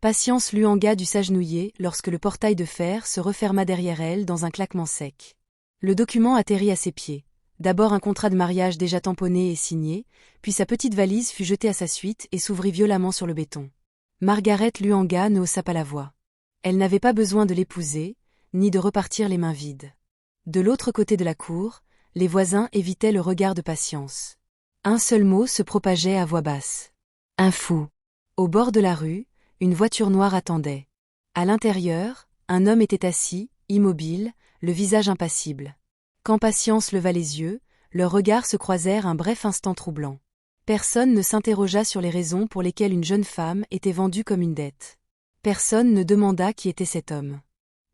Patience Luanga dut s'agenouiller lorsque le portail de fer se referma derrière elle dans un claquement sec. Le document atterrit à ses pieds. D'abord un contrat de mariage déjà tamponné et signé, puis sa petite valise fut jetée à sa suite et s'ouvrit violemment sur le béton. Margaret Luanga ne haussa pas la voix. Elle n'avait pas besoin de l'épouser, ni de repartir les mains vides. De l'autre côté de la cour, les voisins évitaient le regard de Patience. Un seul mot se propageait à voix basse. Un fou. Au bord de la rue, une voiture noire attendait. À l'intérieur, un homme était assis, immobile, le visage impassible. Quand Patience leva les yeux, leurs regards se croisèrent un bref instant troublant. Personne ne s'interrogea sur les raisons pour lesquelles une jeune femme était vendue comme une dette. Personne ne demanda qui était cet homme.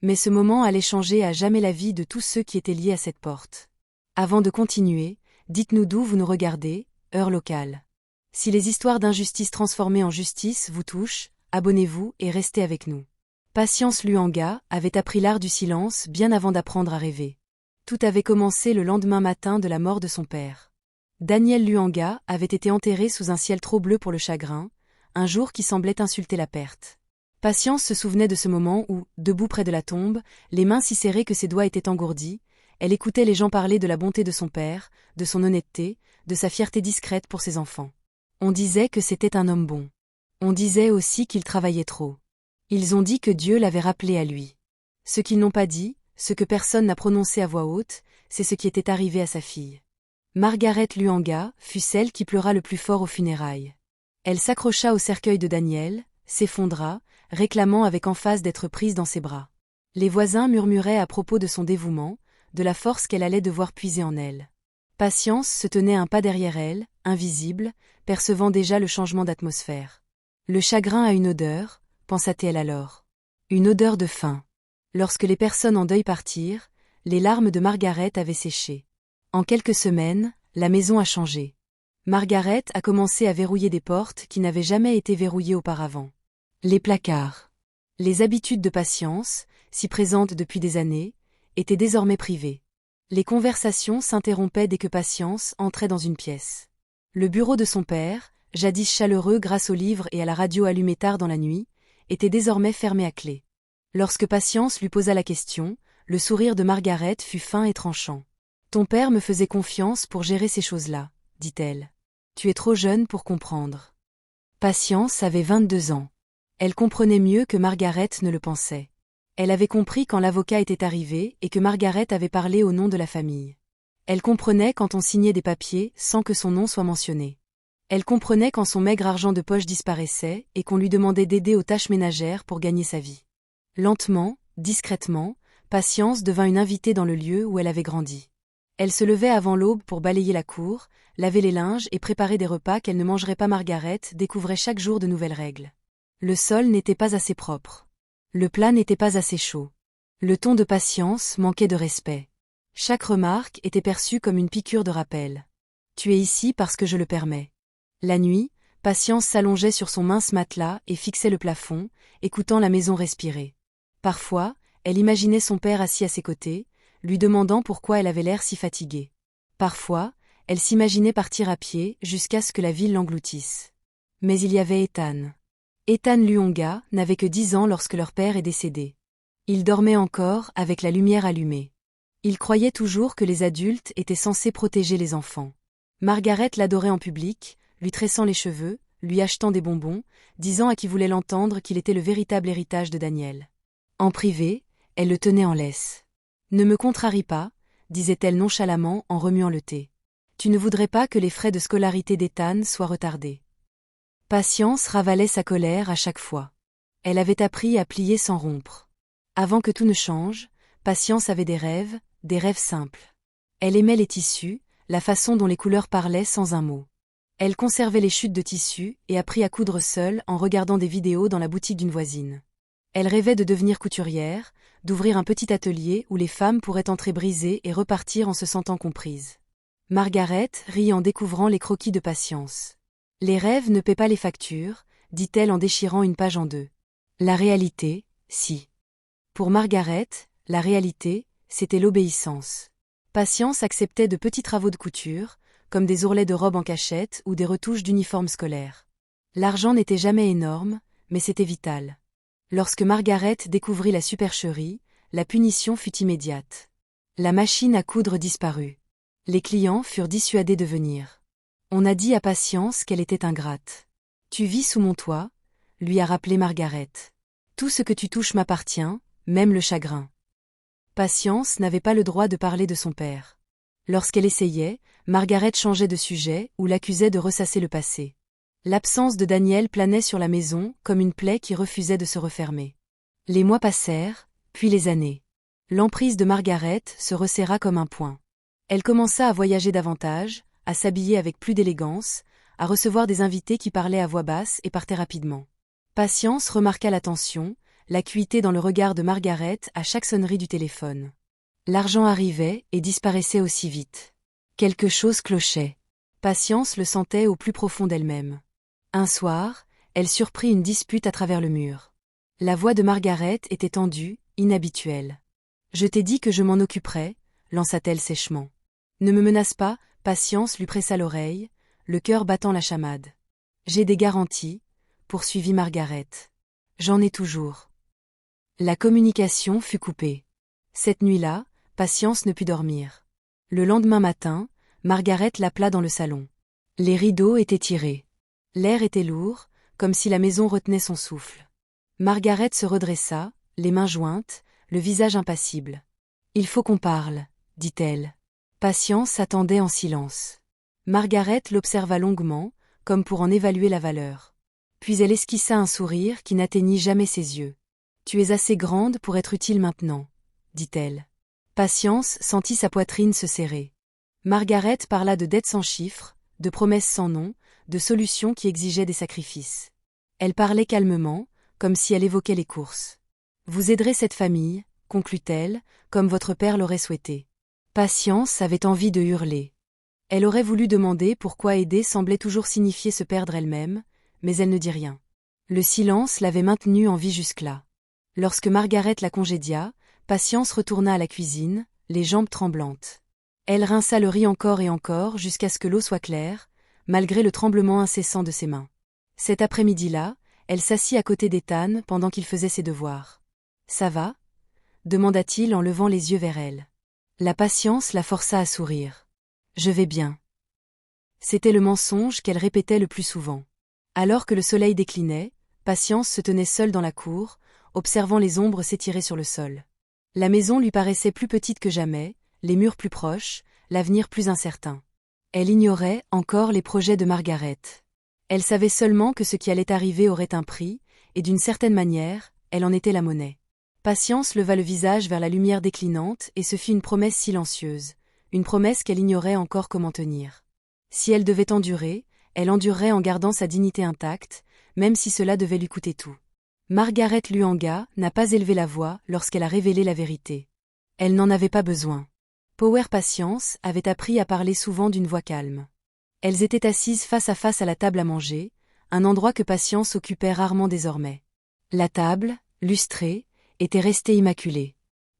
Mais ce moment allait changer à jamais la vie de tous ceux qui étaient liés à cette porte. Avant de continuer, dites-nous d'où vous nous regardez, heure locale. Si les histoires d'injustice transformées en justice vous touchent, abonnez-vous et restez avec nous. Patience Luanga avait appris l'art du silence bien avant d'apprendre à rêver. Tout avait commencé le lendemain matin de la mort de son père. Daniel Luanga avait été enterré sous un ciel trop bleu pour le chagrin, un jour qui semblait insulter la perte. Patience se souvenait de ce moment où, debout près de la tombe, les mains si serrées que ses doigts étaient engourdis, elle écoutait les gens parler de la bonté de son père, de son honnêteté, de sa fierté discrète pour ses enfants. On disait que c'était un homme bon. On disait aussi qu'il travaillait trop. Ils ont dit que Dieu l'avait rappelé à lui. Ce qu'ils n'ont pas dit, ce que personne n'a prononcé à voix haute, c'est ce qui était arrivé à sa fille. Margaret Luanga fut celle qui pleura le plus fort aux funérailles. Elle s'accrocha au cercueil de Daniel, s'effondra, réclamant avec emphase d'être prise dans ses bras. Les voisins murmuraient à propos de son dévouement, de la force qu'elle allait devoir puiser en elle. Patience se tenait un pas derrière elle, invisible, percevant déjà le changement d'atmosphère. Le chagrin a une odeur, pensa-t-elle alors. Une odeur de faim. Lorsque les personnes en deuil partirent, les larmes de Margaret avaient séché. En quelques semaines, la maison a changé. Margaret a commencé à verrouiller des portes qui n'avaient jamais été verrouillées auparavant. Les placards. Les habitudes de Patience, si présentes depuis des années, étaient désormais privées. Les conversations s'interrompaient dès que Patience entrait dans une pièce. Le bureau de son père, jadis chaleureux grâce aux livres et à la radio allumée tard dans la nuit, était désormais fermé à clé. Lorsque Patience lui posa la question, le sourire de Margaret fut fin et tranchant. « Ton père me faisait confiance pour gérer ces choses-là, dit-elle. Tu es trop jeune pour comprendre. » Patience avait 22 ans. Elle comprenait mieux que Margaret ne le pensait. Elle avait compris quand l'avocat était arrivé et que Margaret avait parlé au nom de la famille. Elle comprenait quand on signait des papiers sans que son nom soit mentionné. Elle comprenait quand son maigre argent de poche disparaissait et qu'on lui demandait d'aider aux tâches ménagères pour gagner sa vie. Lentement, discrètement, Patience devint une invitée dans le lieu où elle avait grandi. Elle se levait avant l'aube pour balayer la cour, laver les linges et préparer des repas qu'elle ne mangerait pas. Margaret découvrait chaque jour de nouvelles règles. Le sol n'était pas assez propre. Le plat n'était pas assez chaud. Le ton de Patience manquait de respect. Chaque remarque était perçue comme une piqûre de rappel. « Tu es ici parce que je le permets. » La nuit, Patience s'allongeait sur son mince matelas et fixait le plafond, écoutant la maison respirer. Parfois, elle imaginait son père assis à ses côtés, lui demandant pourquoi elle avait l'air si fatiguée. Parfois, elle s'imaginait partir à pied jusqu'à ce que la ville l'engloutisse. Mais il y avait Ethan. Ethan Luanga n'avait que 10 ans lorsque leur père est décédé. Il dormait encore avec la lumière allumée. Il croyait toujours que les adultes étaient censés protéger les enfants. Margaret l'adorait en public, lui tressant les cheveux, lui achetant des bonbons, disant à qui voulait l'entendre qu'il était le véritable héritage de Daniel. En privé, elle le tenait en laisse. « Ne me contrarie pas, » disait-elle nonchalamment en remuant le thé. « Tu ne voudrais pas que les frais de scolarité d'Ethan soient retardés. » Patience ravalait sa colère à chaque fois. Elle avait appris à plier sans rompre. Avant que tout ne change, Patience avait des rêves simples. Elle aimait les tissus, la façon dont les couleurs parlaient sans un mot. Elle conservait les chutes de tissus et apprit à coudre seule en regardant des vidéos dans la boutique d'une voisine. Elle rêvait de devenir couturière, d'ouvrir un petit atelier où les femmes pourraient entrer brisées et repartir en se sentant comprises. Margaret rit en découvrant les croquis de Patience. « Les rêves ne paient pas les factures, » dit-elle en déchirant une page en deux. La réalité, si. Pour Margaret, la réalité, c'était l'obéissance. Patience acceptait de petits travaux de couture, comme des ourlets de robes en cachette ou des retouches d'uniformes scolaires. L'argent n'était jamais énorme, mais c'était vital. Lorsque Margaret découvrit la supercherie, la punition fut immédiate. La machine à coudre disparut. Les clients furent dissuadés de venir. On a dit à Patience qu'elle était ingrate. « Tu vis sous mon toit », lui a rappelé Margaret. « Tout ce que tu touches m'appartient, même le chagrin. » Patience n'avait pas le droit de parler de son père. Lorsqu'elle essayait, Margaret changeait de sujet ou l'accusait de ressasser le passé. L'absence de Daniel planait sur la maison comme une plaie qui refusait de se refermer. Les mois passèrent, puis les années. L'emprise de Margaret se resserra comme un poing. Elle commença à voyager davantage, à s'habiller avec plus d'élégance, à recevoir des invités qui parlaient à voix basse et partaient rapidement. Patience remarqua l'attention, l'acuité dans le regard de Margaret à chaque sonnerie du téléphone. L'argent arrivait et disparaissait aussi vite. Quelque chose clochait. Patience le sentait au plus profond d'elle-même. Un soir, elle surprit une dispute à travers le mur. La voix de Margaret était tendue, inhabituelle. « Je t'ai dit que je m'en occuperais », lança-t-elle sèchement. « Ne me menace pas », Patience lui pressa l'oreille, le cœur battant la chamade. « J'ai des garanties », poursuivit Margaret. « J'en ai toujours. » La communication fut coupée. Cette nuit-là, Patience ne put dormir. Le lendemain matin, Margaret l'appela dans le salon. Les rideaux étaient tirés. L'air était lourd, comme si la maison retenait son souffle. Margaret se redressa, les mains jointes, le visage impassible. « Il faut qu'on parle », dit-elle. Patience attendait en silence. Margaret l'observa longuement, comme pour en évaluer la valeur. Puis elle esquissa un sourire qui n'atteignit jamais ses yeux. « Tu es assez grande pour être utile maintenant », dit-elle. Patience sentit sa poitrine se serrer. Margaret parla de dettes sans chiffre, de promesses sans nom, de solutions qui exigeaient des sacrifices. Elle parlait calmement, comme si elle évoquait les courses. « Vous aiderez cette famille », conclut-elle, comme votre père l'aurait souhaité. Patience avait envie de hurler. Elle aurait voulu demander pourquoi aider semblait toujours signifier se perdre elle-même, mais elle ne dit rien. Le silence l'avait maintenue en vie jusque-là. Lorsque Margaret la congédia, Patience retourna à la cuisine, les jambes tremblantes. Elle rinça le riz encore et encore jusqu'à ce que l'eau soit claire, malgré le tremblement incessant de ses mains. Cet après-midi-là, elle s'assit à côté d'Ethan pendant qu'il faisait ses devoirs. « Ça va » demanda-t-il en levant les yeux vers elle. La patience la força à sourire. « Je vais bien. » C'était le mensonge qu'elle répétait le plus souvent. Alors que le soleil déclinait, Patience se tenait seule dans la cour, observant les ombres s'étirer sur le sol. La maison lui paraissait plus petite que jamais, les murs plus proches, l'avenir plus incertain. Elle ignorait encore les projets de Margaret. Elle savait seulement que ce qui allait arriver aurait un prix, et d'une certaine manière, elle en était la monnaie. Patience leva le visage vers la lumière déclinante et se fit une promesse silencieuse, une promesse qu'elle ignorait encore comment tenir. Si elle devait endurer, elle endurerait en gardant sa dignité intacte, même si cela devait lui coûter tout. Margaret Luanga n'a pas élevé la voix lorsqu'elle a révélé la vérité. Elle n'en avait pas besoin. Power Patience avait appris à parler souvent d'une voix calme. Elles étaient assises face à face à la table à manger, un endroit que Patience occupait rarement désormais. La table, lustrée, était restée immaculée.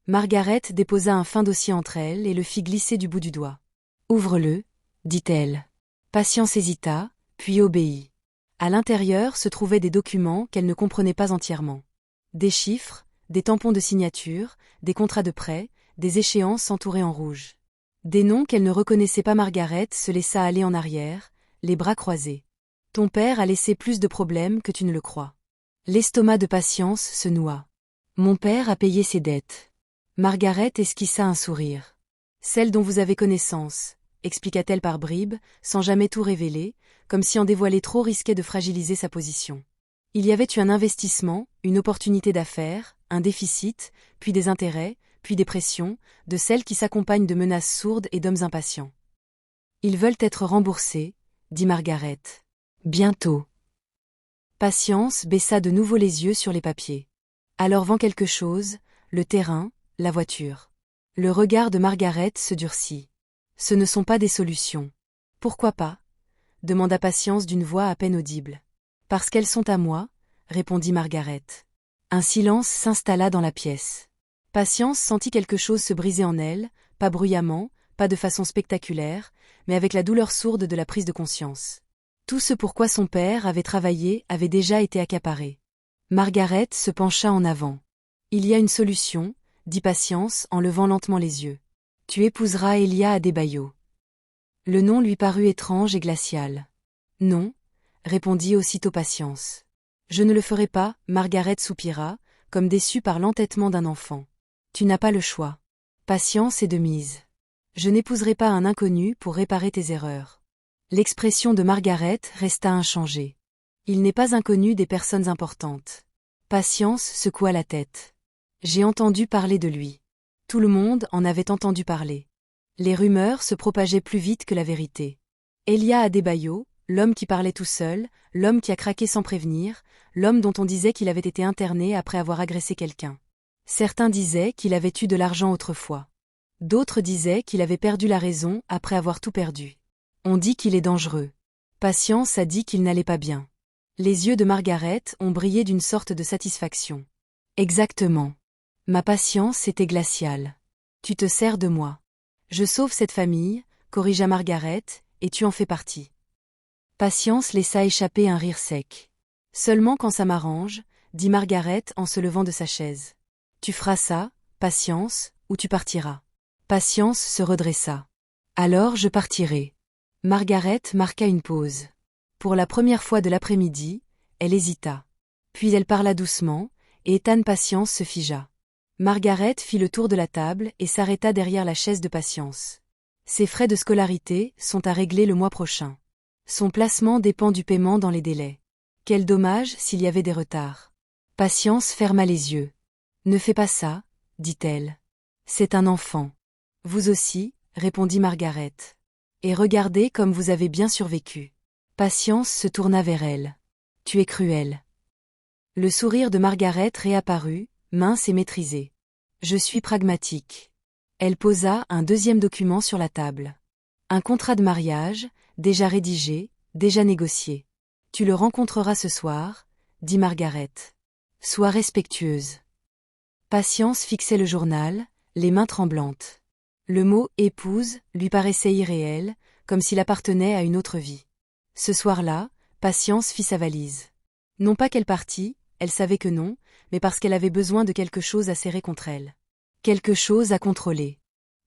Margaret déposa un fin dossier entre elles et le fit glisser du bout du doigt. « Ouvre-le », dit-elle. Patience hésita, puis obéit. À l'intérieur se trouvaient des documents qu'elle ne comprenait pas entièrement. Des chiffres, des tampons de signature, des contrats de prêt, des échéances entourées en rouge. Des noms qu'elle ne reconnaissait pas. Margaret se laissa aller en arrière, les bras croisés. « Ton père a laissé plus de problèmes que tu ne le crois. » L'estomac de Patience se noua. « Mon père a payé ses dettes. » Margaret esquissa un sourire. « Celle dont vous avez connaissance, » expliqua-t-elle par bribes, sans jamais tout révéler, comme si en dévoiler trop risquait de fragiliser sa position. Il y avait eu un investissement, une opportunité d'affaires, un déficit, puis des intérêts, puis des pressions, de celles qui s'accompagnent de menaces sourdes et d'hommes impatients. « Ils veulent être remboursés », dit Margaret. « Bientôt. » Patience baissa de nouveau les yeux sur les papiers. Alors vend quelque chose, le terrain, la voiture. Le regard de Margaret se durcit. Ce ne sont pas des solutions. Pourquoi pas ? Demanda Patience d'une voix à peine audible. Parce qu'elles sont à moi, répondit Margaret. Un silence s'installa dans la pièce. Patience sentit quelque chose se briser en elle, pas bruyamment, pas de façon spectaculaire, mais avec la douleur sourde de la prise de conscience. Tout ce pourquoi son père avait travaillé avait déjà été accaparé. Margaret se pencha en avant. Il y a une solution, dit Patience en levant lentement les yeux. Tu épouseras Elia Adebayo. Le nom lui parut étrange et glacial. Non, répondit aussitôt Patience. Je ne le ferai pas, Margaret soupira, comme déçue par l'entêtement d'un enfant. Tu n'as pas le choix. Patience est de mise. Je n'épouserai pas un inconnu pour réparer tes erreurs. L'expression de Margaret resta inchangée. Il n'est pas inconnu des personnes importantes. Patience secoua la tête. J'ai entendu parler de lui. Tout le monde en avait entendu parler. Les rumeurs se propageaient plus vite que la vérité. Elia Adebayo, l'homme qui parlait tout seul, l'homme qui a craqué sans prévenir, l'homme dont on disait qu'il avait été interné après avoir agressé quelqu'un. Certains disaient qu'il avait eu de l'argent autrefois. D'autres disaient qu'il avait perdu la raison après avoir tout perdu. On dit qu'il est dangereux. Patience a dit qu'il n'allait pas bien. Les yeux de Margaret ont brillé d'une sorte de satisfaction. Exactement. Ma patience était glaciale. Tu te sers de moi. Je sauve cette famille, corrigea Margaret, et tu en fais partie. Patience laissa échapper un rire sec. Seulement quand ça m'arrange, dit Margaret en se levant de sa chaise. Tu feras ça, Patience, ou tu partiras. Patience se redressa. Alors je partirai. Margaret marqua une pause. Pour la première fois de l'après-midi, elle hésita. Puis elle parla doucement, et Ethan Patience se figea. Margaret fit le tour de la table et s'arrêta derrière la chaise de Patience. Ses frais de scolarité sont à régler le mois prochain. Son placement dépend du paiement dans les délais. Quel dommage s'il y avait des retards. Patience ferma les yeux. Ne fais pas ça, dit-elle. C'est un enfant. Vous aussi, répondit Margaret. Et regardez comme vous avez bien survécu. Patience se tourna vers elle. Tu es cruelle. Le sourire de Margaret réapparut, mince et maîtrisé. Je suis pragmatique. Elle posa un deuxième document sur la table. Un contrat de mariage, déjà rédigé, déjà négocié. Tu le rencontreras ce soir, dit Margaret. Sois respectueuse. Patience fixait le journal, les mains tremblantes. Le mot « épouse » lui paraissait irréel, comme s'il appartenait à une autre vie. Ce soir-là, Patience fit sa valise. Non pas qu'elle partît, elle savait que non, mais parce qu'elle avait besoin de quelque chose à serrer contre elle. Quelque chose à contrôler.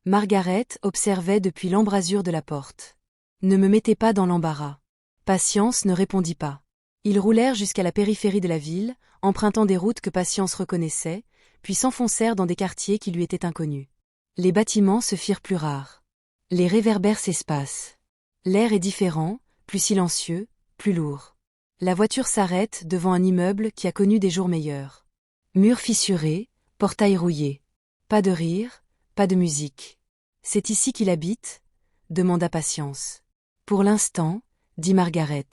Margaret observait depuis l'embrasure de la porte. Ne me mettez pas dans l'embarras. Patience ne répondit pas. Ils roulèrent jusqu'à la périphérie de la ville, empruntant des routes que Patience reconnaissait, puis s'enfoncèrent dans des quartiers qui lui étaient inconnus. Les bâtiments se firent plus rares. Les réverbères s'espacent. L'air est différent, plus silencieux, plus lourd. La voiture s'arrête devant un immeuble qui a connu des jours meilleurs. Murs fissurés, portail rouillé. Pas de rire, pas de musique. C'est ici qu'il habite ? Demanda Patience. Pour l'instant, dit Margaret.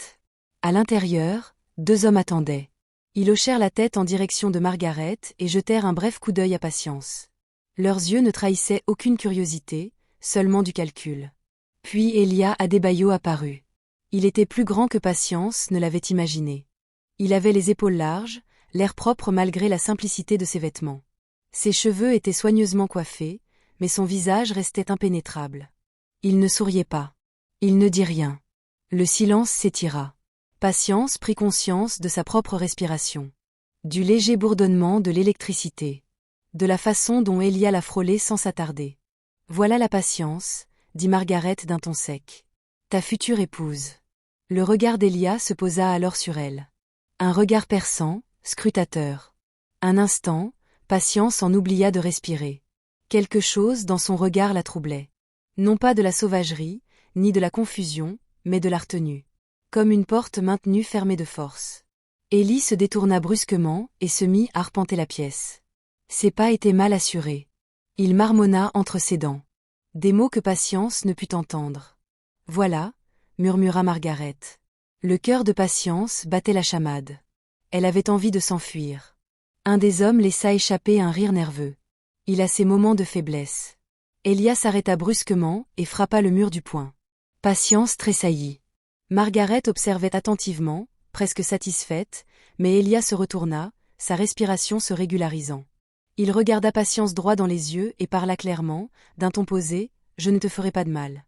À l'intérieur, 2 hommes attendaient. Ils hochèrent la tête en direction de Margaret et jetèrent un bref coup d'œil à Patience. Leurs yeux ne trahissaient aucune curiosité, seulement du calcul. Puis Elia Adebayo apparut. Il était plus grand que Patience ne l'avait imaginé. Il avait les épaules larges, l'air propre malgré la simplicité de ses vêtements. Ses cheveux étaient soigneusement coiffés, mais son visage restait impénétrable. Il ne souriait pas. Il ne dit rien. Le silence s'étira. Patience prit conscience de sa propre respiration. Du léger bourdonnement de l'électricité. De la façon dont Elia la frôlait sans s'attarder. Voilà la patience, dit Margaret d'un ton sec. Ta future épouse. Le regard d'Elia se posa alors sur elle. Un regard perçant, scrutateur. Un instant, Patience en oublia de respirer. Quelque chose dans son regard la troublait. Non pas de la sauvagerie, ni de la confusion, mais de la retenue. Comme une porte maintenue fermée de force. Ellie se détourna brusquement et se mit à arpenter la pièce. Ses pas étaient mal assurés. Il marmonna entre ses dents. Des mots que Patience ne put entendre. Voilà, murmura Margaret. Le cœur de Patience battait la chamade. Elle avait envie de s'enfuir. Un des hommes laissa échapper un rire nerveux. Il a ses moments de faiblesse. Elia s'arrêta brusquement et frappa le mur du poing. Patience tressaillit. Margaret observait attentivement, presque satisfaite, mais Elia se retourna, sa respiration se régularisant. Il regarda Patience droit dans les yeux et parla clairement, d'un ton posé, « Je ne te ferai pas de mal. »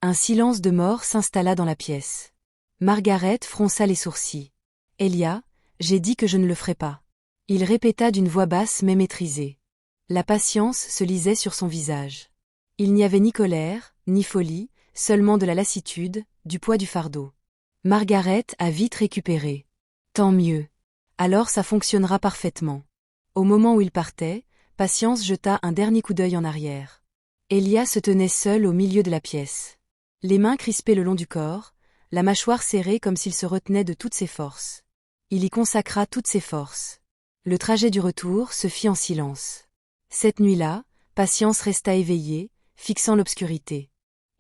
Un silence de mort s'installa dans la pièce. Margaret fronça les sourcils. « Elia, J'ai dit que je ne le ferais pas. Il répéta d'une voix basse mais maîtrisée. La patience se lisait sur son visage. Il n'y avait ni colère, ni folie, seulement de la lassitude, du poids du fardeau. Margaret a vite récupéré. Tant mieux. Alors ça fonctionnera parfaitement. Au moment où il partait, Patience jeta un dernier coup d'œil en arrière. Elia se tenait seule au milieu de la pièce. Les mains crispées le long du corps, la mâchoire serrée comme s'il se retenait de toutes ses forces. Il y consacra toutes ses forces. Le trajet du retour se fit en silence. Cette nuit-là, Patience resta éveillée, fixant l'obscurité.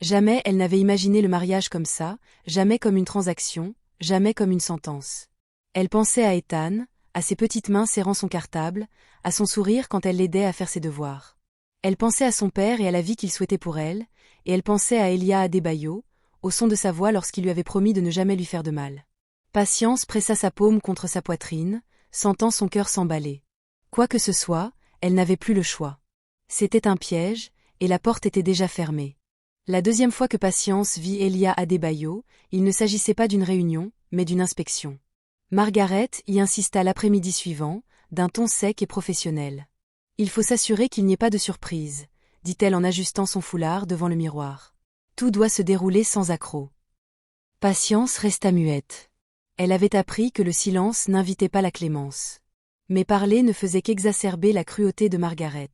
Jamais elle n'avait imaginé le mariage comme ça, jamais comme une transaction, jamais comme une sentence. Elle pensait à Ethan, à ses petites mains serrant son cartable, à son sourire quand elle l'aidait à faire ses devoirs. Elle pensait à son père et à la vie qu'il souhaitait pour elle, et elle pensait à Elia Adebayo, au son de sa voix lorsqu'il lui avait promis de ne jamais lui faire de mal. Patience pressa sa paume contre sa poitrine, sentant son cœur s'emballer. Quoi que ce soit, elle n'avait plus le choix. C'était un piège, et la porte était déjà fermée. La deuxième fois que Patience vit Elia Adebayo, il ne s'agissait pas d'une réunion, mais d'une inspection. Margaret y insista l'après-midi suivant, d'un ton sec et professionnel. « Il faut s'assurer qu'il n'y ait pas de surprise », dit-elle en ajustant son foulard devant le miroir. « Tout doit se dérouler sans accroc. » Patience resta muette. Elle avait appris que le silence n'invitait pas la clémence. Mais parler ne faisait qu'exacerber la cruauté de Margaret.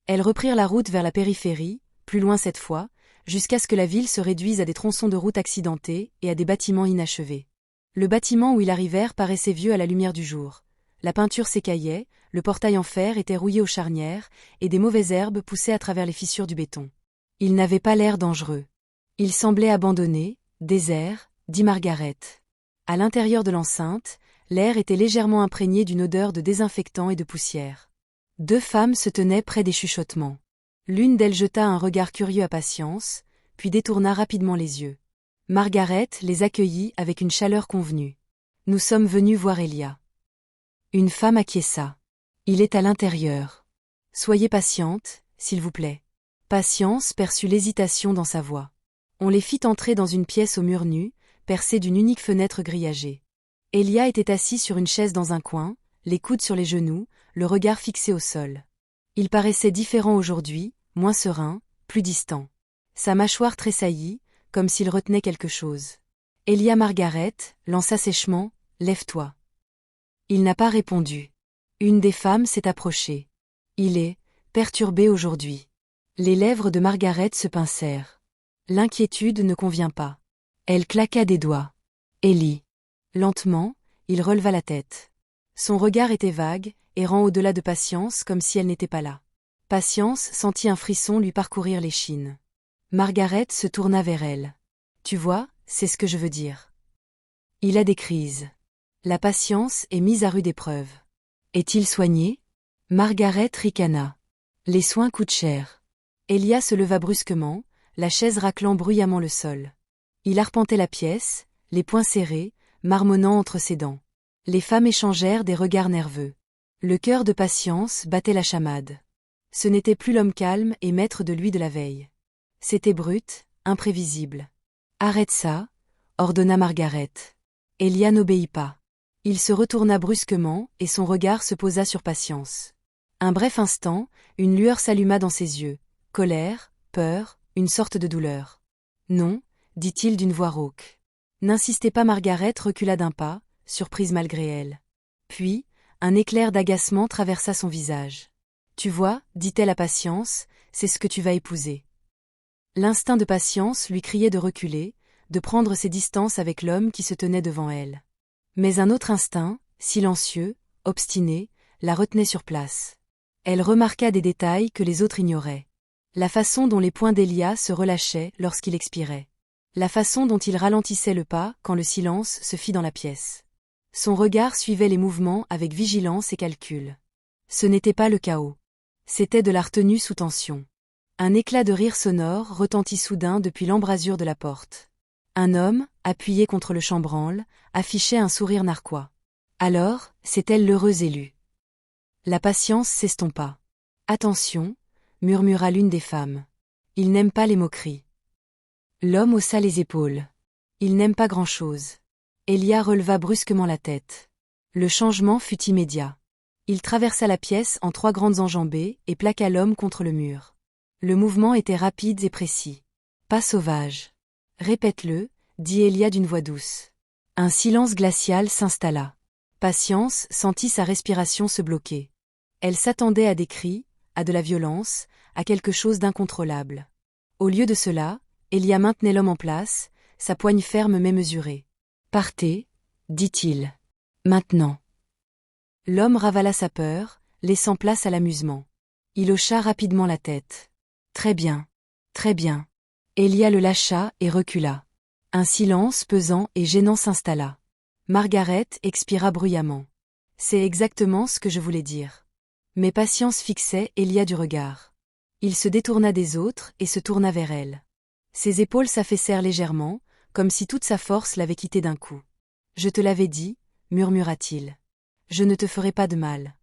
Elles reprirent la route vers la périphérie, plus loin cette fois, jusqu'à ce que la ville se réduise à des tronçons de route accidentés et à des bâtiments inachevés. Le bâtiment où ils arrivèrent paraissait vieux à la lumière du jour. La peinture s'écaillait, le portail en fer était rouillé aux charnières, et des mauvaises herbes poussaient à travers les fissures du béton. Il n'avait pas l'air dangereux. Il semblait abandonné, désert, dit Margaret. À l'intérieur de l'enceinte, l'air était légèrement imprégné d'une odeur de désinfectant et de poussière. Deux femmes se tenaient près des chuchotements. L'une d'elles jeta un regard curieux à Patience, puis détourna rapidement les yeux. Margaret les accueillit avec une chaleur convenue. « Nous sommes venus voir Elia. » Une femme acquiesça. « Il est à l'intérieur. Soyez patiente, s'il vous plaît. » Patience perçut l'hésitation dans sa voix. On les fit entrer dans une pièce aux murs nus, percée d'une unique fenêtre grillagée. Elia était assis sur une chaise dans un coin, les coudes sur les genoux, le regard fixé au sol. Il paraissait différent aujourd'hui, moins serein, plus distant. Sa mâchoire tressaillit, comme s'il retenait quelque chose. Elia Margaret lança sèchement « Lève-toi ». Il n'a pas répondu. Une des femmes s'est approchée. Il est perturbé aujourd'hui. Les lèvres de Margaret se pincèrent. L'inquiétude ne convient pas. Elle claqua des doigts. Ellie. Lentement, il releva la tête. Son regard était vague, errant au-delà de Patience comme si elle n'était pas là. Patience sentit un frisson lui parcourir l'échine. Margaret se tourna vers elle. « Tu vois, c'est ce que je veux dire. Il a des crises. La patience est mise à rude épreuve. Est-il soigné ?» Margaret ricana. « Les soins coûtent cher. » Elia se leva brusquement, la chaise raclant bruyamment le sol. Il arpentait la pièce, les poings serrés, marmonnant entre ses dents. Les femmes échangèrent des regards nerveux. Le cœur de Patience battait la chamade. Ce n'était plus l'homme calme et maître de lui de la veille. C'était brut, imprévisible. « Arrête ça », ordonna Margaret. Elia n'obéit pas. Il se retourna brusquement et son regard se posa sur Patience. Un bref instant, une lueur s'alluma dans ses yeux. Colère, peur, une sorte de douleur. « Non », dit-il d'une voix rauque. « N'insistez pas. » Margaret recula d'un pas, surprise malgré elle. Puis, un éclair d'agacement traversa son visage. « Tu vois, dit-elle à Patience, c'est ce que tu vas épouser. » L'instinct de Patience lui criait de reculer, de prendre ses distances avec l'homme qui se tenait devant elle. Mais un autre instinct, silencieux, obstiné, la retenait sur place. Elle remarqua des détails que les autres ignoraient. La façon dont les poings d'Elia se relâchaient lorsqu'il expirait. La façon dont il ralentissait le pas quand le silence se fit dans la pièce. Son regard suivait les mouvements avec vigilance et calcul. Ce n'était pas le chaos. C'était de la retenue sous tension. Un éclat de rire sonore retentit soudain depuis l'embrasure de la porte. Un homme, appuyé contre le chambranle, affichait un sourire narquois. Alors, c'était l'heureux élu. La patience s'estompa. « Attention », murmura l'une des femmes. « Il n'aime pas les moqueries. » L'homme haussa les épaules. « Il n'aime pas grand-chose. » Elia releva brusquement la tête. Le changement fut immédiat. Il traversa la pièce en 3 grandes enjambées et plaqua l'homme contre le mur. Le mouvement était rapide et précis. Pas sauvage. Répète-le, dit Elia d'une voix douce. Un silence glacial s'installa. Patience sentit sa respiration se bloquer. Elle s'attendait à des cris, à de la violence, à quelque chose d'incontrôlable. Au lieu de cela, Elia maintenait l'homme en place, sa poigne ferme mais mesurée. « Partez, dit-il. Maintenant. » L'homme ravala sa peur, laissant place à l'amusement. Il hocha rapidement la tête. « Très bien. Très bien. » Elia le lâcha et recula. Un silence pesant et gênant s'installa. Margaret expira bruyamment. « C'est exactement ce que je voulais dire. » Mais Patience fixait Elia du regard. Il se détourna des autres et se tourna vers elle. Ses épaules s'affaissèrent légèrement, comme si toute sa force l'avait quitté d'un coup. « Je te l'avais dit, » murmura-t-il. « Je ne te ferai pas de mal. »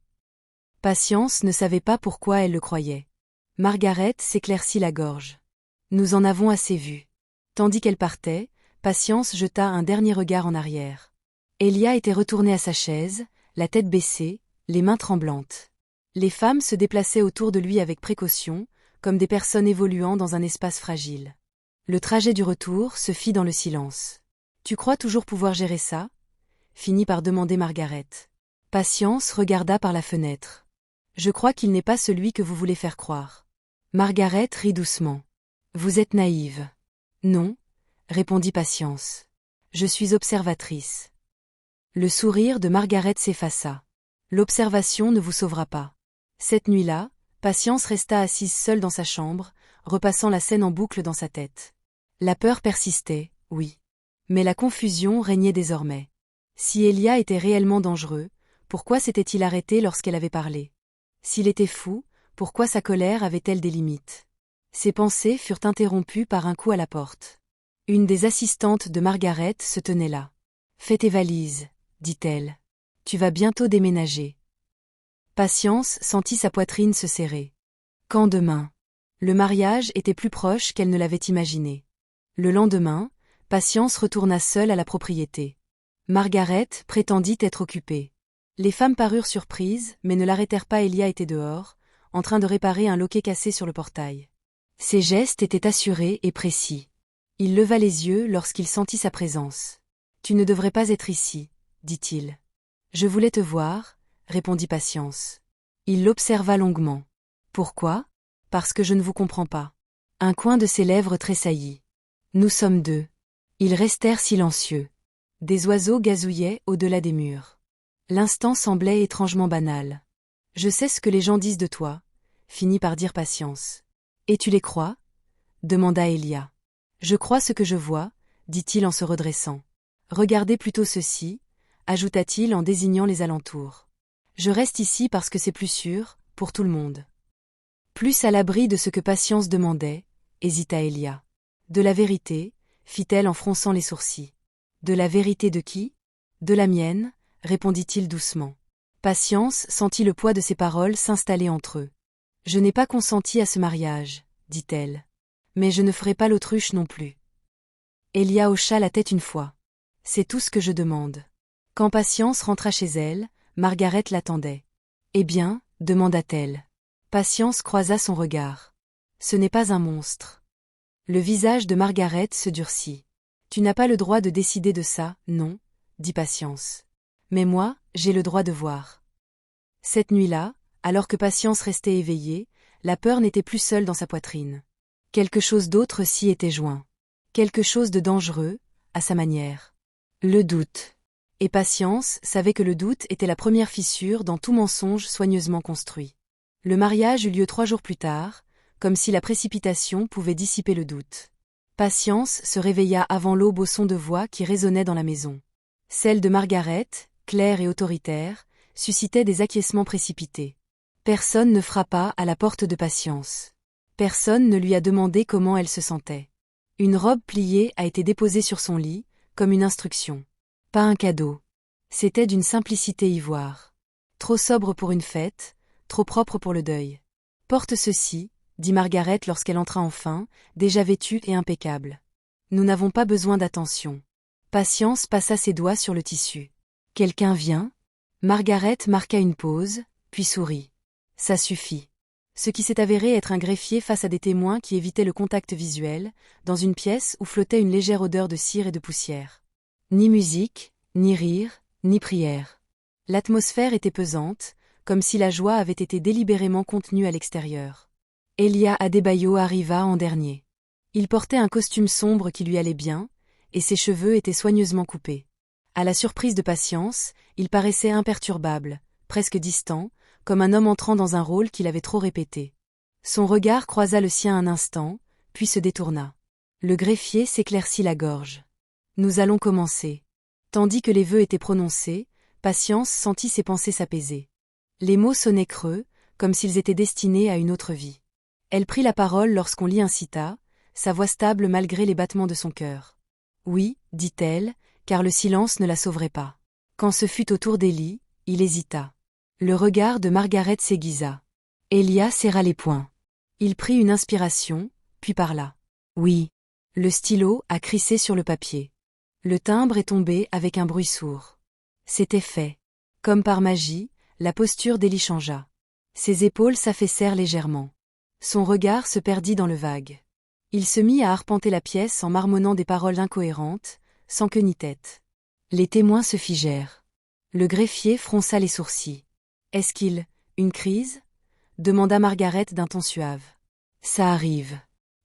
Patience ne savait pas pourquoi elle le croyait. Margaret s'éclaircit la gorge. « Nous en avons assez vu. » Tandis qu'elle partait, Patience jeta un dernier regard en arrière. Elia était retourné à sa chaise, la tête baissée, les mains tremblantes. Les femmes se déplaçaient autour de lui avec précaution, comme des personnes évoluant dans un espace fragile. Le trajet du retour se fit dans le silence. « Tu crois toujours pouvoir gérer ça ?» finit par demander Margaret. Patience regarda par la fenêtre. « Je crois qu'il n'est pas celui que vous voulez faire croire. » Margaret rit doucement. « Vous êtes naïve. »« Non, » répondit Patience. « Je suis observatrice. » Le sourire de Margaret s'effaça. « L'observation ne vous sauvera pas. » Cette nuit-là, Patience resta assise seule dans sa chambre, repassant la scène en boucle dans sa tête. La peur persistait, oui. Mais la confusion régnait désormais. Si Elia était réellement dangereux, pourquoi s'était-il arrêté lorsqu'elle avait parlé? S'il était fou, pourquoi sa colère avait-elle des limites? Ses pensées furent interrompues par un coup à la porte. Une des assistantes de Margaret se tenait là. « Fais tes valises, » dit-elle. « Tu vas bientôt déménager. » Patience sentit sa poitrine se serrer. Quand demain? Le mariage était plus proche qu'elle ne l'avait imaginé. Le lendemain, Patience retourna seule à la propriété. Margaret prétendit être occupée. Les femmes parurent surprises, mais ne l'arrêtèrent pas. Elia était dehors, en train de réparer un loquet cassé sur le portail. Ses gestes étaient assurés et précis. Il leva les yeux lorsqu'il sentit sa présence. « Tu ne devrais pas être ici, » dit-il. « Je voulais te voir, » répondit Patience. Il l'observa longuement. « Pourquoi ? » « Parce que je ne vous comprends pas. » Un coin de ses lèvres tressaillit. « Nous sommes deux. » Ils restèrent silencieux. Des oiseaux gazouillaient au-delà des murs. L'instant semblait étrangement banal. « Je sais ce que les gens disent de toi, » finit par dire Patience. « Et tu les crois ? » demanda Elia. « Je crois ce que je vois, » dit-il en se redressant. « Regardez plutôt ceci, » ajouta-t-il en désignant les alentours. « Je reste ici parce que c'est plus sûr, pour tout le monde. » Plus à l'abri de ce que Patience demandait, hésita Elia. « De la vérité, » fit-elle en fronçant les sourcils. « De la vérité de qui ? » « De la mienne, » répondit-il doucement. Patience sentit le poids de ses paroles s'installer entre eux. « Je n'ai pas consenti à ce mariage, » dit-elle. « Mais je ne ferai pas l'autruche non plus. » Elia hocha la tête une fois. « C'est tout ce que je demande. » Quand Patience rentra chez elle, Margaret l'attendait. « Eh bien ?» demanda-t-elle. Patience croisa son regard. « Ce n'est pas un monstre. » Le visage de Margaret se durcit. « Tu n'as pas le droit de décider de ça, non ?» dit Patience. « Mais moi, j'ai le droit de voir. » Cette nuit-là, alors que Patience restait éveillée, la peur n'était plus seule dans sa poitrine. Quelque chose d'autre s'y était joint. Quelque chose de dangereux, à sa manière. Le doute. Et Patience savait que le doute était la première fissure dans tout mensonge soigneusement construit. Le mariage eut lieu 3 jours plus tard, comme si la précipitation pouvait dissiper le doute. Patience se réveilla avant l'aube au son de voix qui résonnait dans la maison. Celle de Margaret, claire et autoritaire, suscitait des acquiescements précipités. Personne ne frappa à la porte de Patience. Personne ne lui a demandé comment elle se sentait. Une robe pliée a été déposée sur son lit, comme une instruction. Pas un cadeau. C'était d'une simplicité ivoire. Trop sobre pour une fête, trop propre pour le deuil. « Porte ceci », dit Margaret lorsqu'elle entra enfin, déjà vêtue et impeccable. « Nous n'avons pas besoin d'attention. » Patience passa ses doigts sur le tissu. « Quelqu'un vient ?» Margaret marqua une pause, puis sourit. Ça suffit. Ce qui s'est avéré être un greffier face à des témoins qui évitaient le contact visuel, dans une pièce où flottait une légère odeur de cire et de poussière. Ni musique, ni rire, ni prière. L'atmosphère était pesante, comme si la joie avait été délibérément contenue à l'extérieur. Elia Adebayo arriva en dernier. Il portait un costume sombre qui lui allait bien, et ses cheveux étaient soigneusement coupés. À la surprise de Patience, il paraissait imperturbable, presque distant, comme un homme entrant dans un rôle qu'il avait trop répété. Son regard croisa le sien un instant, puis se détourna. Le greffier s'éclaircit la gorge. Nous allons commencer. Tandis que les vœux étaient prononcés, Patience sentit ses pensées s'apaiser. Les mots sonnaient creux, comme s'ils étaient destinés à une autre vie. Elle prit la parole lorsqu'on l'y incita, sa voix stable malgré les battements de son cœur. Oui, dit-elle, car le silence ne la sauverait pas. Quand ce fut au tour d'Élie, il hésita. Le regard de Margaret s'aiguisa. Elia serra les poings. Il prit une inspiration, puis parla. Oui. Le stylo a crissé sur le papier. Le timbre est tombé avec un bruit sourd. C'était fait. Comme par magie, la posture d'Élie changea. Ses épaules s'affaissèrent légèrement. Son regard se perdit dans le vague. Il se mit à arpenter la pièce en marmonnant des paroles incohérentes, sans queue ni tête. Les témoins se figèrent. Le greffier fronça les sourcils. Est-ce une crise? Demanda Margaret d'un ton suave. Ça arrive.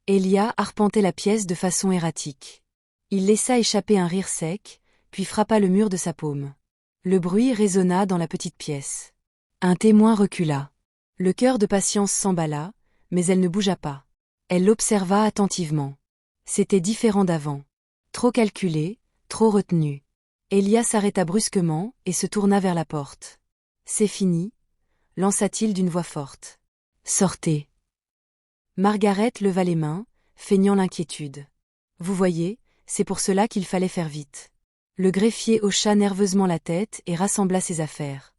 Elia arpentait la pièce de façon erratique. Il laissa échapper un rire sec, puis frappa le mur de sa paume. Le bruit résonna dans la petite pièce. Un témoin recula. Le cœur de Patience s'emballa, mais elle ne bougea pas. Elle l'observa attentivement. C'était différent d'avant. Trop calculé, trop retenu. Elia s'arrêta brusquement et se tourna vers la porte. C'est fini, lança-t-il d'une voix forte. Sortez. Margaret leva les mains, feignant l'inquiétude. Vous voyez, c'est pour cela qu'il fallait faire vite. Le greffier hocha nerveusement la tête et rassembla ses affaires.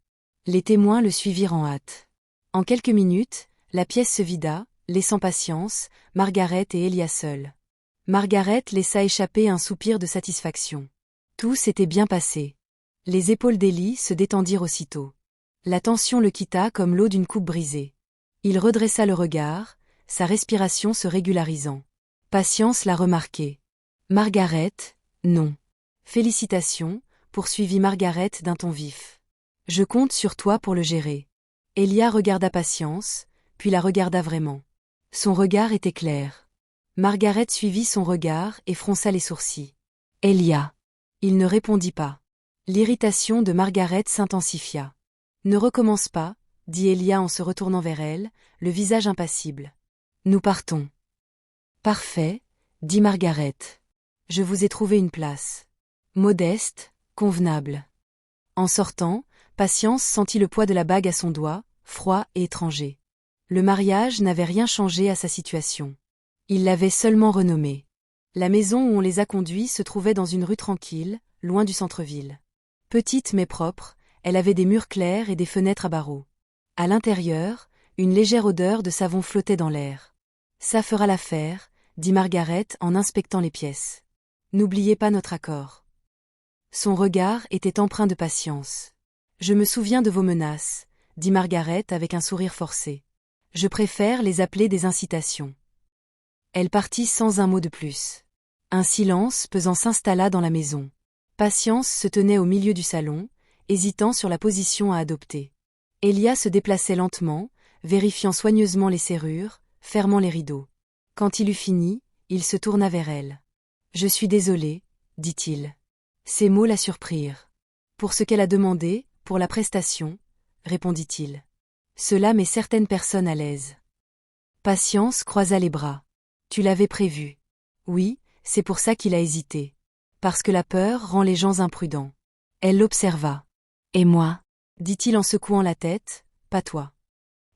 Les témoins le suivirent en hâte. En quelques minutes, la pièce se vida, laissant Patience, Margaret et Elia seuls. Margaret laissa échapper un soupir de satisfaction. Tout s'était bien passé. Les épaules d'Élie se détendirent aussitôt. La tension le quitta comme l'eau d'une coupe brisée. Il redressa le regard, sa respiration se régularisant. Patience l'a remarqué. Margaret, non. Félicitations, poursuivit Margaret d'un ton vif. Je compte sur toi pour le gérer. Elia regarda Patience, puis la regarda vraiment. Son regard était clair. Margaret suivit son regard et fronça les sourcils. Elia. Il ne répondit pas. L'irritation de Margaret s'intensifia. Ne recommence pas, dit Elia en se retournant vers elle, le visage impassible. Nous partons. Parfait, dit Margaret. Je vous ai trouvé une place. Modeste, convenable. En sortant, Patience sentit le poids de la bague à son doigt, froid et étranger. Le mariage n'avait rien changé à sa situation. Il l'avait seulement renommée. La maison où on les a conduits se trouvait dans une rue tranquille, loin du centre-ville. Petite mais propre, elle avait des murs clairs et des fenêtres à barreaux. À l'intérieur, une légère odeur de savon flottait dans l'air. Ça fera l'affaire, dit Margaret en inspectant les pièces. N'oubliez pas notre accord. Son regard était empreint de patience. Je me souviens de vos menaces, dit Margaret avec un sourire forcé. Je préfère les appeler des incitations. Elle partit sans un mot de plus. Un silence pesant s'installa dans la maison. Patience se tenait au milieu du salon, hésitant sur la position à adopter. Elia se déplaçait lentement, vérifiant soigneusement les serrures, fermant les rideaux. Quand il eut fini, il se tourna vers elle. « Je suis désolé, dit-il. » Ces mots la surprirent. « Pour ce qu'elle a demandé, pour la prestation, » répondit-il. « Cela met certaines personnes à l'aise. » Patience croisa les bras. « Tu l'avais prévu. » « Oui, c'est pour ça qu'il a hésité. Parce que la peur rend les gens imprudents. » Elle l'observa. « Et moi ?» dit-il en secouant la tête, « Pas toi. »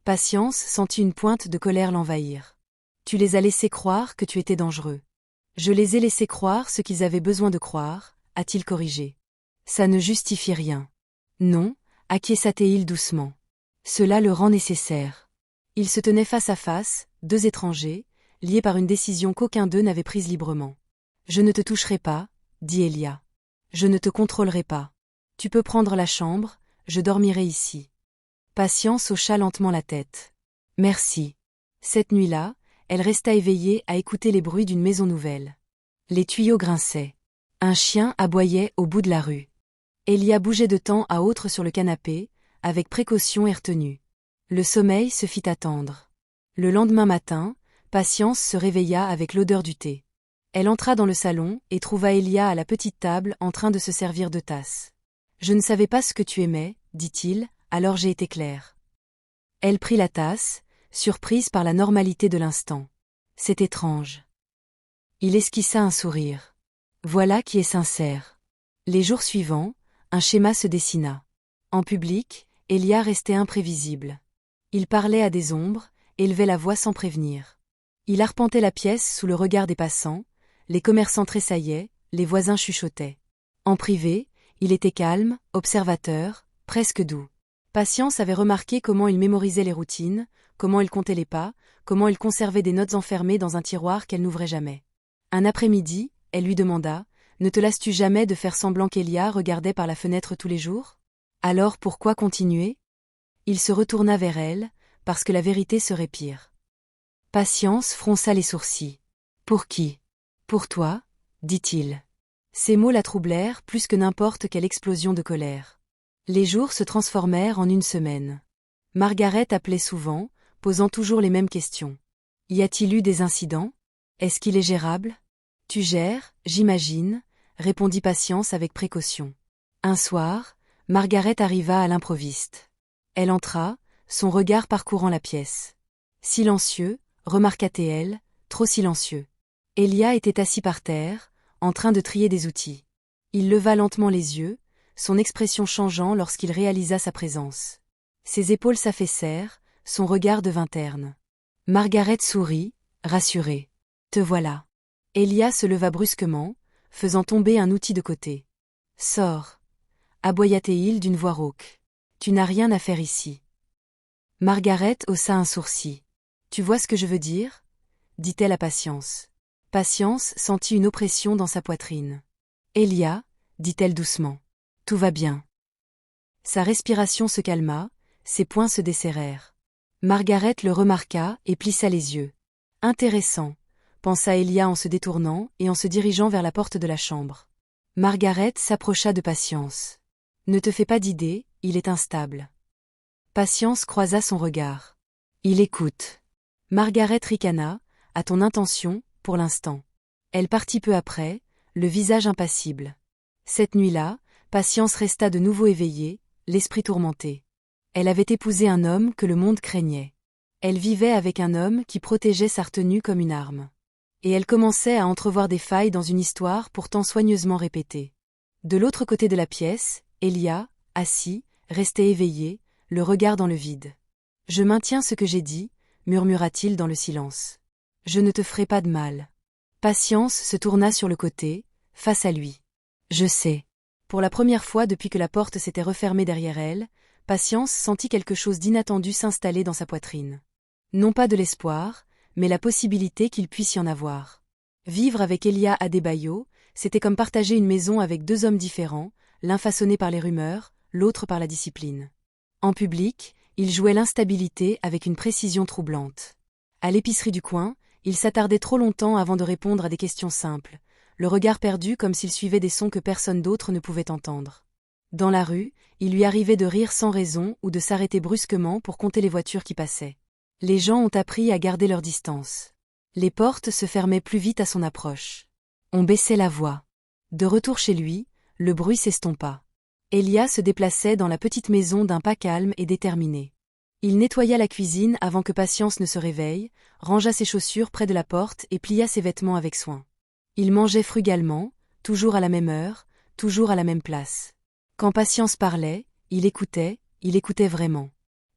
Patience sentit une pointe de colère l'envahir. « Tu les as laissés croire que tu étais dangereux. »« Je les ai laissés croire ce qu'ils avaient besoin de croire, » a-t-il corrigé. « Ça ne justifie rien. »« Non, » acquiesça-t-il doucement. « Cela le rend nécessaire. » Ils se tenaient face à face, deux étrangers, liés par une décision qu'aucun d'eux n'avait prise librement. « Je ne te toucherai pas, » dit Elia. « Je ne te contrôlerai pas. Tu peux prendre la chambre, je dormirai ici. Patience hocha lentement la tête. Merci. Cette nuit-là, elle resta éveillée à écouter les bruits d'une maison nouvelle. Les tuyaux grinçaient. Un chien aboyait au bout de la rue. Elia bougeait de temps à autre sur le canapé, avec précaution et retenue. Le sommeil se fit attendre. Le lendemain matin, Patience se réveilla avec l'odeur du thé. Elle entra dans le salon et trouva Elia à la petite table en train de se servir de tasse. « Je ne savais pas ce que tu aimais, dit-il, alors j'ai été clair. » Elle prit la tasse, surprise par la normalité de l'instant. C'est étrange. Il esquissa un sourire. Voilà qui est sincère. Les jours suivants, un schéma se dessina. En public, Elia restait imprévisible. Il parlait à des ombres, élevait la voix sans prévenir. Il arpentait la pièce sous le regard des passants, les commerçants tressaillaient, les voisins chuchotaient. En privé, il était calme, observateur, presque doux. Patience avait remarqué comment il mémorisait les routines, comment il comptait les pas, comment il conservait des notes enfermées dans un tiroir qu'elle n'ouvrait jamais. Un après-midi, elle lui demanda « Ne te lasses-tu jamais de faire semblant qu'Elia regardait par la fenêtre tous les jours ? Alors pourquoi continuer ?» Il se retourna vers elle, parce que la vérité serait pire. Patience fronça les sourcils. « Pour qui ? Pour toi ?» dit-il. Ces mots la troublèrent plus que n'importe quelle explosion de colère. Les jours se transformèrent en une semaine. Margaret appelait souvent, posant toujours les mêmes questions. Y a-t-il eu des incidents ? Est-ce qu'il est gérable ? Tu gères, j'imagine, répondit Patience avec précaution. Un soir, Margaret arriva à l'improviste. Elle entra, son regard parcourant la pièce. Silencieux, remarqua-t-elle, trop silencieux. Elia était assis par terre, en train de trier des outils. Il leva lentement les yeux, son expression changeant lorsqu'il réalisa sa présence. Ses épaules s'affaissèrent, son regard devint terne. Margaret sourit, rassurée. « Te voilà. » Elia se leva brusquement, faisant tomber un outil de côté. « Sors !» aboya-t-il d'une voix rauque. « Tu n'as rien à faire ici. » Margaret haussa un sourcil. « Tu vois ce que je veux dire ?» dit-elle à Patience. Patience sentit une oppression dans sa poitrine. « Elia, » dit-elle doucement. « Tout va bien. » Sa respiration se calma, ses poings se desserrèrent. Margaret le remarqua et plissa les yeux. « Intéressant, » pensa Elia en se détournant et en se dirigeant vers la porte de la chambre. Margaret s'approcha de Patience. « Ne te fais pas d'idée, il est instable. » Patience croisa son regard. « Il écoute. » Margaret ricana, « À ton intention, pour l'instant. » Elle partit peu après, le visage impassible. Cette nuit-là, Patience resta de nouveau éveillée, l'esprit tourmenté. Elle avait épousé un homme que le monde craignait. Elle vivait avec un homme qui protégeait sa retenue comme une arme. Et elle commençait à entrevoir des failles dans une histoire pourtant soigneusement répétée. De l'autre côté de la pièce, Elia, assis, restait éveillé, le regard dans le vide. « Je maintiens ce que j'ai dit, » murmura-t-il dans le silence. « Je ne te ferai pas de mal. » Patience se tourna sur le côté, face à lui. « Je sais. » Pour la première fois depuis que la porte s'était refermée derrière elle, Patience sentit quelque chose d'inattendu s'installer dans sa poitrine. Non pas de l'espoir, mais la possibilité qu'il puisse y en avoir. Vivre avec Elia Adebayo, c'était comme partager une maison avec deux hommes différents, l'un façonné par les rumeurs, l'autre par la discipline. En public, il jouait l'instabilité avec une précision troublante. À l'épicerie du coin, il s'attardait trop longtemps avant de répondre à des questions simples, le regard perdu comme s'il suivait des sons que personne d'autre ne pouvait entendre. Dans la rue, il lui arrivait de rire sans raison ou de s'arrêter brusquement pour compter les voitures qui passaient. Les gens ont appris à garder leur distance. Les portes se fermaient plus vite à son approche. On baissait la voix. De retour chez lui, le bruit s'estompa. Elia se déplaçait dans la petite maison d'un pas calme et déterminé. Il nettoya la cuisine avant que Patience ne se réveille, rangea ses chaussures près de la porte et plia ses vêtements avec soin. Il mangeait frugalement, toujours à la même heure, toujours à la même place. Quand Patience parlait, il écoutait vraiment.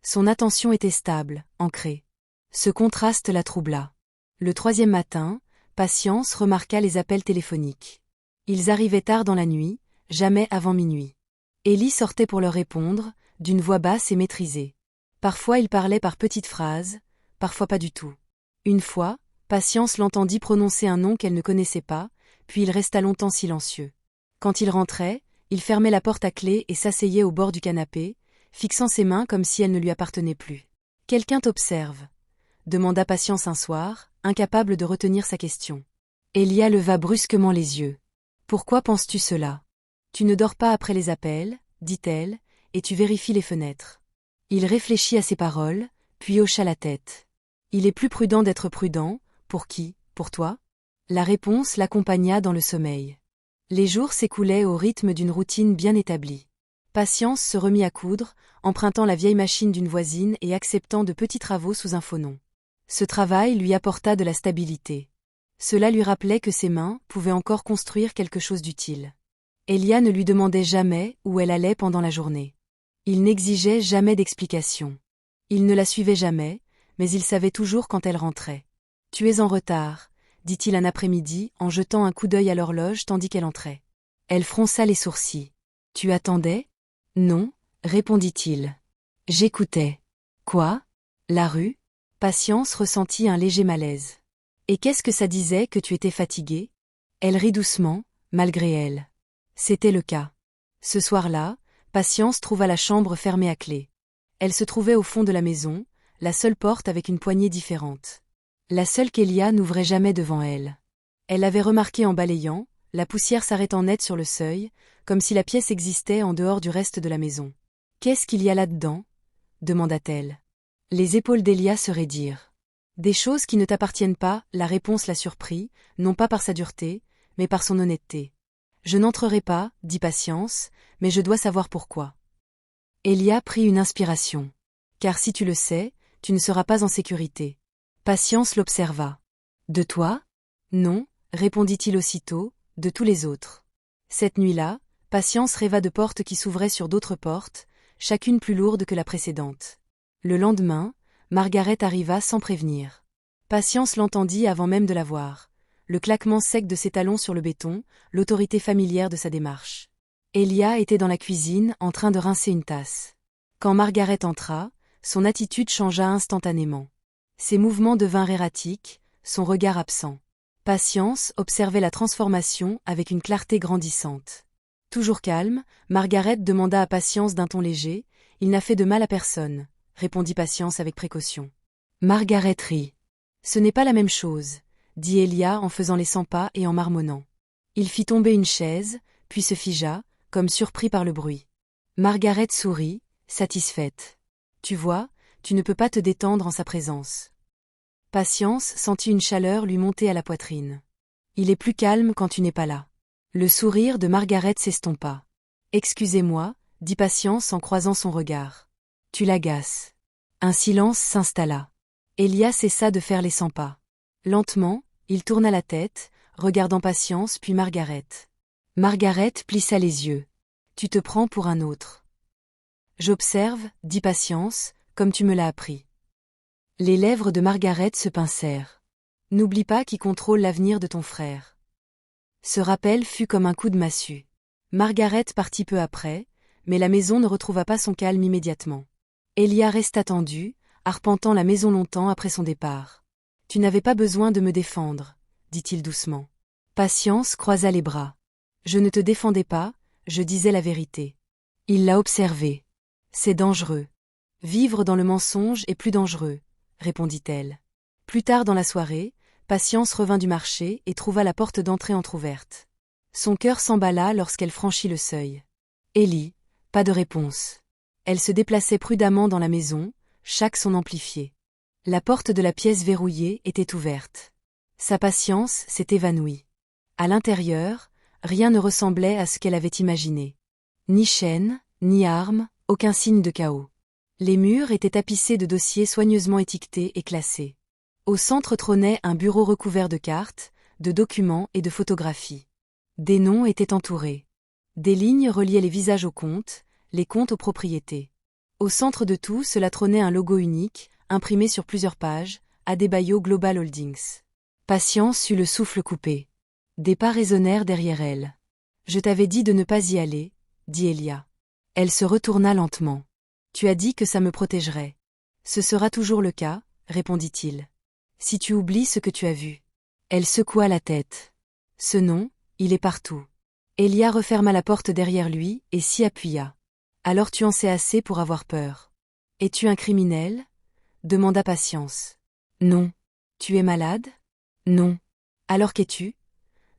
Son attention était stable, ancrée. Ce contraste la troubla. Le troisième matin, Patience remarqua les appels téléphoniques. Ils arrivaient tard dans la nuit, jamais avant minuit. Élie sortait pour leur répondre, d'une voix basse et maîtrisée. Parfois il parlait par petites phrases, parfois pas du tout. Une fois, Patience l'entendit prononcer un nom qu'elle ne connaissait pas, puis il resta longtemps silencieux. Quand il rentrait, il fermait la porte à clé et s'asseyait au bord du canapé, fixant ses mains comme si elles ne lui appartenaient plus. « Quelqu'un t'observe » demanda Patience un soir, incapable de retenir sa question. Elia leva brusquement les yeux. « Pourquoi penses-tu cela ? Tu ne dors pas après les appels, dit-elle, et tu vérifies les fenêtres. » Il réfléchit à ses paroles, puis hocha la tête. « Il est plus prudent d'être prudent, pour qui, pour toi ?» La réponse l'accompagna dans le sommeil. Les jours s'écoulaient au rythme d'une routine bien établie. Patience se remit à coudre, empruntant la vieille machine d'une voisine et acceptant de petits travaux sous un faux nom. Ce travail lui apporta de la stabilité. Cela lui rappelait que ses mains pouvaient encore construire quelque chose d'utile. Elia ne lui demandait jamais où elle allait pendant la journée. Il n'exigeait jamais d'explication. Il ne la suivait jamais, mais il savait toujours quand elle rentrait. « Tu es en retard », dit-il un après-midi en jetant un coup d'œil à l'horloge tandis qu'elle entrait. Elle fronça les sourcils. « Tu attendais ? » ?»« Non, » répondit-il. « J'écoutais. »« Quoi ? La rue ?» Patience ressentit un léger malaise. « Et qu'est-ce que ça disait que tu étais fatiguée ?» Elle rit doucement, malgré elle. C'était le cas. Ce soir-là, Patience trouva la chambre fermée à clé. Elle se trouvait au fond de la maison, la seule porte avec une poignée différente. La seule qu'Elia n'ouvrait jamais devant elle. Elle l'avait remarqué en balayant, la poussière s'arrêtant net sur le seuil, comme si la pièce existait en dehors du reste de la maison. « Qu'est-ce qu'il y a là-dedans » demanda-t-elle. Les épaules d'Elia se raidirent. « Des choses qui ne t'appartiennent pas », la réponse la surprit, non pas par sa dureté, mais par son honnêteté. « Je n'entrerai pas, dit Patience, mais je dois savoir pourquoi. » Elia prit une inspiration. « Car si tu le sais, tu ne seras pas en sécurité. » Patience l'observa. « De toi ? » ?»« Non, » répondit-il aussitôt, « de tous les autres. » Cette nuit-là, Patience rêva de portes qui s'ouvraient sur d'autres portes, chacune plus lourde que la précédente. Le lendemain, Margaret arriva sans prévenir. Patience l'entendit avant même de la voir. Le claquement sec de ses talons sur le béton, l'autorité familière de sa démarche. Elia était dans la cuisine, en train de rincer une tasse. Quand Margaret entra, son attitude changea instantanément. Ses mouvements devinrent erratiques, son regard absent. Patience observait la transformation avec une clarté grandissante. Toujours calme, Margaret demanda à Patience d'un ton léger, « Il n'a fait de mal à personne », répondit Patience avec précaution. Margaret rit. « Ce n'est pas la même chose », dit Elia en faisant les 100 pas et en marmonnant. Il fit tomber une chaise, puis se figea, comme surpris par le bruit. Margaret sourit, satisfaite. « Tu vois, tu ne peux pas te détendre en sa présence. » Patience sentit une chaleur lui monter à la poitrine. « Il est plus calme quand tu n'es pas là. » Le sourire de Margaret s'estompa. « Excusez-moi, » dit Patience en croisant son regard. « Tu l'agaces. » Un silence s'installa. Elia cessa de faire les 100 pas. Lentement, il tourna la tête, regardant Patience puis Margaret. Margaret plissa les yeux. « Tu te prends pour un autre. »« J'observe, » dit Patience, « comme tu me l'as appris. » Les lèvres de Margaret se pincèrent. « N'oublie pas qui contrôle l'avenir de ton frère. » Ce rappel fut comme un coup de massue. Margaret partit peu après, mais la maison ne retrouva pas son calme immédiatement. Elia resta tendu, arpentant la maison longtemps après son départ. « Tu n'avais pas besoin de me défendre, » dit-il doucement. Patience croisa les bras. « Je ne te défendais pas, je disais la vérité. » Il l'a observé. « C'est dangereux. Vivre dans le mensonge est plus dangereux, » répondit-elle. Plus tard dans la soirée, Patience revint du marché et trouva la porte d'entrée entr'ouverte. Son cœur s'emballa lorsqu'elle franchit le seuil. Élie, pas de réponse. Elle se déplaçait prudemment dans la maison, chaque son amplifié. La porte de la pièce verrouillée était ouverte. Sa patience s'est évanouie. À l'intérieur, rien ne ressemblait à ce qu'elle avait imaginé. Ni chaîne, ni arme, aucun signe de chaos. Les murs étaient tapissés de dossiers soigneusement étiquetés et classés. Au centre trônait un bureau recouvert de cartes, de documents et de photographies. Des noms étaient entourés. Des lignes reliaient les visages aux comptes, les comptes aux propriétés. Au centre de tout cela trônait un logo unique, imprimé sur plusieurs pages, Adebayo Global Holdings. Patience eut le souffle coupé. Des pas résonnèrent derrière elle. « Je t'avais dit de ne pas y aller, » dit Elia. Elle se retourna lentement. « Tu as dit que ça me protégerait. »« Ce sera toujours le cas, » répondit-il. « Si tu oublies ce que tu as vu. » Elle secoua la tête. « Ce nom, il est partout. » Elia referma la porte derrière lui et s'y appuya. Alors tu en sais assez pour avoir peur. Es-tu un criminel? Demanda Patience. Non. Tu es malade? Non. Alors qu'es-tu?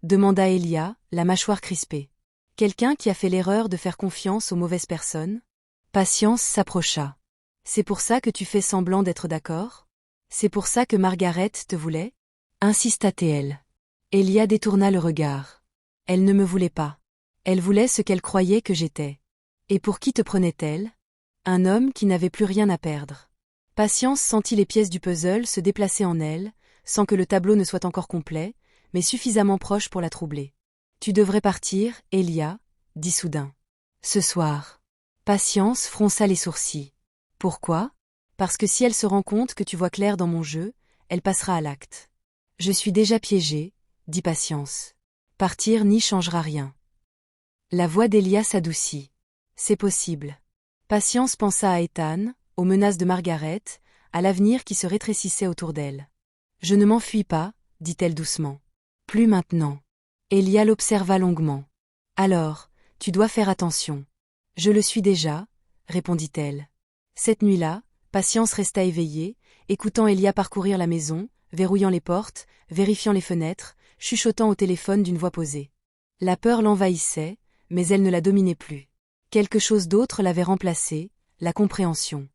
Demanda Elia, la mâchoire crispée. Quelqu'un qui a fait l'erreur de faire confiance aux mauvaises personnes? Patience s'approcha. C'est pour ça que tu fais semblant d'être d'accord? C'est pour ça que Margaret te voulait? Insista-t-elle. Elia détourna le regard. Elle ne me voulait pas. Elle voulait ce qu'elle croyait que j'étais. Et pour qui te prenait-elle? Un homme qui n'avait plus rien à perdre. Patience sentit les pièces du puzzle se déplacer en elle, sans que le tableau ne soit encore complet, mais suffisamment proche pour la troubler. Tu devrais partir, Elia, dit soudain. Ce soir. Patience fronça les sourcils. Pourquoi? Parce que si elle se rend compte que tu vois clair dans mon jeu, elle passera à l'acte. Je suis déjà piégée, dit Patience. Partir n'y changera rien. La voix d'Elia s'adoucit. C'est possible. Patience pensa à Ethan, aux menaces de Margaret, à l'avenir qui se rétrécissait autour d'elle. Je ne m'enfuis pas, dit-elle doucement. Plus maintenant. Elia l'observa longuement. Alors, tu dois faire attention. Je le suis déjà, répondit-elle. Cette nuit-là, Patience resta éveillée, écoutant Elia parcourir la maison, verrouillant les portes, vérifiant les fenêtres, chuchotant au téléphone d'une voix posée. La peur l'envahissait, mais elle ne la dominait plus. Quelque chose d'autre l'avait remplacée, la compréhension.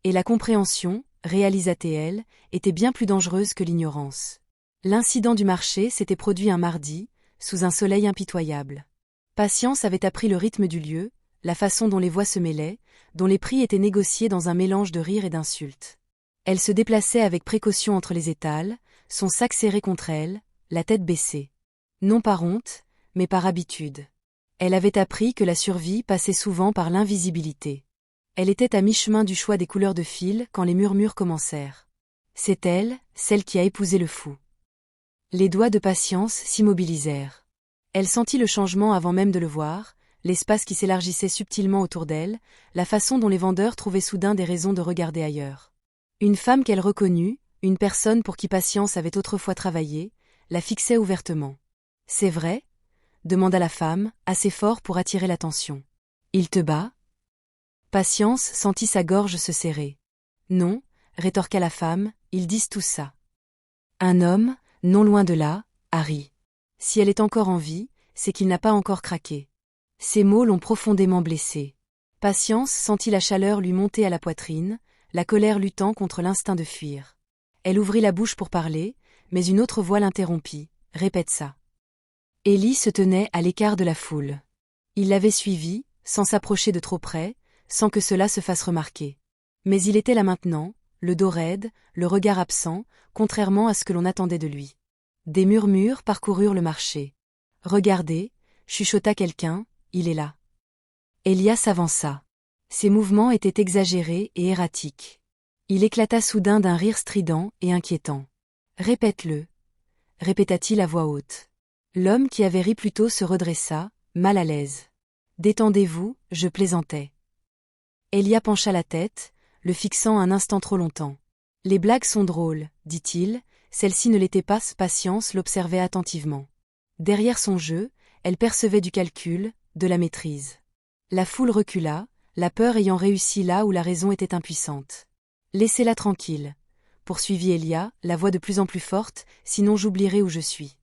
Et la compréhension, réalisa-t-elle, était bien plus dangereuse que l'ignorance. L'incident du marché s'était produit un mardi, sous un soleil impitoyable. Patience avait appris le rythme du lieu, la façon dont les voix se mêlaient, dont les prix étaient négociés dans un mélange de rires et d'insultes. Elle se déplaçait avec précaution entre les étals, son sac serré contre elle, la tête baissée. Non par honte, mais par habitude. Elle avait appris que la survie passait souvent par l'invisibilité. Elle était à mi-chemin du choix des couleurs de fil quand les murmures commencèrent. C'est elle, celle qui a épousé le fou. Les doigts de Patience s'immobilisèrent. Elle sentit le changement avant même de le voir, l'espace qui s'élargissait subtilement autour d'elle, la façon dont les vendeurs trouvaient soudain des raisons de regarder ailleurs. Une femme qu'elle reconnut, une personne pour qui Patience avait autrefois travaillé, la fixait ouvertement. « C'est vrai ?» demanda la femme, assez fort pour attirer l'attention. « Il te bat ?» Patience sentit sa gorge se serrer. « Non » rétorqua la femme, « ils disent tout ça. » Un homme, non loin de là, Harry. Si elle est encore en vie, c'est qu'il n'a pas encore craqué. Ces mots l'ont profondément blessée. Patience sentit la chaleur lui monter à la poitrine, la colère luttant contre l'instinct de fuir. Elle ouvrit la bouche pour parler, mais une autre voix l'interrompit. « Répète ça. » Ellie se tenait à l'écart de la foule. Il l'avait suivie, sans s'approcher de trop près, sans que cela se fasse remarquer. Mais il était là maintenant, le dos raide, le regard absent, contrairement à ce que l'on attendait de lui. Des murmures parcoururent le marché. « Regardez » chuchota quelqu'un, « il est là. » Elia s'avança. Ses mouvements étaient exagérés et erratiques. Il éclata soudain d'un rire strident et inquiétant. « Répète-le » répéta-t-il à voix haute. L'homme qui avait ri plus tôt se redressa, mal à l'aise. « Détendez-vous, je plaisantais. » Elia pencha la tête, le fixant un instant trop longtemps. « Les blagues sont drôles, dit-il, celle-ci ne l'était pas. » Patience l'observait attentivement. Derrière son jeu, elle percevait du calcul, de la maîtrise. La foule recula, la peur ayant réussi là où la raison était impuissante. « Laissez-la tranquille, » poursuivit Elia, la voix de plus en plus forte, « sinon j'oublierai où je suis. »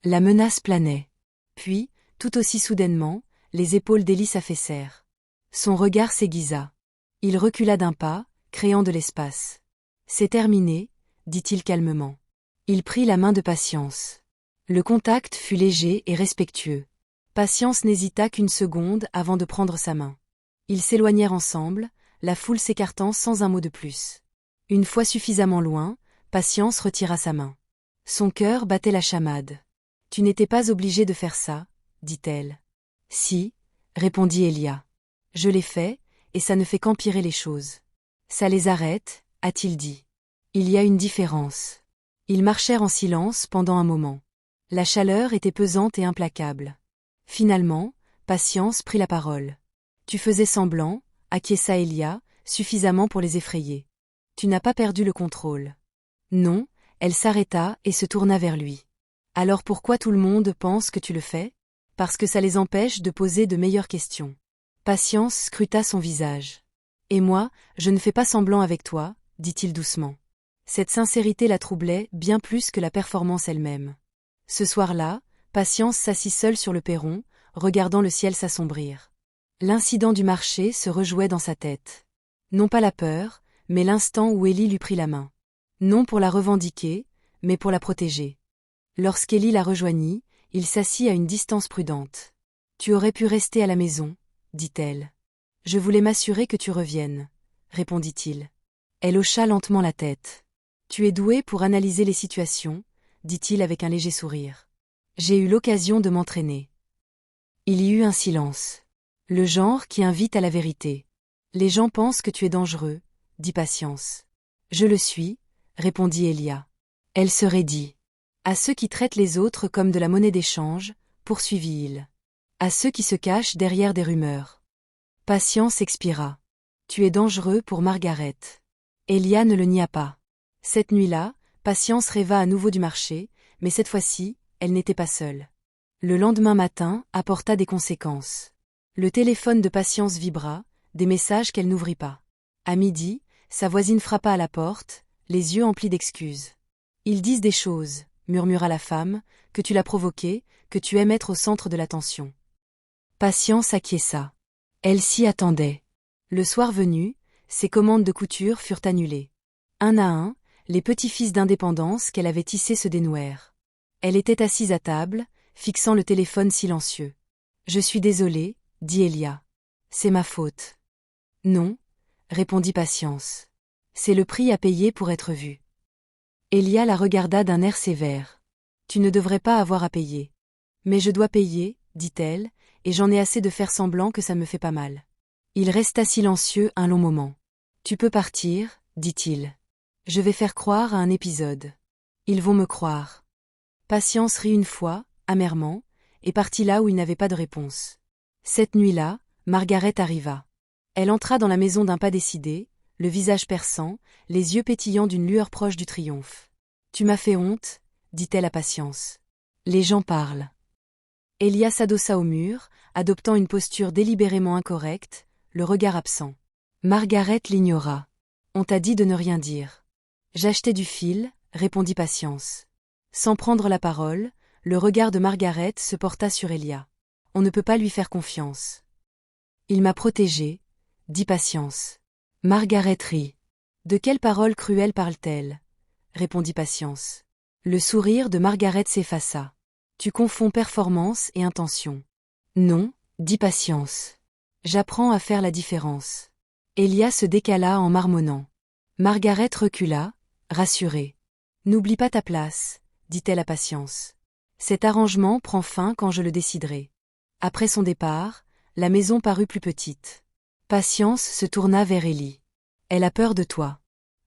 La menace planait. Puis, tout aussi soudainement, les épaules d'Ellie s'affaissèrent. Son regard s'aiguisa. Il recula d'un pas, créant de l'espace. « C'est terminé, » dit-il calmement. Il prit la main de Patience. Le contact fut léger et respectueux. Patience n'hésita qu'une seconde avant de prendre sa main. Ils s'éloignèrent ensemble, la foule s'écartant sans un mot de plus. Une fois suffisamment loin, Patience retira sa main. Son cœur battait la chamade. « Tu n'étais pas obligé de faire ça, » dit-elle. « Si, » répondit Elia. « Je l'ai fait, et ça ne fait qu'empirer les choses. »« Ça les arrête, » a-t-il dit. « Il y a une différence. » Ils marchèrent en silence pendant un moment. La chaleur était pesante et implacable. Finalement, Patience prit la parole. « Tu faisais semblant, » acquiesça Elia, suffisamment pour les effrayer. « Tu n'as pas perdu le contrôle. » Non, elle s'arrêta et se tourna vers lui. « Alors pourquoi tout le monde pense que tu le fais ? Parce que ça les empêche de poser de meilleures questions. Patience scruta son visage. Et moi, je ne fais pas semblant avec toi, dit-il doucement. Cette sincérité la troublait bien plus que la performance elle-même. Ce soir-là, Patience s'assit seule sur le perron, regardant le ciel s'assombrir. L'incident du marché se rejouait dans sa tête. Non pas la peur, mais l'instant où Élie lui prit la main. Non pour la revendiquer, mais pour la protéger. Lorsqu'Élie la rejoignit, il s'assit à une distance prudente. « Tu aurais pu rester à la maison, » dit-elle. « Je voulais m'assurer que tu reviennes, » répondit-il. Elle hocha lentement la tête. « Tu es doué pour analyser les situations, » dit-il avec un léger sourire. « J'ai eu l'occasion de m'entraîner. » Il y eut un silence. Le genre qui invite à la vérité. « Les gens pensent que tu es dangereux, » dit Patience. « Je le suis, » répondit Elia. Elle se raidit. « À ceux qui traitent les autres comme de la monnaie d'échange, » poursuivit-il. « À ceux qui se cachent derrière des rumeurs. » Patience expira. « Tu es dangereux pour Margaret. » Elia ne le nia pas. Cette nuit-là, Patience rêva à nouveau du marché, mais cette fois-ci, elle n'était pas seule. Le lendemain matin apporta des conséquences. Le téléphone de Patience vibra, des messages qu'elle n'ouvrit pas. À midi, sa voisine frappa à la porte, les yeux emplis d'excuses. « Ils disent des choses, » murmura la femme, « que tu l'as provoqué, que tu aimes être au centre de l'attention. » Patience acquiesça. Elle s'y attendait. Le soir venu, ses commandes de couture furent annulées. Un à un, les petits fils d'indépendance qu'elle avait tissés se dénouèrent. Elle était assise à table, fixant le téléphone silencieux. « Je suis désolée, » dit Elia. « C'est ma faute. »« Non, » répondit Patience. « C'est le prix à payer pour être vue. » Elia la regarda d'un air sévère. « Tu ne devrais pas avoir à payer. »« Mais je dois payer, » dit-elle, « et j'en ai assez de faire semblant que ça me fait pas mal. » Il resta silencieux un long moment. « Tu peux partir, » dit-il. « Je vais faire croire à un épisode. Ils vont me croire. » Patience rit une fois, amèrement, et partit là où il n'avait pas de réponse. Cette nuit-là, Margaret arriva. Elle entra dans la maison d'un pas décidé, le visage perçant, les yeux pétillants d'une lueur proche du triomphe. « Tu m'as fait honte, » dit-elle à Patience. « Les gens parlent. » Elia s'adossa au mur, adoptant une posture délibérément incorrecte, le regard absent. Margaret l'ignora. « On t'a dit de ne rien dire. »« J'achetais du fil, » répondit Patience. Sans prendre la parole, le regard de Margaret se porta sur Elia. « On ne peut pas lui faire confiance. »« Il m'a protégée, » dit Patience. Margaret rit. « De quelles paroles cruelles parle-t-elle » répondit Patience. Le sourire de Margaret s'effaça. « Tu confonds performance et intention. »« Non, » dit Patience. « J'apprends à faire la différence. » Elia se décala en marmonnant. Margaret recula, rassurée. « N'oublie pas ta place, » dit-elle à Patience. « Cet arrangement prend fin quand je le déciderai. » Après son départ, la maison parut plus petite. Patience se tourna vers Élie. « Elle a peur de toi. »«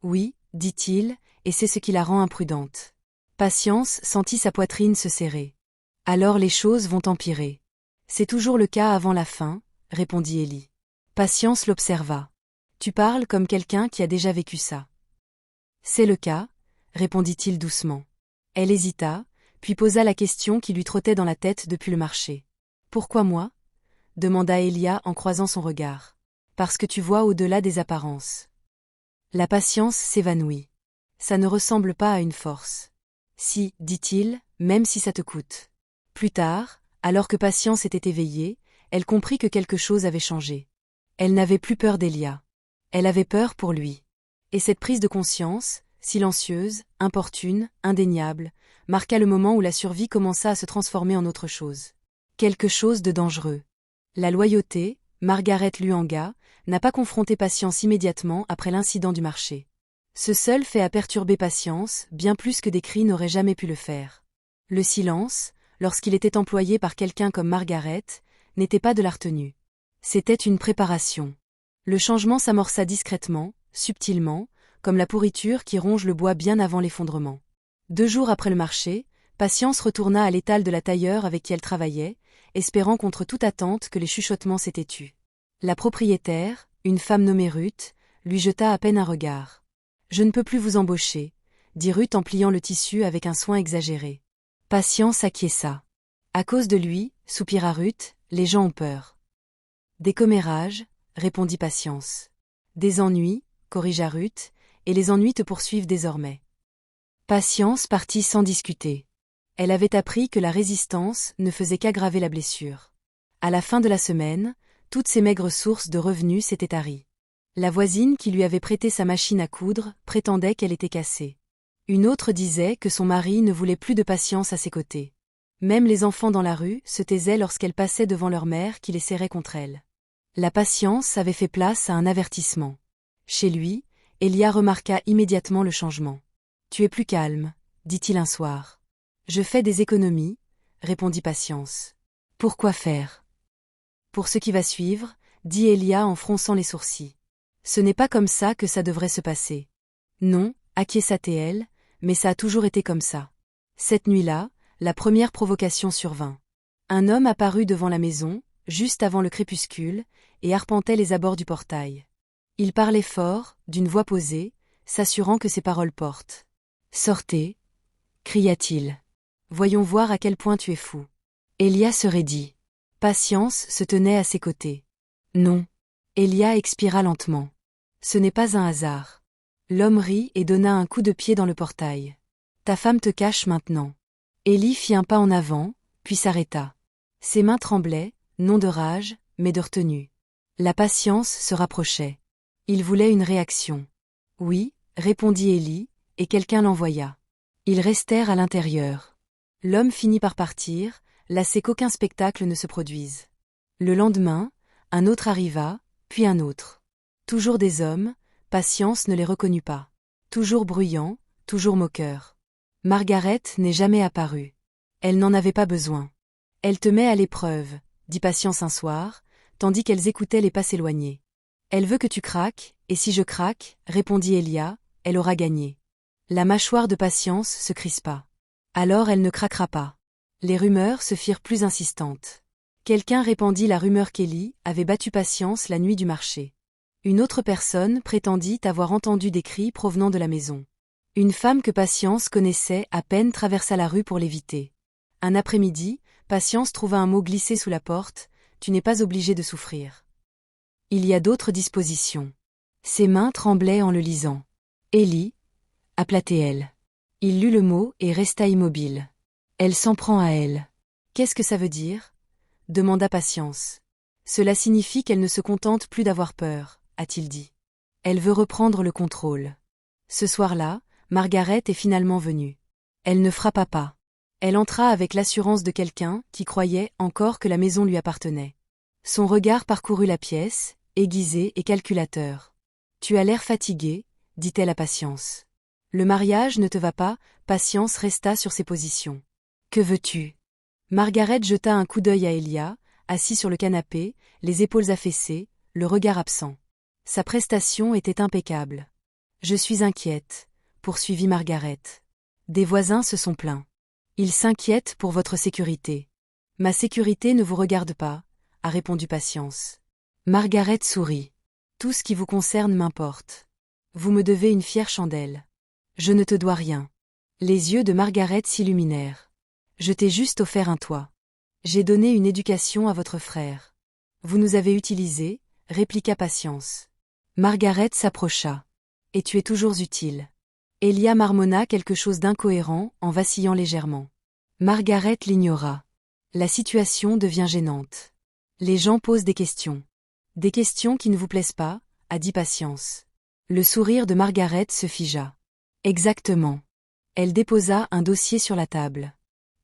Oui, » dit-il, et c'est ce qui la rend imprudente. Patience sentit sa poitrine se serrer. « Alors les choses vont empirer. »« C'est toujours le cas avant la fin, » répondit Élie. Patience l'observa. « Tu parles comme quelqu'un qui a déjà vécu ça. »« C'est le cas, » répondit-il doucement. Elle hésita, puis posa la question qui lui trottait dans la tête depuis le marché. « Pourquoi moi ?» demanda Elia en croisant son regard. « Parce que tu vois au-delà des apparences. » La patience s'évanouit. « Ça ne ressemble pas à une force. »« Si, » dit-il, « même si ça te coûte. » Plus tard, alors que Patience était éveillée, elle comprit que quelque chose avait changé. Elle n'avait plus peur d'Elia. Elle avait peur pour lui. Et cette prise de conscience, silencieuse, importune, indéniable, marqua le moment où la survie commença à se transformer en autre chose. Quelque chose de dangereux. La loyauté, Margaret Luanga, n'a pas confronté Patience immédiatement après l'incident du marché. Ce seul fait a perturbé Patience, bien plus que des cris n'auraient jamais pu le faire. Le silence, lorsqu'il était employé par quelqu'un comme Margaret, n'était pas de la retenue. C'était une préparation. Le changement s'amorça discrètement, subtilement, comme la pourriture qui ronge le bois bien avant l'effondrement. 2 jours après le marché, Patience retourna à l'étal de la tailleur avec qui elle travaillait, espérant contre toute attente que les chuchotements s'étaient tus. La propriétaire, une femme nommée Ruth, lui jeta à peine un regard. « Je ne peux plus vous embaucher, » dit Ruth en pliant le tissu avec un soin exagéré. Patience acquiesça. « À cause de lui, » soupira Ruth, « les gens ont peur. » Des commérages, répondit Patience. Des ennuis, corrigea Ruth, et les ennuis te poursuivent désormais. Patience partit sans discuter. Elle avait appris que la résistance ne faisait qu'aggraver la blessure. À la fin de la semaine, toutes ses maigres sources de revenus s'étaient taries. La voisine qui lui avait prêté sa machine à coudre prétendait qu'elle était cassée. Une autre disait que son mari ne voulait plus de Patience à ses côtés. Même les enfants dans la rue se taisaient lorsqu'elle passait devant leur mère qui les serrait contre elle. La Patience avait fait place à un avertissement. Chez lui, Elia remarqua immédiatement le changement. « Tu es plus calme, dit-il un soir. « Je fais des économies, répondit Patience. « Pourquoi faire ?»« Pour ce qui va suivre, dit Elia en fronçant les sourcils. Ce n'est pas comme ça que ça devrait se passer. Non, acquiesça-t-elle, mais ça a toujours été comme ça. Cette nuit-là, la première provocation survint. Un homme apparut devant la maison, juste avant le crépuscule, et arpentait les abords du portail. Il parlait fort, d'une voix posée, s'assurant que ses paroles portent. « Sortez !» cria-t-il. « Voyons voir à quel point tu es fou. » Elia se raidit. Patience se tenait à ses côtés. « Non. » Elia expira lentement. « Ce n'est pas un hasard. » L'homme rit et donna un coup de pied dans le portail. « Ta femme te cache maintenant. » Élie fit un pas en avant, puis s'arrêta. Ses mains tremblaient, non de rage, mais de retenue. La Patience se rapprochait. Il voulait une réaction. « Oui, » répondit Élie, et quelqu'un l'envoya. Ils restèrent à l'intérieur. L'homme finit par partir, lassé qu'aucun spectacle ne se produise. Le lendemain, un autre arriva, puis un autre. Toujours des hommes, Patience ne les reconnut pas. Toujours bruyants, toujours moqueurs. Margaret n'est jamais apparue. Elle n'en avait pas besoin. Elle te met à l'épreuve, dit Patience un soir, tandis qu'elles écoutaient les pas s'éloigner. Elle veut que tu craques, et si je craque, répondit Elia, elle aura gagné. La mâchoire de Patience se crispa. Alors elle ne craquera pas. Les rumeurs se firent plus insistantes. Quelqu'un répandit la rumeur qu'Élie avait battu Patience la nuit du marché. Une autre personne prétendit avoir entendu des cris provenant de la maison. Une femme que Patience connaissait à peine traversa la rue pour l'éviter. Un après-midi, Patience trouva un mot glissé sous la porte, « Tu n'es pas obligé de souffrir. » Il y a d'autres dispositions. Ses mains tremblaient en le lisant. « Élie » appela-t-elle. Il lut le mot et resta immobile. Elle s'en prend à elle. « Qu'est-ce que ça veut dire ?» demanda Patience. « Cela signifie qu'elle ne se contente plus d'avoir peur, » a-t-il dit. Elle veut reprendre le contrôle. Ce soir-là, Margaret est finalement venue. Elle ne frappa pas. Elle entra avec l'assurance de quelqu'un qui croyait encore que la maison lui appartenait. Son regard parcourut la pièce, aiguisé et calculateur. « Tu as l'air fatigué, » dit-elle à Patience. « Le mariage ne te va pas ?» Patience resta sur ses positions. « Que veux-tu » Margaret jeta un coup d'œil à Elia, assis sur le canapé, les épaules affaissées, le regard absent. Sa prestation était impeccable. « Je suis inquiète, » poursuivit Margaret. « Des voisins se sont plaints. Ils s'inquiètent pour votre sécurité. »« Ma sécurité ne vous regarde pas, » a répondu Patience. Margaret sourit. « Tout ce qui vous concerne m'importe. Vous me devez une fière chandelle. Je ne te dois rien. » Les yeux de Margaret s'illuminèrent. « Je t'ai juste offert un toit. J'ai donné une éducation à votre frère. Vous nous avez utilisés, » répliqua Patience. Margaret s'approcha. « Et tu es toujours utile. » Elia marmonna quelque chose d'incohérent en vacillant légèrement. Margaret l'ignora. La situation devient gênante. Les gens posent des questions. Des questions qui ne vous plaisent pas, a dit Patience. Le sourire de Margaret se figea. Exactement. Elle déposa un dossier sur la table.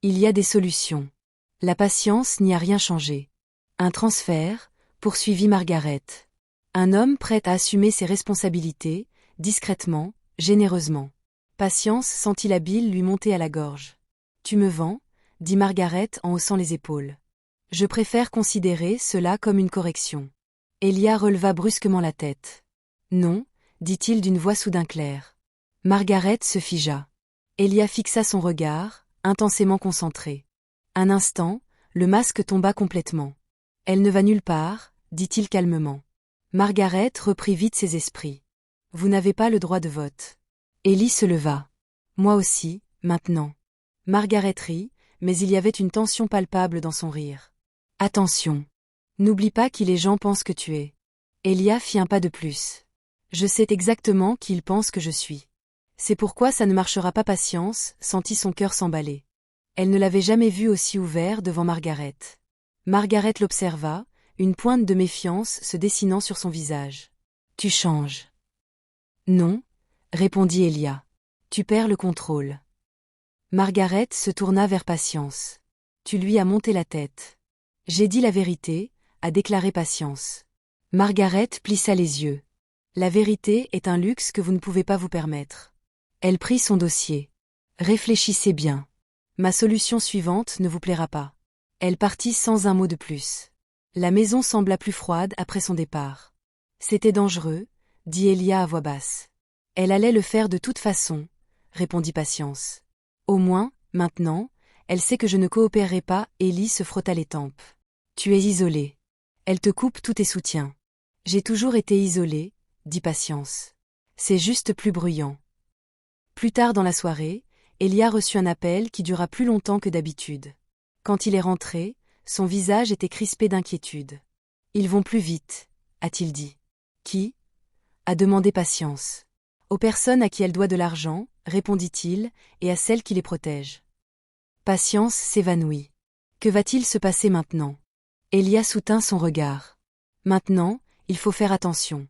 Il y a des solutions. La Patience n'y a rien changé. Un transfert, poursuivit Margaret. Un homme prêt à assumer ses responsabilités, discrètement, généreusement. Patience sentit la bile lui monter à la gorge. « Tu me vends ?» dit Margaret en haussant les épaules. « Je préfère considérer cela comme une correction. » Elia releva brusquement la tête. « Non » dit-il d'une voix soudain claire. Margaret se figea. Elia fixa son regard, intensément concentré. Un instant, le masque tomba complètement. « Elle ne va nulle part » dit-il calmement. Margaret reprit vite ses esprits. « Vous n'avez pas le droit de vote. » Élie se leva. « Moi aussi, maintenant. » Margaret rit, mais il y avait une tension palpable dans son rire. « Attention. N'oublie pas qui les gens pensent que tu es. Elia fit un pas de plus. Je sais exactement qui ils pensent que je suis. C'est pourquoi ça ne marchera pas. Patience sentit son cœur s'emballer. Elle ne l'avait jamais vu aussi ouvert devant Margaret. Margaret l'observa, une pointe de méfiance se dessinant sur son visage. Tu changes. Non, répondit Elia. Tu perds le contrôle. Margaret se tourna vers Patience. Tu lui as monté la tête. J'ai dit la vérité, a déclaré Patience. Margaret plissa les yeux. La vérité est un luxe que vous ne pouvez pas vous permettre. Elle prit son dossier. Réfléchissez bien. Ma solution suivante ne vous plaira pas. Elle partit sans un mot de plus. La maison sembla plus froide après son départ. C'était dangereux, dit Elia à voix basse. Elle allait le faire de toute façon, répondit Patience. Au moins, maintenant, elle sait que je ne coopérerai pas. Ellie se frotta les tempes. Tu es isolée. Elle te coupe tous tes soutiens. J'ai toujours été isolée, dit Patience. C'est juste plus bruyant. Plus tard dans la soirée, Elia reçut un appel qui dura plus longtemps que d'habitude. Quand il est rentré, son visage était crispé d'inquiétude. Ils vont plus vite, a-t-il dit. Qui ? A demandé Patience. Aux personnes à qui elle doit de l'argent, répondit-il, et à celles qui les protègent. Patience s'évanouit. Que va-t-il se passer maintenant ? Elia soutint son regard. Maintenant, il faut faire attention.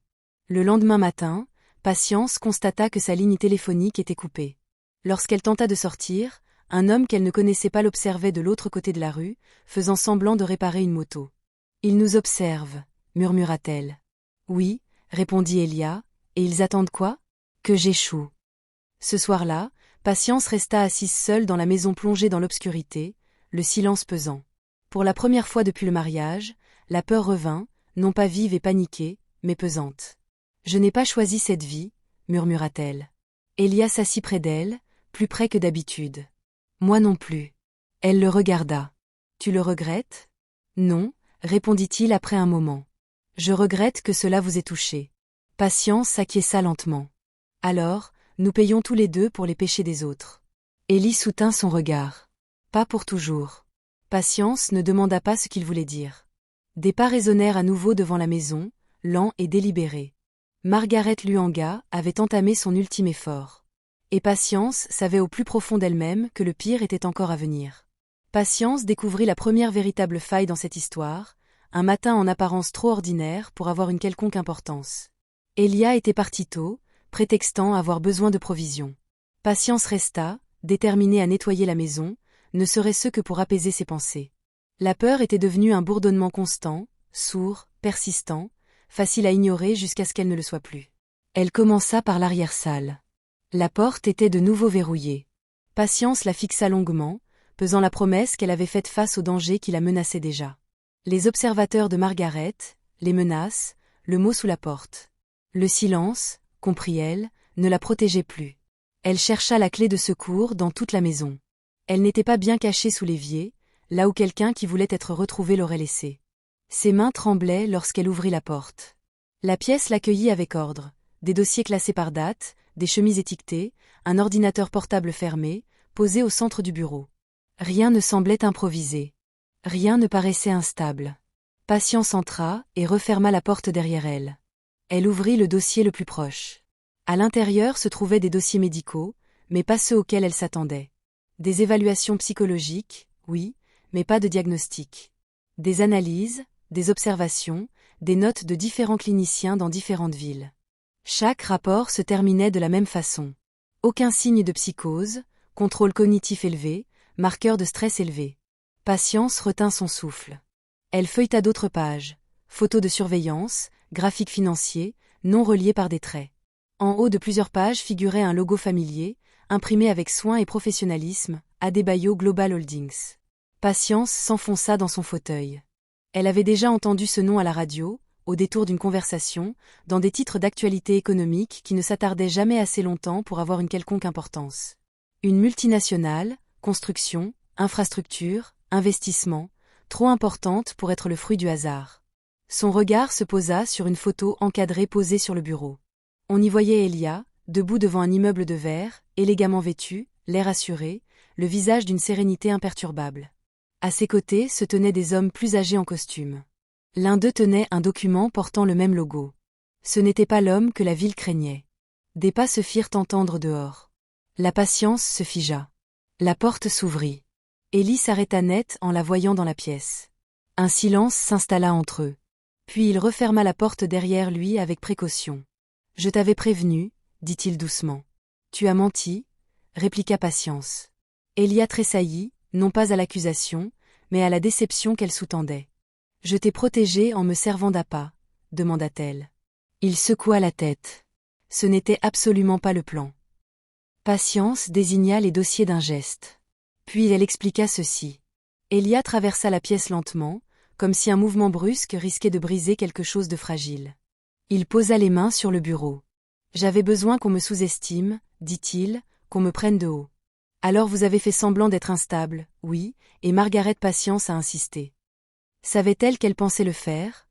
Le lendemain matin, Patience constata que sa ligne téléphonique était coupée. Lorsqu'elle tenta de sortir, un homme qu'elle ne connaissait pas l'observait de l'autre côté de la rue, faisant semblant de réparer une moto. « Ils nous observent, murmura-t-elle. « Oui, répondit Elia, et ils attendent quoi ? Que j'échoue. » Ce soir-là, Patience resta assise seule dans la maison plongée dans l'obscurité, le silence pesant. Pour la première fois depuis le mariage, la peur revint, non pas vive et paniquée, mais pesante. « Je n'ai pas choisi cette vie, murmura-t-elle. Elia s'assit près d'elle, plus près que d'habitude. « Moi non plus. » Elle le regarda. « Tu le regrettes ? » « Non, répondit-il après un moment. « Je regrette que cela vous ait touché. » Patience s'acquiesça lentement. « Alors, nous payons tous les deux pour les péchés des autres. » Ellie soutint son regard. « Pas pour toujours. » Patience ne demanda pas ce qu'il voulait dire. Des pas résonnèrent à nouveau devant la maison, lents et délibérés. Margaret Luanga avait entamé son ultime effort. Et Patience savait au plus profond d'elle-même que le pire était encore à venir. Patience découvrit la première véritable faille dans cette histoire, un matin en apparence trop ordinaire pour avoir une quelconque importance. Elia était partie tôt, prétextant avoir besoin de provisions. Patience resta, déterminée à nettoyer la maison, ne serait-ce que pour apaiser ses pensées. La peur était devenue un bourdonnement constant, sourd, persistant, facile à ignorer jusqu'à ce qu'elle ne le soit plus. Elle commença par l'arrière-salle. La porte était de nouveau verrouillée. Patience la fixa longuement, pesant la promesse qu'elle avait faite face au danger qui la menaçait déjà. Les observateurs de Margaret, les menaces, le mot sous la porte. Le silence, comprit-elle, ne la protégeait plus. Elle chercha la clé de secours dans toute la maison. Elle n'était pas bien cachée sous l'évier, là où quelqu'un qui voulait être retrouvé l'aurait laissée. Ses mains tremblaient lorsqu'elle ouvrit la porte. La pièce l'accueillit avec ordre, des dossiers classés par date, des chemises étiquetées, un ordinateur portable fermé, posé au centre du bureau. Rien ne semblait improvisé. Rien ne paraissait instable. Patience entra et referma la porte derrière elle. Elle ouvrit le dossier le plus proche. À l'intérieur se trouvaient des dossiers médicaux, mais pas ceux auxquels elle s'attendait. Des évaluations psychologiques, oui, mais pas de diagnostic. Des analyses, des observations, des notes de différents cliniciens dans différentes villes. Chaque rapport se terminait de la même façon. Aucun signe de psychose, contrôle cognitif élevé, marqueur de stress élevé. Patience retint son souffle. Elle feuilleta d'autres pages, photos de surveillance, graphiques financiers, non reliés par des traits. En haut de plusieurs pages figurait un logo familier, imprimé avec soin et professionnalisme, Adebayo Global Holdings. Patience s'enfonça dans son fauteuil. Elle avait déjà entendu ce nom à la radio, au détour d'une conversation, dans des titres d'actualité économique qui ne s'attardaient jamais assez longtemps pour avoir une quelconque importance. Une multinationale, construction, infrastructure, investissement, trop importante pour être le fruit du hasard. Son regard se posa sur une photo encadrée posée sur le bureau. On y voyait Elia, debout devant un immeuble de verre, élégamment vêtue, l'air assuré, le visage d'une sérénité imperturbable. À ses côtés se tenaient des hommes plus âgés en costume. L'un d'eux tenait un document portant le même logo. Ce n'était pas l'homme que la ville craignait. Des pas se firent entendre dehors. La patience se figea. La porte s'ouvrit. Élie s'arrêta net en la voyant dans la pièce. Un silence s'installa entre eux. Puis il referma la porte derrière lui avec précaution. « Je t'avais prévenu, dit-il doucement. Tu as menti, répliqua Patience. Elia tressaillit, non pas à l'accusation, mais à la déception qu'elle sous-tendait. Je t'ai protégé en me servant d'appât, demanda-t-elle. Il secoua la tête. Ce n'était absolument pas le plan. Patience désigna les dossiers d'un geste. Puis elle expliqua ceci. Elia traversa la pièce lentement, comme si un mouvement brusque risquait de briser quelque chose de fragile. Il posa les mains sur le bureau. J'avais besoin qu'on me sous-estime, dit-il, qu'on me prenne de haut. Alors vous avez fait semblant d'être instable, oui, et Margaret Patience a insisté. Savait-elle qu'elle pensait le faire?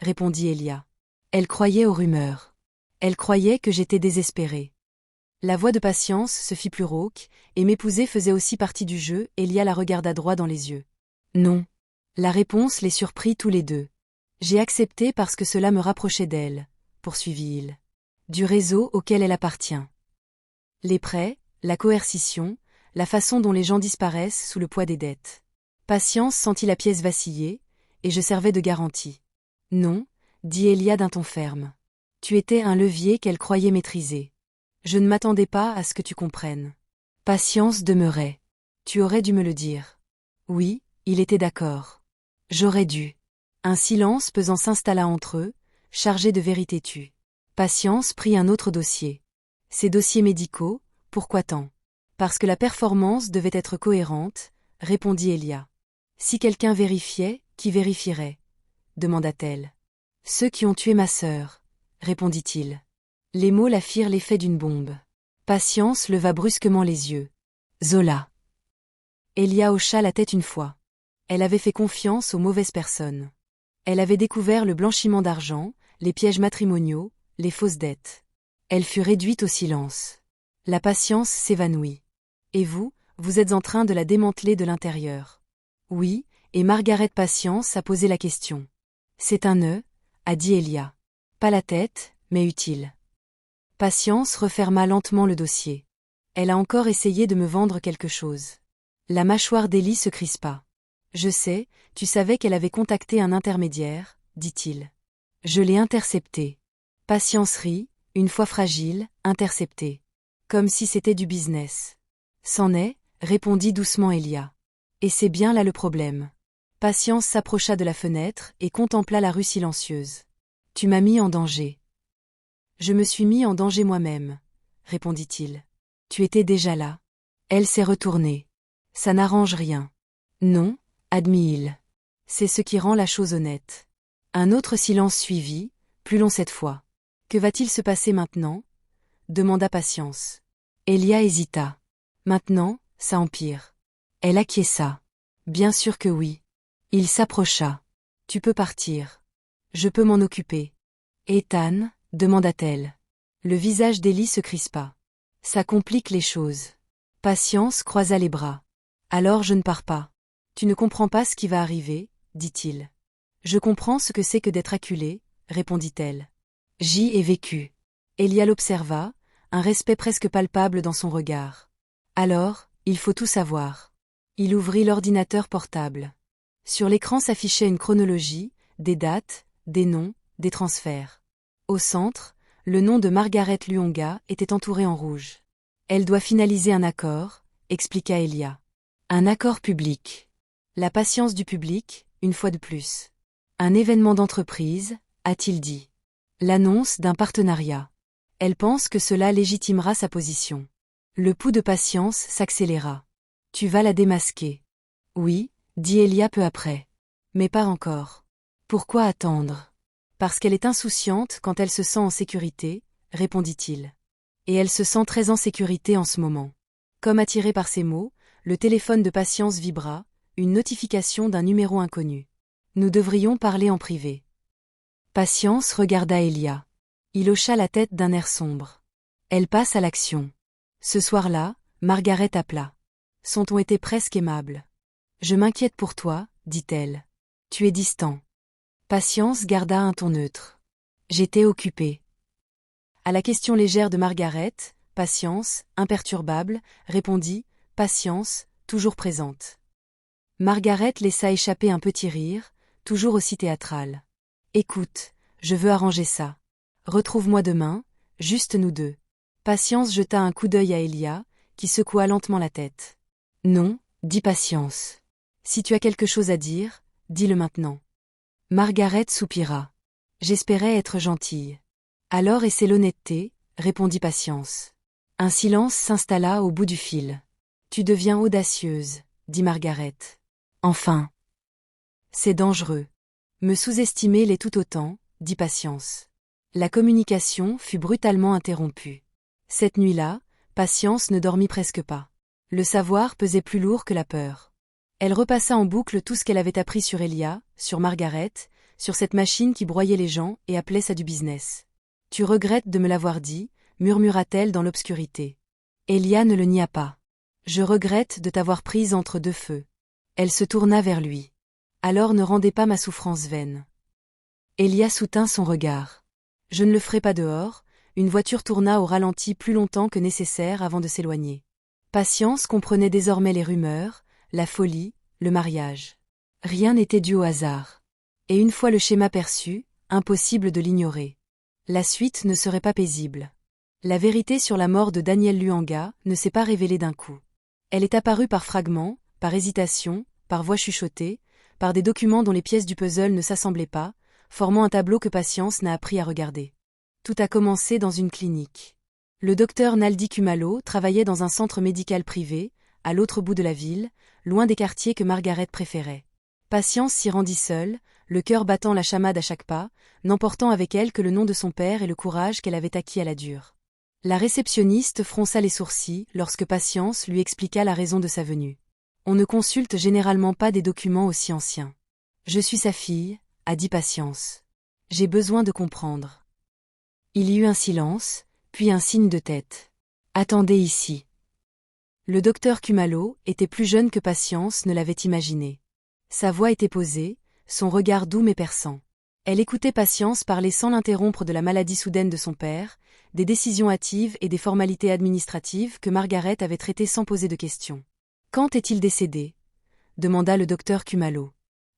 Répondit Elia. Elle croyait aux rumeurs. Elle croyait que j'étais désespérée. La voix de Patience se fit plus rauque, et m'épouser faisait aussi partie du jeu. Elia la regarda droit dans les yeux. Non. La réponse les surprit tous les deux. J'ai accepté parce que cela me rapprochait d'elle, poursuivit-il. Du réseau auquel elle appartient. Les prêts, la coercition, la façon dont les gens disparaissent sous le poids des dettes. Patience sentit la pièce vaciller, et je servais de garantie. Non, dit Elia d'un ton ferme. Tu étais un levier qu'elle croyait maîtriser. Je ne m'attendais pas à ce que tu comprennes. Patience demeurait. Tu aurais dû me le dire. Oui, il était d'accord. J'aurais dû. Un silence pesant s'installa entre eux, chargé de vérité tue. Patience prit un autre dossier. Ces dossiers médicaux, pourquoi tant? Parce que la performance devait être cohérente, répondit Elia. Si quelqu'un vérifiait, qui vérifierait? Demanda-t-elle. Ceux qui ont tué ma sœur, répondit-il. Les mots la firent l'effet d'une bombe. Patience leva brusquement les yeux. Zola. Elia hocha la tête une fois. Elle avait fait confiance aux mauvaises personnes. Elle avait découvert le blanchiment d'argent, les pièges matrimoniaux, les fausses dettes. Elle fut réduite au silence. La patience s'évanouit. Et vous, vous êtes en train de la démanteler de l'intérieur. Oui, et Margaret Patience a posé la question. C'est un nœud, a dit Elia. Pas la tête, mais utile. Patience referma lentement le dossier. Elle a encore essayé de me vendre quelque chose. La mâchoire d'Élie se crispa. Je sais, tu savais qu'elle avait contacté un intermédiaire, dit-il. Je l'ai intercepté. Patience rit, une fois fragile, interceptée. Comme si c'était du business. C'en est, répondit doucement Elia. Et c'est bien là le problème. Patience s'approcha de la fenêtre et contempla la rue silencieuse. Tu m'as mis en danger. Je me suis mis en danger moi-même, répondit-il. Tu étais déjà là. Elle s'est retournée. Ça n'arrange rien. Non, admit-il. C'est ce qui rend la chose honnête. Un autre silence suivit, plus long cette fois. Que va-t-il se passer maintenant? Demanda Patience. Elia hésita. Maintenant, ça empire. Elle acquiesça. Bien sûr que oui. Il s'approcha. Tu peux partir. Je peux m'en occuper. Ethan, demanda-t-elle. Le visage d'Élie se crispa. Ça complique les choses. Patience croisa les bras. Alors je ne pars pas. Tu ne comprends pas ce qui va arriver, dit-il. Je comprends ce que c'est que d'être acculée, répondit-elle. J'y ai vécu. Elia l'observa, un respect presque palpable dans son regard. Alors, il faut tout savoir. Il ouvrit l'ordinateur portable. Sur l'écran s'affichait une chronologie, des dates, des noms, des transferts. Au centre, le nom de Margaret Luonga était entouré en rouge. Elle doit finaliser un accord, expliqua Elia. Un accord public. La patience du public, une fois de plus. Un événement d'entreprise, a-t-il dit. L'annonce d'un partenariat. Elle pense que cela légitimera sa position. Le pouls de Patience s'accéléra. Tu vas la démasquer. Oui, dit Elia peu après. Mais pas encore. Pourquoi attendre? Parce qu'elle est insouciante quand elle se sent en sécurité, répondit-il. Et elle se sent très en sécurité en ce moment. Comme attiré par ces mots, le téléphone de Patience vibra, une notification d'un numéro inconnu. Nous devrions parler en privé. Patience regarda Elia. Il hocha la tête d'un air sombre. Elle passe à l'action. Ce soir-là, Margaret appela. Son ton était presque aimable. Je m'inquiète pour toi, dit-elle. Tu es distant. Patience garda un ton neutre. J'étais occupée. À la question légère de Margaret, Patience, imperturbable, répondit, Patience, toujours présente. Margaret laissa échapper un petit rire, toujours aussi théâtral. Écoute, je veux arranger ça. Retrouve-moi demain, juste nous deux. Patience jeta un coup d'œil à Elia, qui secoua lentement la tête. Non, dit Patience. Si tu as quelque chose à dire, dis-le maintenant. Margaret soupira. J'espérais être gentille. Alors essaie l'honnêteté, répondit Patience. Un silence s'installa au bout du fil. Tu deviens audacieuse, dit Margaret. Enfin. C'est dangereux. Me sous-estimer l'est tout autant, dit Patience. La communication fut brutalement interrompue. Cette nuit-là, Patience ne dormit presque pas. Le savoir pesait plus lourd que la peur. Elle repassa en boucle tout ce qu'elle avait appris sur Elia, sur Margaret, sur cette machine qui broyait les gens et appelait ça du business. Tu regrettes de me l'avoir dit, murmura-t-elle dans l'obscurité. Elia ne le nia pas. Je regrette de t'avoir prise entre deux feux. Elle se tourna vers lui. Alors ne rendez pas ma souffrance vaine. Elia soutint son regard. Je ne le ferai pas dehors, une voiture tourna au ralenti plus longtemps que nécessaire avant de s'éloigner. Patience comprenait désormais les rumeurs, la folie, le mariage. Rien n'était dû au hasard. Et une fois le schéma perçu, impossible de l'ignorer. La suite ne serait pas paisible. La vérité sur la mort de Daniel Luanga ne s'est pas révélée d'un coup. Elle est apparue par fragments, par hésitation, par voix chuchotée, par des documents dont les pièces du puzzle ne s'assemblaient pas, formant un tableau que Patience n'a appris à regarder. Tout a commencé dans une clinique. Le docteur Naldi Kumalo travaillait dans un centre médical privé, à l'autre bout de la ville, loin des quartiers que Margaret préférait. Patience s'y rendit seule, le cœur battant la chamade à chaque pas, n'emportant avec elle que le nom de son père et le courage qu'elle avait acquis à la dure. La réceptionniste fronça les sourcils lorsque Patience lui expliqua la raison de sa venue. On ne consulte généralement pas des documents aussi anciens. Je suis sa fille, a dit Patience. J'ai besoin de comprendre. Il y eut un silence, puis un signe de tête. Attendez ici. Le docteur Kumalo était plus jeune que Patience ne l'avait imaginé. Sa voix était posée, son regard doux mais perçant. Elle écoutait Patience parler sans l'interrompre de la maladie soudaine de son père, des décisions hâtives et des formalités administratives que Margaret avait traitées sans poser de questions. Quand est-il décédé ? Demanda le docteur Kumalo.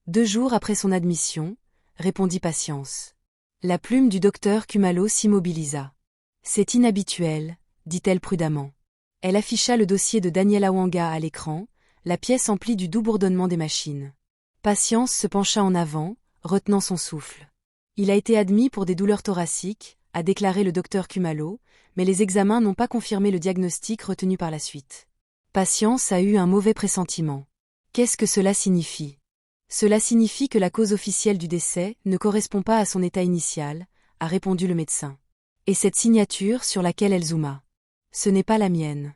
2 jours après son admission, répondit Patience. La plume du docteur Kumalo s'immobilisa. C'est inhabituel, dit-elle prudemment. Elle afficha le dossier de Daniel Luanga à l'écran, la pièce emplie du doux bourdonnement des machines. Patience se pencha en avant, retenant son souffle. Il a été admis pour des douleurs thoraciques, a déclaré le docteur Kumalo, mais les examens n'ont pas confirmé le diagnostic retenu par la suite. Patience a eu un mauvais pressentiment. Qu'est-ce que cela signifie ? Cela signifie que la cause officielle du décès ne correspond pas à son état initial, a répondu le médecin. Et cette signature sur laquelle elle zooma. Ce n'est pas la mienne.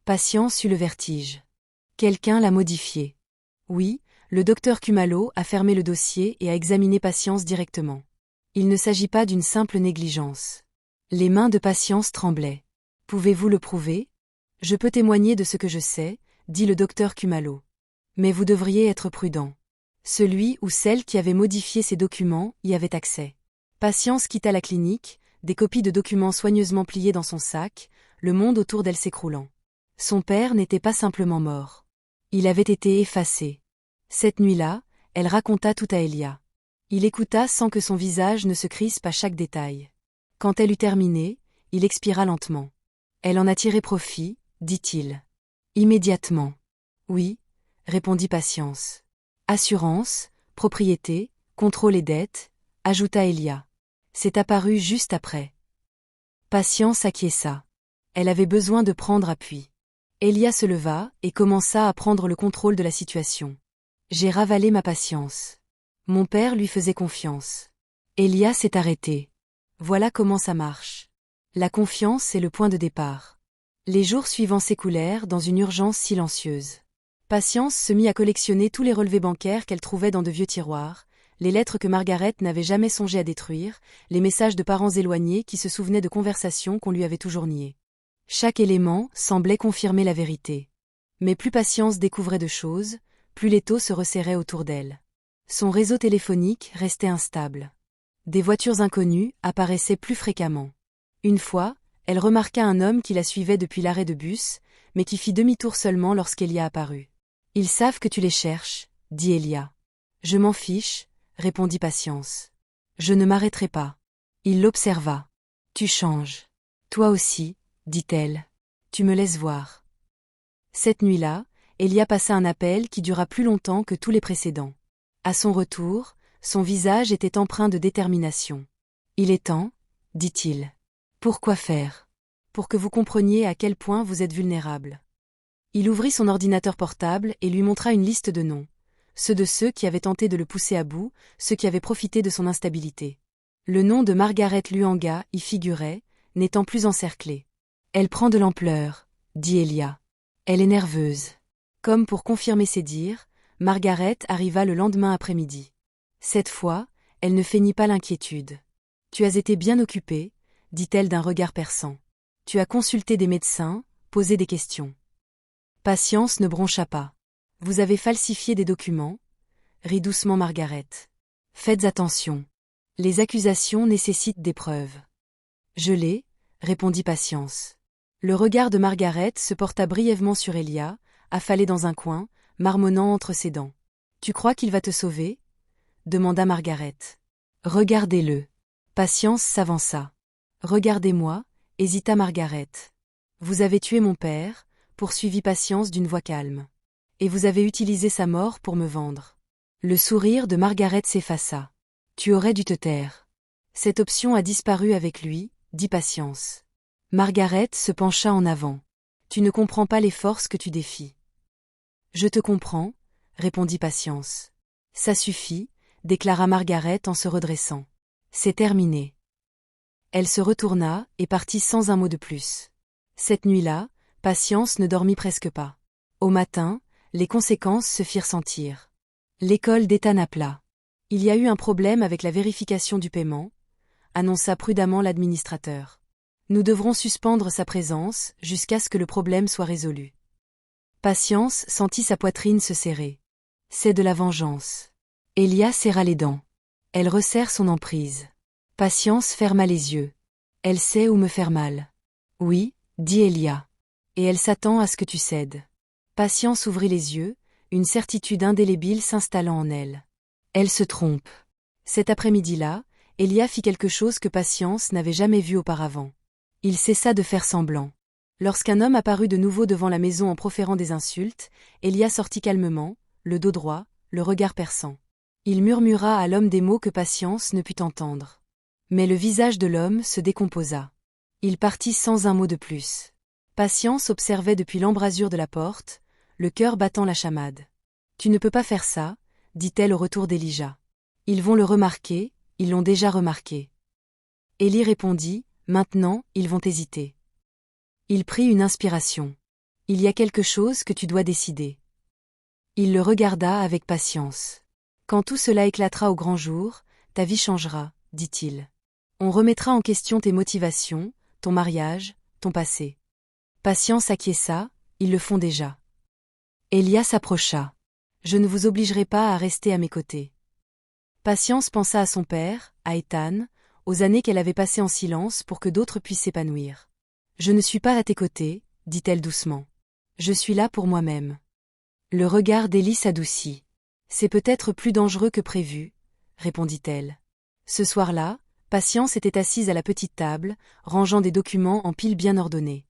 Patience eut le vertige. Quelqu'un l'a modifiée. Oui, le docteur Kumalo a fermé le dossier et a examiné Patience directement. Il ne s'agit pas d'une simple négligence. Les mains de Patience tremblaient. Pouvez-vous le prouver ? Je peux témoigner de ce que je sais, dit le docteur Kumalo. Mais vous devriez être prudent. Celui ou celle qui avait modifié ces documents y avait accès. Patience quitta la clinique, des copies de documents soigneusement pliées dans son sac, le monde autour d'elle s'écroulant. Son père n'était pas simplement mort. Il avait été effacé. Cette nuit-là, elle raconta tout à Elia. Il écouta sans que son visage ne se crispe à chaque détail. Quand elle eut terminé, il expira lentement. Elle en a tiré profit, dit-il. Immédiatement. Oui, répondit Patience. Assurance, propriété, contrôle et dette, ajouta Elia. C'est apparu juste après. Patience acquiesça. Elle avait besoin de prendre appui. Elia se leva et commença à prendre le contrôle de la situation. J'ai ravalé ma patience. Mon père lui faisait confiance. Elia s'est arrêté. Voilà comment ça marche. La confiance est le point de départ. Les jours suivants s'écoulèrent dans une urgence silencieuse. Patience se mit à collectionner tous les relevés bancaires qu'elle trouvait dans de vieux tiroirs, les lettres que Margaret n'avait jamais songé à détruire, les messages de parents éloignés qui se souvenaient de conversations qu'on lui avait toujours niées. Chaque élément semblait confirmer la vérité. Mais plus Patience découvrait de choses, plus l'étau se resserrait autour d'elle. Son réseau téléphonique restait instable. Des voitures inconnues apparaissaient plus fréquemment. Une fois, elle remarqua un homme qui la suivait depuis l'arrêt de bus, mais qui fit demi-tour seulement lorsqu'Elia apparut. « Ils savent que tu les cherches, » dit Elia. « Je m'en fiche, » répondit Patience. « Je ne m'arrêterai pas. » Il l'observa. « Tu changes. Toi aussi, » dit-elle. « Tu me laisses voir. » Cette nuit-là, Elia passa un appel qui dura plus longtemps que tous les précédents. À son retour, son visage était empreint de détermination. « Il est temps, » dit-il. « Pourquoi faire ? Pour que vous compreniez à quel point vous êtes vulnérable. » Il ouvrit son ordinateur portable et lui montra une liste de noms. Ceux de ceux qui avaient tenté de le pousser à bout, ceux qui avaient profité de son instabilité. Le nom de Margaret Luanga y figurait, n'étant plus encerclé. « Elle prend de l'ampleur, » dit Elia. « Elle est nerveuse. » Comme pour confirmer ses dires, Margaret arriva le lendemain après-midi. Cette fois, elle ne feignit pas l'inquiétude. « Tu as été bien occupée, » dit-elle d'un regard perçant. « Tu as consulté des médecins, posé des questions. » Patience ne broncha pas. « Vous avez falsifié des documents ?» rit doucement Margaret. « Faites attention. Les accusations nécessitent des preuves. »« Je l'ai, » répondit Patience. Le regard de Margaret se porta brièvement sur Elia, affalé dans un coin, marmonnant entre ses dents. « Tu crois qu'il va te sauver ?» demanda Margaret. « Regardez-le. » Patience s'avança. « Regardez-moi, » hésita Margaret. « Vous avez tué mon père, » poursuivit Patience d'une voix calme. « Et vous avez utilisé sa mort pour me vendre. » Le sourire de Margaret s'effaça. « Tu aurais dû te taire. » Cette option a disparu avec lui, dit Patience. Margaret se pencha en avant. « Tu ne comprends pas les forces que tu défies. »« Je te comprends, » répondit Patience. « Ça suffit, » déclara Margaret en se redressant. « C'est terminé. » Elle se retourna et partit sans un mot de plus. Cette nuit-là, Patience ne dormit presque pas. Au matin, les conséquences se firent sentir. L'école d'Ethan appela. « Il y a eu un problème avec la vérification du paiement », annonça prudemment l'administrateur. « Nous devrons suspendre sa présence jusqu'à ce que le problème soit résolu. » Patience sentit sa poitrine se serrer. « C'est de la vengeance. » Elia serra les dents. Elle resserre son emprise. Patience ferma les yeux. « Elle sait où me faire mal. »« Oui, » dit Elia. « Et elle s'attend à ce que tu cèdes. » Patience ouvrit les yeux, une certitude indélébile s'installant en elle. Elle se trompe. Cet après-midi-là, Elia fit quelque chose que Patience n'avait jamais vu auparavant. Il cessa de faire semblant. Lorsqu'un homme apparut de nouveau devant la maison en proférant des insultes, Elia sortit calmement, le dos droit, le regard perçant. Il murmura à l'homme des mots que Patience ne put entendre. Mais le visage de l'homme se décomposa. Il partit sans un mot de plus. Patience observait depuis l'embrasure de la porte, le cœur battant la chamade. « Tu ne peux pas faire ça, » dit-elle au retour d'Elijah. « Ils vont le remarquer, ils l'ont déjà remarqué. » Élie répondit, « Maintenant, ils vont hésiter. » Il prit une inspiration. « Il y a quelque chose que tu dois décider. » Il le regarda avec patience. « Quand tout cela éclatera au grand jour, ta vie changera, » dit-il. « On remettra en question tes motivations, ton mariage, ton passé. » Patience acquiesça, ils le font déjà. Elia s'approcha. « Je ne vous obligerai pas à rester à mes côtés. » Patience pensa à son père, à Ethan, aux années qu'elle avait passées en silence pour que d'autres puissent s'épanouir. « Je ne suis pas à tes côtés, » dit-elle doucement. « Je suis là pour moi-même. » Le regard d'Élie s'adoucit. « C'est peut-être plus dangereux que prévu, » répondit-elle. Ce soir-là, Patience était assise à la petite table, rangeant des documents en piles bien ordonnées.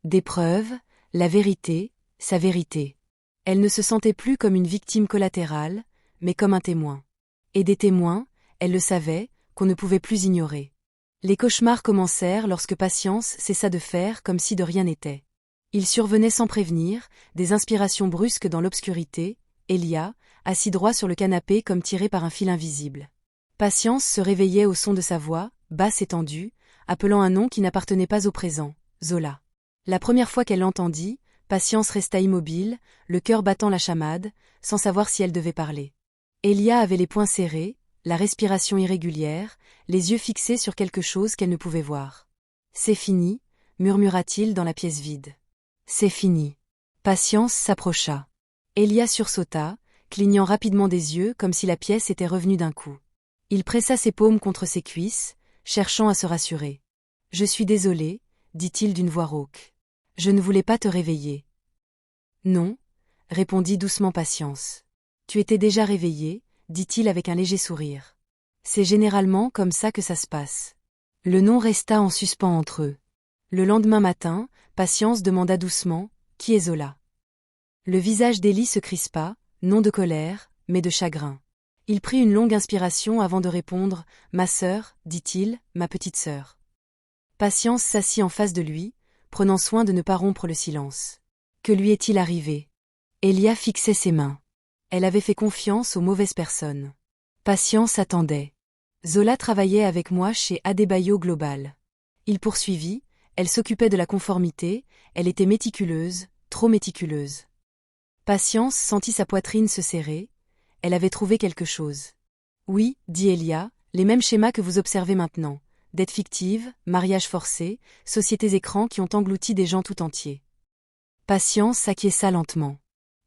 Des preuves, la vérité, sa vérité. Elle ne se sentait plus comme une victime collatérale, mais comme un témoin. Et des témoins, elle le savait, qu'on ne pouvait plus ignorer. Les cauchemars commencèrent lorsque Patience cessa de faire comme si de rien n'était. Il survenait sans prévenir, des inspirations brusques dans l'obscurité, Elia, assis droit sur le canapé comme tiré par un fil invisible. Patience se réveillait au son de sa voix, basse et tendue, appelant un nom qui n'appartenait pas au présent, Zola. La première fois qu'elle l'entendit, Patience resta immobile, le cœur battant la chamade, sans savoir si elle devait parler. Elia avait les poings serrés, la respiration irrégulière, les yeux fixés sur quelque chose qu'elle ne pouvait voir. « C'est fini » murmura-t-il dans la pièce vide. « C'est fini. » Patience s'approcha. Elia sursauta, clignant rapidement des yeux comme si la pièce était revenue d'un coup. Il pressa ses paumes contre ses cuisses, cherchant à se rassurer. « Je suis désolé, dit-il d'une voix rauque. Je ne voulais pas te réveiller. Non, répondit doucement Patience. Tu étais déjà réveillé, dit-il avec un léger sourire. C'est généralement comme ça que ça se passe. Le nom resta en suspens entre eux. Le lendemain matin, Patience demanda doucement, qui est Zola? Le visage d'Élie se crispa, non de colère, mais de chagrin. Il prit une longue inspiration avant de répondre, ma sœur, dit-il, ma petite sœur. Patience s'assit en face de lui, prenant soin de ne pas rompre le silence. Que lui est-il arrivé? Elia fixait ses mains. Elle avait fait confiance aux mauvaises personnes. Patience attendait. Zola travaillait avec moi chez Adebayo Global. Il poursuivit, elle s'occupait de la conformité, elle était méticuleuse, trop méticuleuse. Patience sentit sa poitrine se serrer, elle avait trouvé quelque chose. Oui, dit Elia, les mêmes schémas que vous observez maintenant. Dettes fictives, mariages forcés, sociétés écrans qui ont englouti des gens tout entiers. Patience s'acquiesça lentement.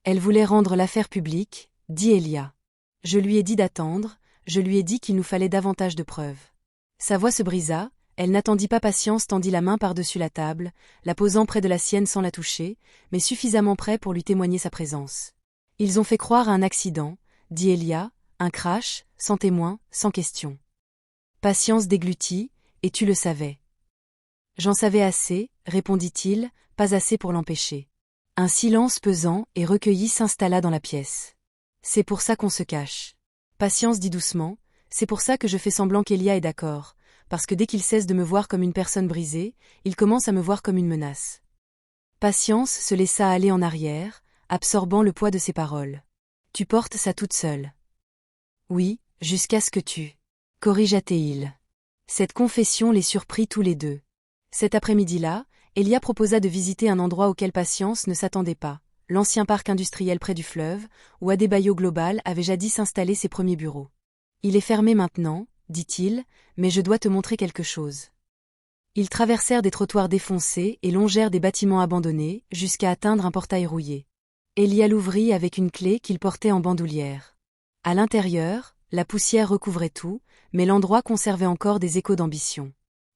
Elle voulait rendre l'affaire publique, dit Elia. Je lui ai dit d'attendre, je lui ai dit qu'il nous fallait davantage de preuves. Sa voix se brisa, elle n'attendit pas. Patience tendit la main par-dessus la table, la posant près de la sienne sans la toucher, mais suffisamment près pour lui témoigner sa présence. Ils ont fait croire à un accident, dit Elia, un crash, sans témoin, sans question. Patience déglutit, et tu le savais. J'en savais assez, répondit-il, pas assez pour l'empêcher. Un silence pesant et recueilli s'installa dans la pièce. C'est pour ça qu'on se cache. Patience dit doucement, c'est pour ça que je fais semblant qu'Elia est d'accord, parce que dès qu'il cesse de me voir comme une personne brisée, il commence à me voir comme une menace. Patience se laissa aller en arrière, absorbant le poids de ses paroles. Tu portes ça toute seule. Oui, jusqu'à ce que tu... corrigea-t-il. Cette confession les surprit tous les deux. Cet après-midi-là, Elia proposa de visiter un endroit auquel Patience ne s'attendait pas, l'ancien parc industriel près du fleuve, où Adebayo Global avait jadis installé ses premiers bureaux. Il est fermé maintenant, dit-il, mais je dois te montrer quelque chose. Ils traversèrent des trottoirs défoncés et longèrent des bâtiments abandonnés, jusqu'à atteindre un portail rouillé. Elia l'ouvrit avec une clé qu'il portait en bandoulière. À l'intérieur, la poussière recouvrait tout, mais l'endroit conservait encore des échos d'ambition.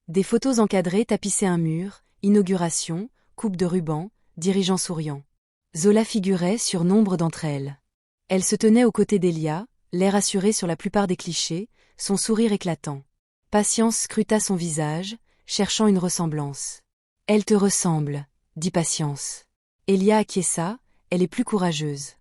Des photos encadrées tapissaient un mur, inauguration, coupe de ruban, dirigeant souriant. Zola figurait sur nombre d'entre elles. Elle se tenait aux côtés d'Elia, l'air assuré sur la plupart des clichés, son sourire éclatant. Patience scruta son visage, cherchant une ressemblance. « Elle te ressemble, dit Patience. Elia acquiesça, elle est plus courageuse.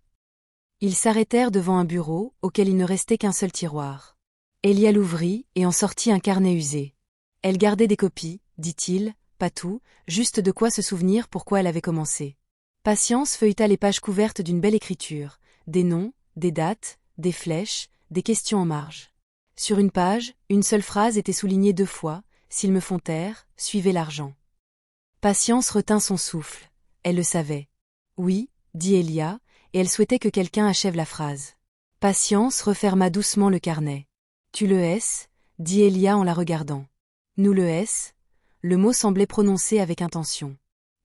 Ils s'arrêtèrent devant un bureau, auquel il ne restait qu'un seul tiroir. Elia l'ouvrit et en sortit un carnet usé. Elle gardait des copies, dit-il, pas tout, juste de quoi se souvenir pourquoi elle avait commencé. Patience feuilleta les pages couvertes d'une belle écriture, des noms, des dates, des flèches, des questions en marge. Sur une page, une seule phrase était soulignée 2 fois, s'ils me font taire, suivez l'argent. Patience retint son souffle, elle le savait. Oui, dit Elia, et elle souhaitait que quelqu'un achève la phrase. Patience referma doucement le carnet. Tu le hais, dit Elia en la regardant. Nous le hais, le mot semblait prononcé avec intention.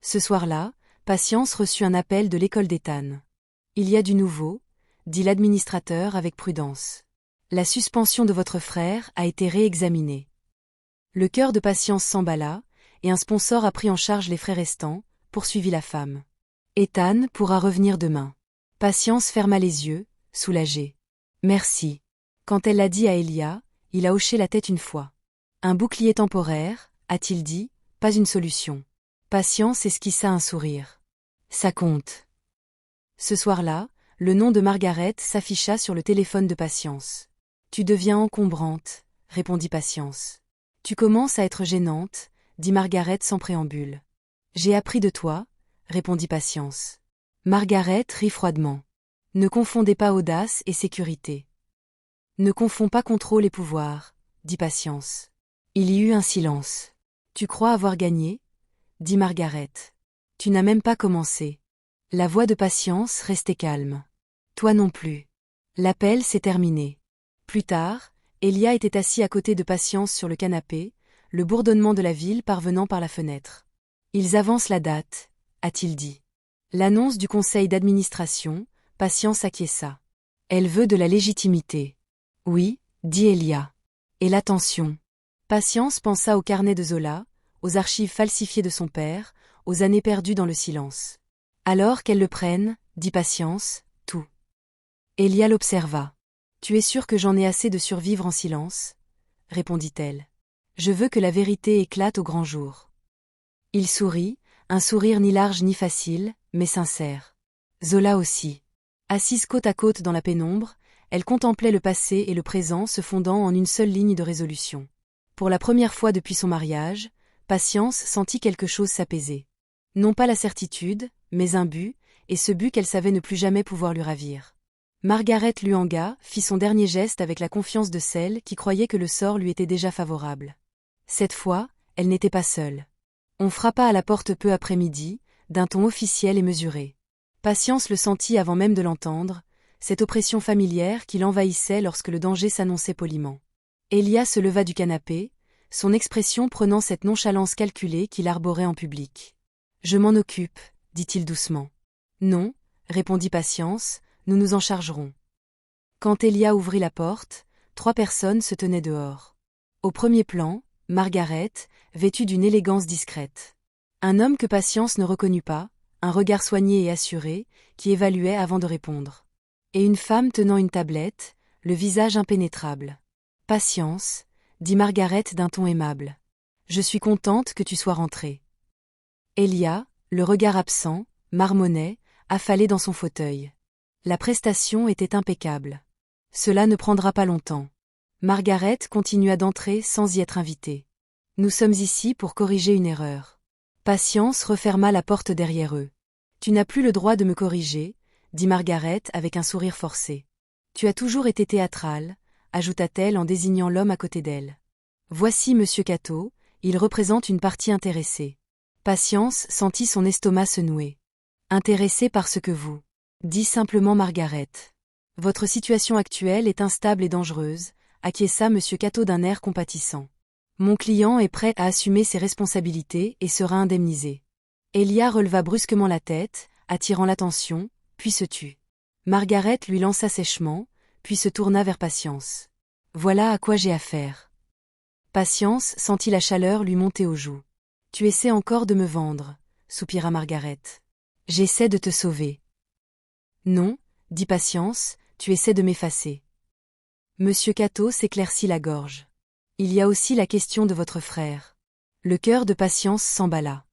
Ce soir-là, Patience reçut un appel de l'école d'Ethan. Il y a du nouveau, dit l'administrateur avec prudence. La suspension de votre frère a été réexaminée. Le cœur de Patience s'emballa, et un sponsor a pris en charge les frais restants, poursuivit la femme. Ethan pourra revenir demain. Patience ferma les yeux, soulagée. Merci. Quand elle l'a dit à Elia, il a hoché la tête une fois. Un bouclier temporaire, a-t-il dit, pas une solution. Patience esquissa un sourire. Ça compte. Ce soir-là, le nom de Margaret s'afficha sur le téléphone de Patience. Tu deviens encombrante, répondit Patience. Tu commences à être gênante, dit Margaret sans préambule. J'ai appris de toi, répondit Patience. Margaret rit froidement. Ne confondez pas audace et sécurité. Ne confonds pas contrôle et pouvoir, dit Patience. Il y eut un silence. Tu crois avoir gagné? Dit Margaret. Tu n'as même pas commencé. La voix de Patience restait calme. Toi non plus. L'appel s'est terminé. Plus tard, Elia était assis à côté de Patience sur le canapé, le bourdonnement de la ville parvenant par la fenêtre. Ils avancent la date, a-t-il dit. L'annonce du conseil d'administration, Patience acquiesça. Elle veut de la légitimité. Oui, dit Elia. Et l'attention. Patience pensa au carnet de Zola, aux archives falsifiées de son père, aux années perdues dans le silence. Alors qu'elle le prenne, dit Patience, tout. Elia l'observa. Tu es sûr que j'en ai assez de survivre en silence? Répondit-elle. Je veux que la vérité éclate au grand jour. Il sourit, un sourire ni large ni facile, mais sincère. Zola aussi. Assise côte à côte dans la pénombre, elle contemplait le passé et le présent se fondant en une seule ligne de résolution. Pour la première fois depuis son mariage, Patience sentit quelque chose s'apaiser. Non pas la certitude, mais un but, et ce but qu'elle savait ne plus jamais pouvoir lui ravir. Margaret Luanga fit son dernier geste avec la confiance de celle qui croyait que le sort lui était déjà favorable. Cette fois, elle n'était pas seule. On frappa à la porte peu après midi, d'un ton officiel et mesuré. Patience le sentit avant même de l'entendre, cette oppression familière qui l'envahissait lorsque le danger s'annonçait poliment. Elia se leva du canapé, son expression prenant cette nonchalance calculée qu'il arborait en public. « Je m'en occupe, dit-il doucement. « Non, répondit Patience, nous nous en chargerons. » Quand Elia ouvrit la porte, 3 personnes se tenaient dehors. Au premier plan, Margaret, vêtue d'une élégance discrète. Un homme que Patience ne reconnut pas, un regard soigné et assuré, qui évaluait avant de répondre. Et une femme tenant une tablette, le visage impénétrable. « Patience, dit Margaret d'un ton aimable. Je suis contente que tu sois rentrée. » Elia, le regard absent, marmonnait, affalé dans son fauteuil. La prestation était impeccable. Cela ne prendra pas longtemps. Margaret continua d'entrer sans y être invitée. Nous sommes ici pour corriger une erreur. Patience referma la porte derrière eux. Tu n'as plus le droit de me corriger, dit Margaret avec un sourire forcé. Tu as toujours été théâtrale, ajouta-t-elle en désignant l'homme à côté d'elle. Voici Monsieur Cato, il représente une partie intéressée. Patience sentit son estomac se nouer. Intéressé par ce que vous, dit simplement Margaret. Votre situation actuelle est instable et dangereuse, acquiesça Monsieur Cato d'un air compatissant. Mon client est prêt à assumer ses responsabilités et sera indemnisé. Elia releva brusquement la tête, attirant l'attention, puis se tut. Margaret lui lança sèchement, puis se tourna vers Patience. Voilà à quoi j'ai affaire. Patience sentit la chaleur lui monter aux joues. Tu essaies encore de me vendre, soupira Margaret. J'essaie de te sauver. Non, dit Patience, tu essaies de m'effacer. Monsieur Cato s'éclaircit la gorge. Il y a aussi la question de votre frère. Le cœur de Patience s'emballa.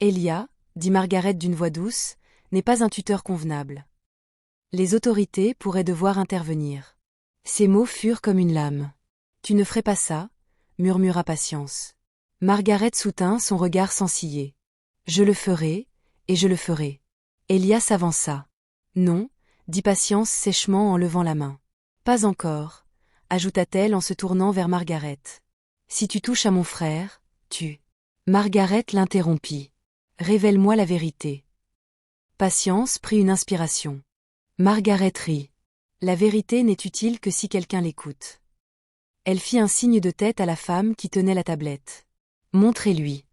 Elia, dit Margaret d'une voix douce, n'est pas un tuteur convenable. Les autorités pourraient devoir intervenir. Ces mots furent comme une lame. Tu ne ferais pas ça, murmura Patience. Margaret soutint son regard sans ciller. Je le ferai, et je le ferai. Elia s'avança. Non, dit Patience sèchement en levant la main. Pas encore, ajouta-t-elle en se tournant vers Margaret. Si tu touches à mon frère, tu. Margaret l'interrompit. Révèle-moi la vérité. Patience prit une inspiration. Margaret rit. La vérité n'est utile que si quelqu'un l'écoute. Elle fit un signe de tête à la femme qui tenait la tablette. Montrez-lui.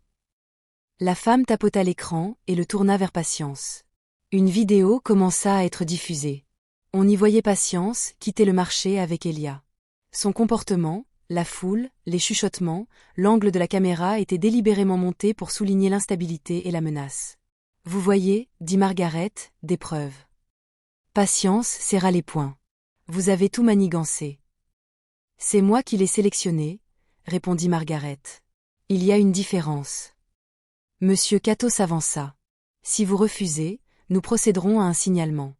La femme tapota l'écran et le tourna vers Patience. Une vidéo commença à être diffusée. On y voyait Patience quitter le marché avec Elia. Son comportement, la foule, les chuchotements, l'angle de la caméra étaient délibérément montés pour souligner l'instabilité et la menace. Vous voyez, dit Margaret, des preuves. Patience serra les poings. Vous avez tout manigancé. C'est moi qui l'ai sélectionné, répondit Margaret. Il y a une différence. Monsieur Cato s'avança. Si vous refusez, nous procéderons à un signalement.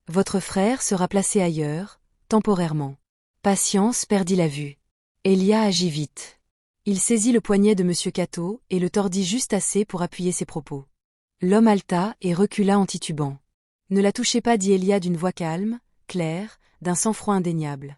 Votre frère sera placé ailleurs, temporairement. Patience perdit la vue. Elia agit vite. Il saisit le poignet de Monsieur Cato et le tordit juste assez pour appuyer ses propos. L'homme haleta et recula en titubant. Ne la touchez pas, dit Elia d'une voix calme, claire, d'un sang-froid indéniable.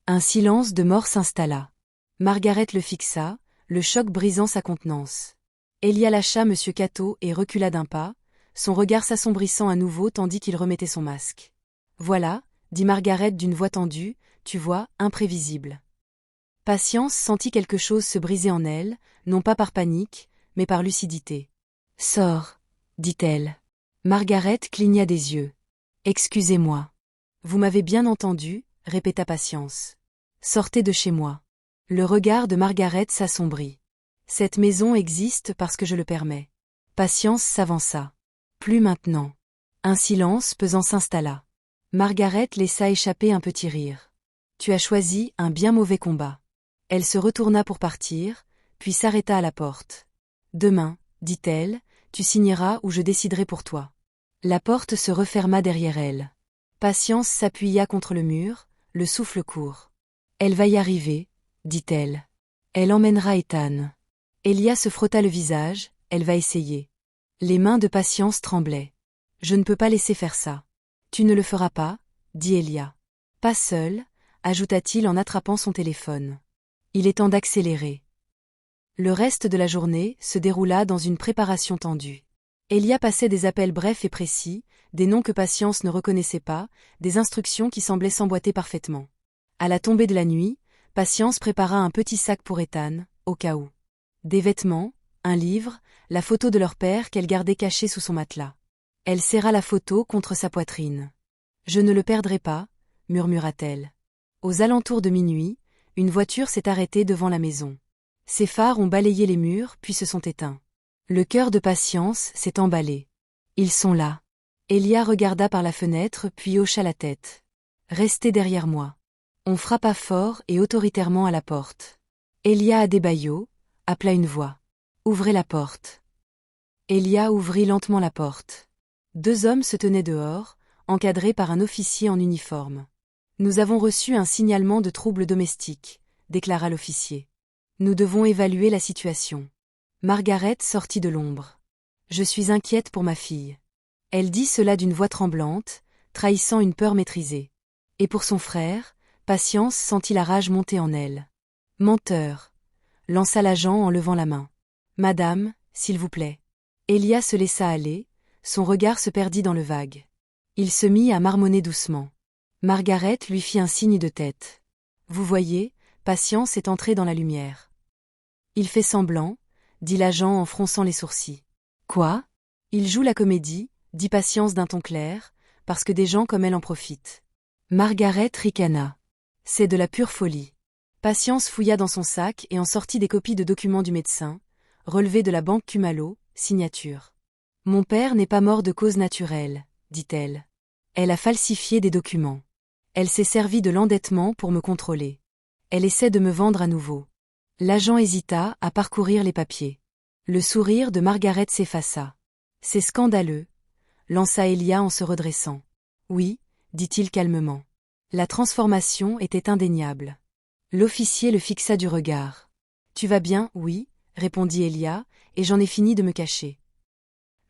Un silence de mort s'installa. Margaret le fixa, le choc brisant sa contenance. Elia lâcha Monsieur Cato et recula d'un pas, son regard s'assombrissant à nouveau tandis qu'il remettait son masque. Voilà, dit Margaret d'une voix tendue, tu vois, imprévisible. Patience sentit quelque chose se briser en elle, non pas par panique, mais par lucidité. Sors, dit-elle. Margaret cligna des yeux. Excusez-moi. Vous m'avez bien entendu, répéta Patience. Sortez de chez moi. Le regard de Margaret s'assombrit. Cette maison existe parce que je le permets. Patience s'avança. Plus maintenant. Un silence pesant s'installa. Margaret laissa échapper un petit rire. Tu as choisi un bien mauvais combat. Elle se retourna pour partir, puis s'arrêta à la porte. Demain, dit-elle, tu signeras ou je déciderai pour toi. La porte se referma derrière elle. Patience s'appuya contre le mur, le souffle court. Elle va y arriver, dit-elle. Elle emmènera Ethan. Elia se frotta le visage, elle va essayer. Les mains de Patience tremblaient. Je ne peux pas laisser faire ça. Tu ne le feras pas, dit Elia. Pas seul, ajouta-t-il en attrapant son téléphone. Il est temps d'accélérer. Le reste de la journée se déroula dans une préparation tendue. Elia passait des appels brefs et précis, des noms que Patience ne reconnaissait pas, des instructions qui semblaient s'emboîter parfaitement. À la tombée de la nuit, Patience prépara un petit sac pour Ethan, au cas où. Des vêtements, un livre, la photo de leur père qu'elle gardait cachée sous son matelas. Elle serra la photo contre sa poitrine. « Je ne le perdrai pas », murmura-t-elle. Aux alentours de minuit, une voiture s'est arrêtée devant la maison. Ses phares ont balayé les murs puis se sont éteints. Le cœur de Patience s'est emballé. Ils sont là. Elia regarda par la fenêtre puis hocha la tête. Restez derrière moi. On frappa fort et autoritairement à la porte. Elia Adebayo, appela une voix. Ouvrez la porte. Elia ouvrit lentement la porte. 2 hommes se tenaient dehors, encadrés par un officier en uniforme. Nous avons reçu un signalement de troubles domestiques, déclara l'officier. Nous devons évaluer la situation. Margaret sortit de l'ombre. Je suis inquiète pour ma fille. Elle dit cela d'une voix tremblante, trahissant une peur maîtrisée. Et pour son frère, Patience sentit la rage monter en elle. Menteur, lança l'agent en levant la main. Madame, s'il vous plaît. Elia se laissa aller, son regard se perdit dans le vague. Il se mit à marmonner doucement. Margaret lui fit un signe de tête. Vous voyez, Patience est entrée dans la lumière. Il fait semblant, dit l'agent en fronçant les sourcils. Quoi? Il joue la comédie, dit Patience d'un ton clair, parce que des gens comme elle en profitent. Margaret ricana. C'est de la pure folie. Patience fouilla dans son sac et en sortit des copies de documents du médecin, relevés de la banque Kumalo, signature. Mon père n'est pas mort de cause naturelle, dit-elle. Elle a falsifié des documents. Elle s'est servie de l'endettement pour me contrôler. Elle essaie de me vendre à nouveau. L'agent hésita à parcourir les papiers. Le sourire de Margaret s'effaça. C'est scandaleux, lança Elia en se redressant. Oui, dit-il calmement. La transformation était indéniable. L'officier le fixa du regard. Tu vas bien, oui, répondit Elia, et j'en ai fini de me cacher.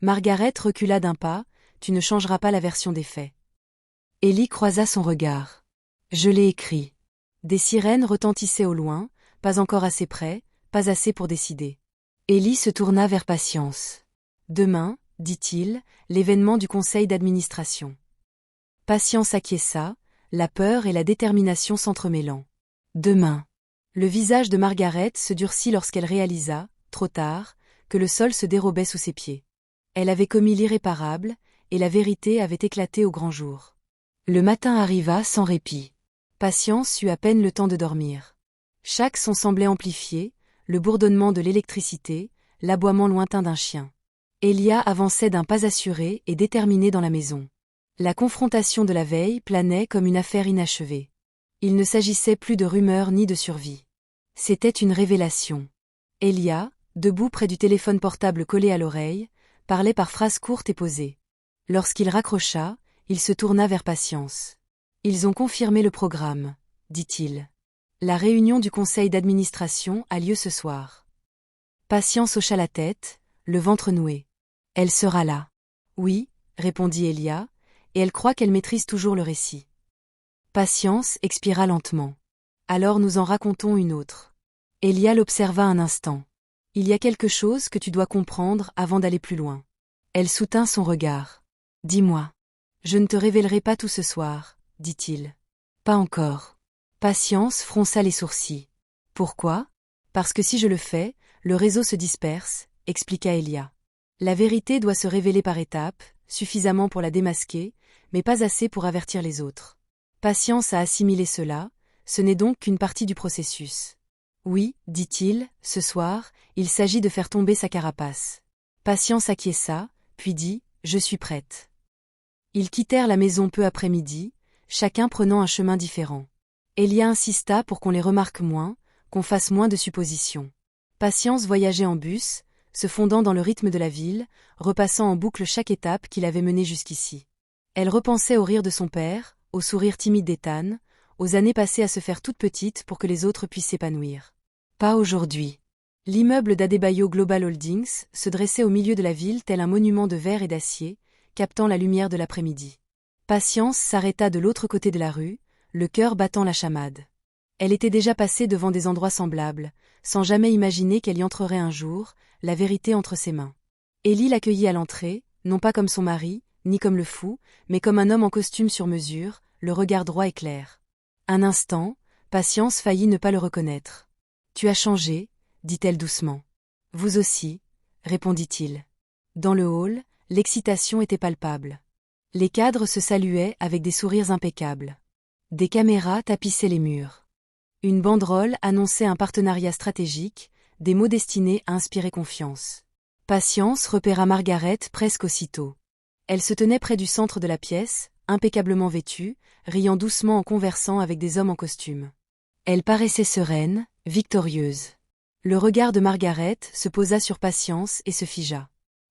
Margaret recula d'un pas, tu ne changeras pas la version des faits. Ellie croisa son regard. Je l'ai écrit. Des sirènes retentissaient au loin, pas encore assez près, pas assez pour décider. Ellie se tourna vers Patience. Demain, dit-il, l'événement du conseil d'administration. Patience acquiesça, la peur et la détermination s'entremêlant. Demain. Le visage de Margaret se durcit lorsqu'elle réalisa, trop tard, que le sol se dérobait sous ses pieds. Elle avait commis l'irréparable, et la vérité avait éclaté au grand jour. Le matin arriva sans répit. Patience eut à peine le temps de dormir. Chaque son semblait amplifié, le bourdonnement de l'électricité, l'aboiement lointain d'un chien. Elia avançait d'un pas assuré et déterminé dans la maison. La confrontation de la veille planait comme une affaire inachevée. Il ne s'agissait plus de rumeurs ni de survie. C'était une révélation. Elia, debout près du téléphone portable collé à l'oreille, parlait par phrases courtes et posées. Lorsqu'il raccrocha, il se tourna vers Patience. Ils ont confirmé le programme, dit-il. La réunion du conseil d'administration a lieu ce soir. Patience hocha la tête, le ventre noué. Elle sera là. Oui, répondit Elia, et elle croit qu'elle maîtrise toujours le récit. Patience expira lentement. Alors nous en racontons une autre. Elia l'observa un instant. Il y a quelque chose que tu dois comprendre avant d'aller plus loin. Elle soutint son regard. Dis-moi. Je ne te révélerai pas tout ce soir, dit-il. Pas encore. Patience fronça les sourcils. Pourquoi? Parce que si je le fais, le réseau se disperse, expliqua Elia. La vérité doit se révéler par étapes, suffisamment pour la démasquer, mais pas assez pour avertir les autres. Patience a assimilé cela, ce n'est donc qu'une partie du processus. Oui, dit-il, ce soir, il s'agit de faire tomber sa carapace. Patience acquiesça, puis dit, je suis prête. Ils quittèrent la maison peu après midi, chacun prenant un chemin différent. Elia insista pour qu'on les remarque moins, qu'on fasse moins de suppositions. Patience voyageait en bus, se fondant dans le rythme de la ville, repassant en boucle chaque étape qui l'avait menée jusqu'ici. Elle repensait au rire de son père, au sourire timide d'Ethan, aux années passées à se faire toute petite pour que les autres puissent s'épanouir. Pas aujourd'hui. L'immeuble d'Adebayo Global Holdings se dressait au milieu de la ville tel un monument de verre et d'acier, captant la lumière de l'après-midi. Patience s'arrêta de l'autre côté de la rue, le cœur battant la chamade. Elle était déjà passée devant des endroits semblables, sans jamais imaginer qu'elle y entrerait un jour, la vérité entre ses mains. Ellie l'accueillit à l'entrée, non pas comme son mari, ni comme le fou, mais comme un homme en costume sur mesure, le regard droit et clair. Un instant, Patience faillit ne pas le reconnaître. « Tu as changé » dit-elle doucement. « Vous aussi » répondit-il. Dans le hall, l'excitation était palpable. Les cadres se saluaient avec des sourires impeccables. Des caméras tapissaient les murs. Une banderole annonçait un partenariat stratégique, des mots destinés à inspirer confiance. Patience repéra Margaret presque aussitôt. Elle se tenait près du centre de la pièce, impeccablement vêtue, riant doucement en conversant avec des hommes en costume. Elle paraissait sereine, victorieuse. Le regard de Margaret se posa sur Patience et se figea.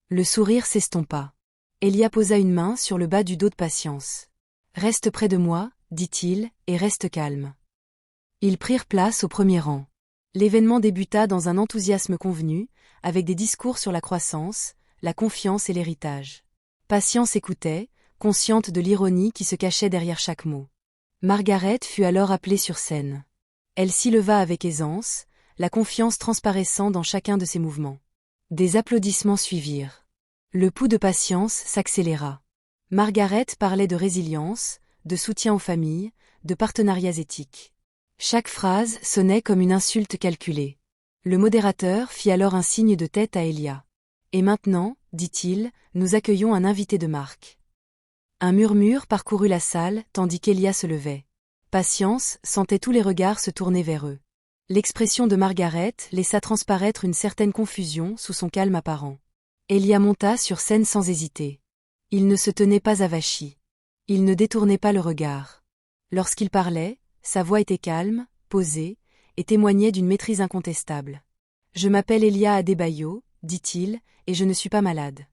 Le sourire s'estompa. Elia posa une main sur le bas du dos de Patience. « Reste près de moi, dit-il, et reste calme. » Ils prirent place au premier rang. L'événement débuta dans un enthousiasme convenu, avec des discours sur la croissance, la confiance et l'héritage. Patience écoutait, consciente de l'ironie qui se cachait derrière chaque mot. Margaret fut alors appelée sur scène. Elle s'y leva avec aisance, la confiance transparaissant dans chacun de ses mouvements. Des applaudissements suivirent. Le pouls de Patience s'accéléra. Margaret parlait de résilience, de soutien aux familles, de partenariats éthiques. Chaque phrase sonnait comme une insulte calculée. Le modérateur fit alors un signe de tête à Elia. « Et maintenant, dit-il, nous accueillons un invité de marque. » Un murmure parcourut la salle tandis qu'Elia se levait. Patience sentait tous les regards se tourner vers eux. L'expression de Margaret laissa transparaître une certaine confusion sous son calme apparent. Elia monta sur scène sans hésiter. Il ne se tenait pas avachi. Il ne détournait pas le regard. Lorsqu'il parlait, sa voix était calme, posée, et témoignait d'une maîtrise incontestable. « Je m'appelle Elia Adebayo, dit-il, et je ne suis pas malade. »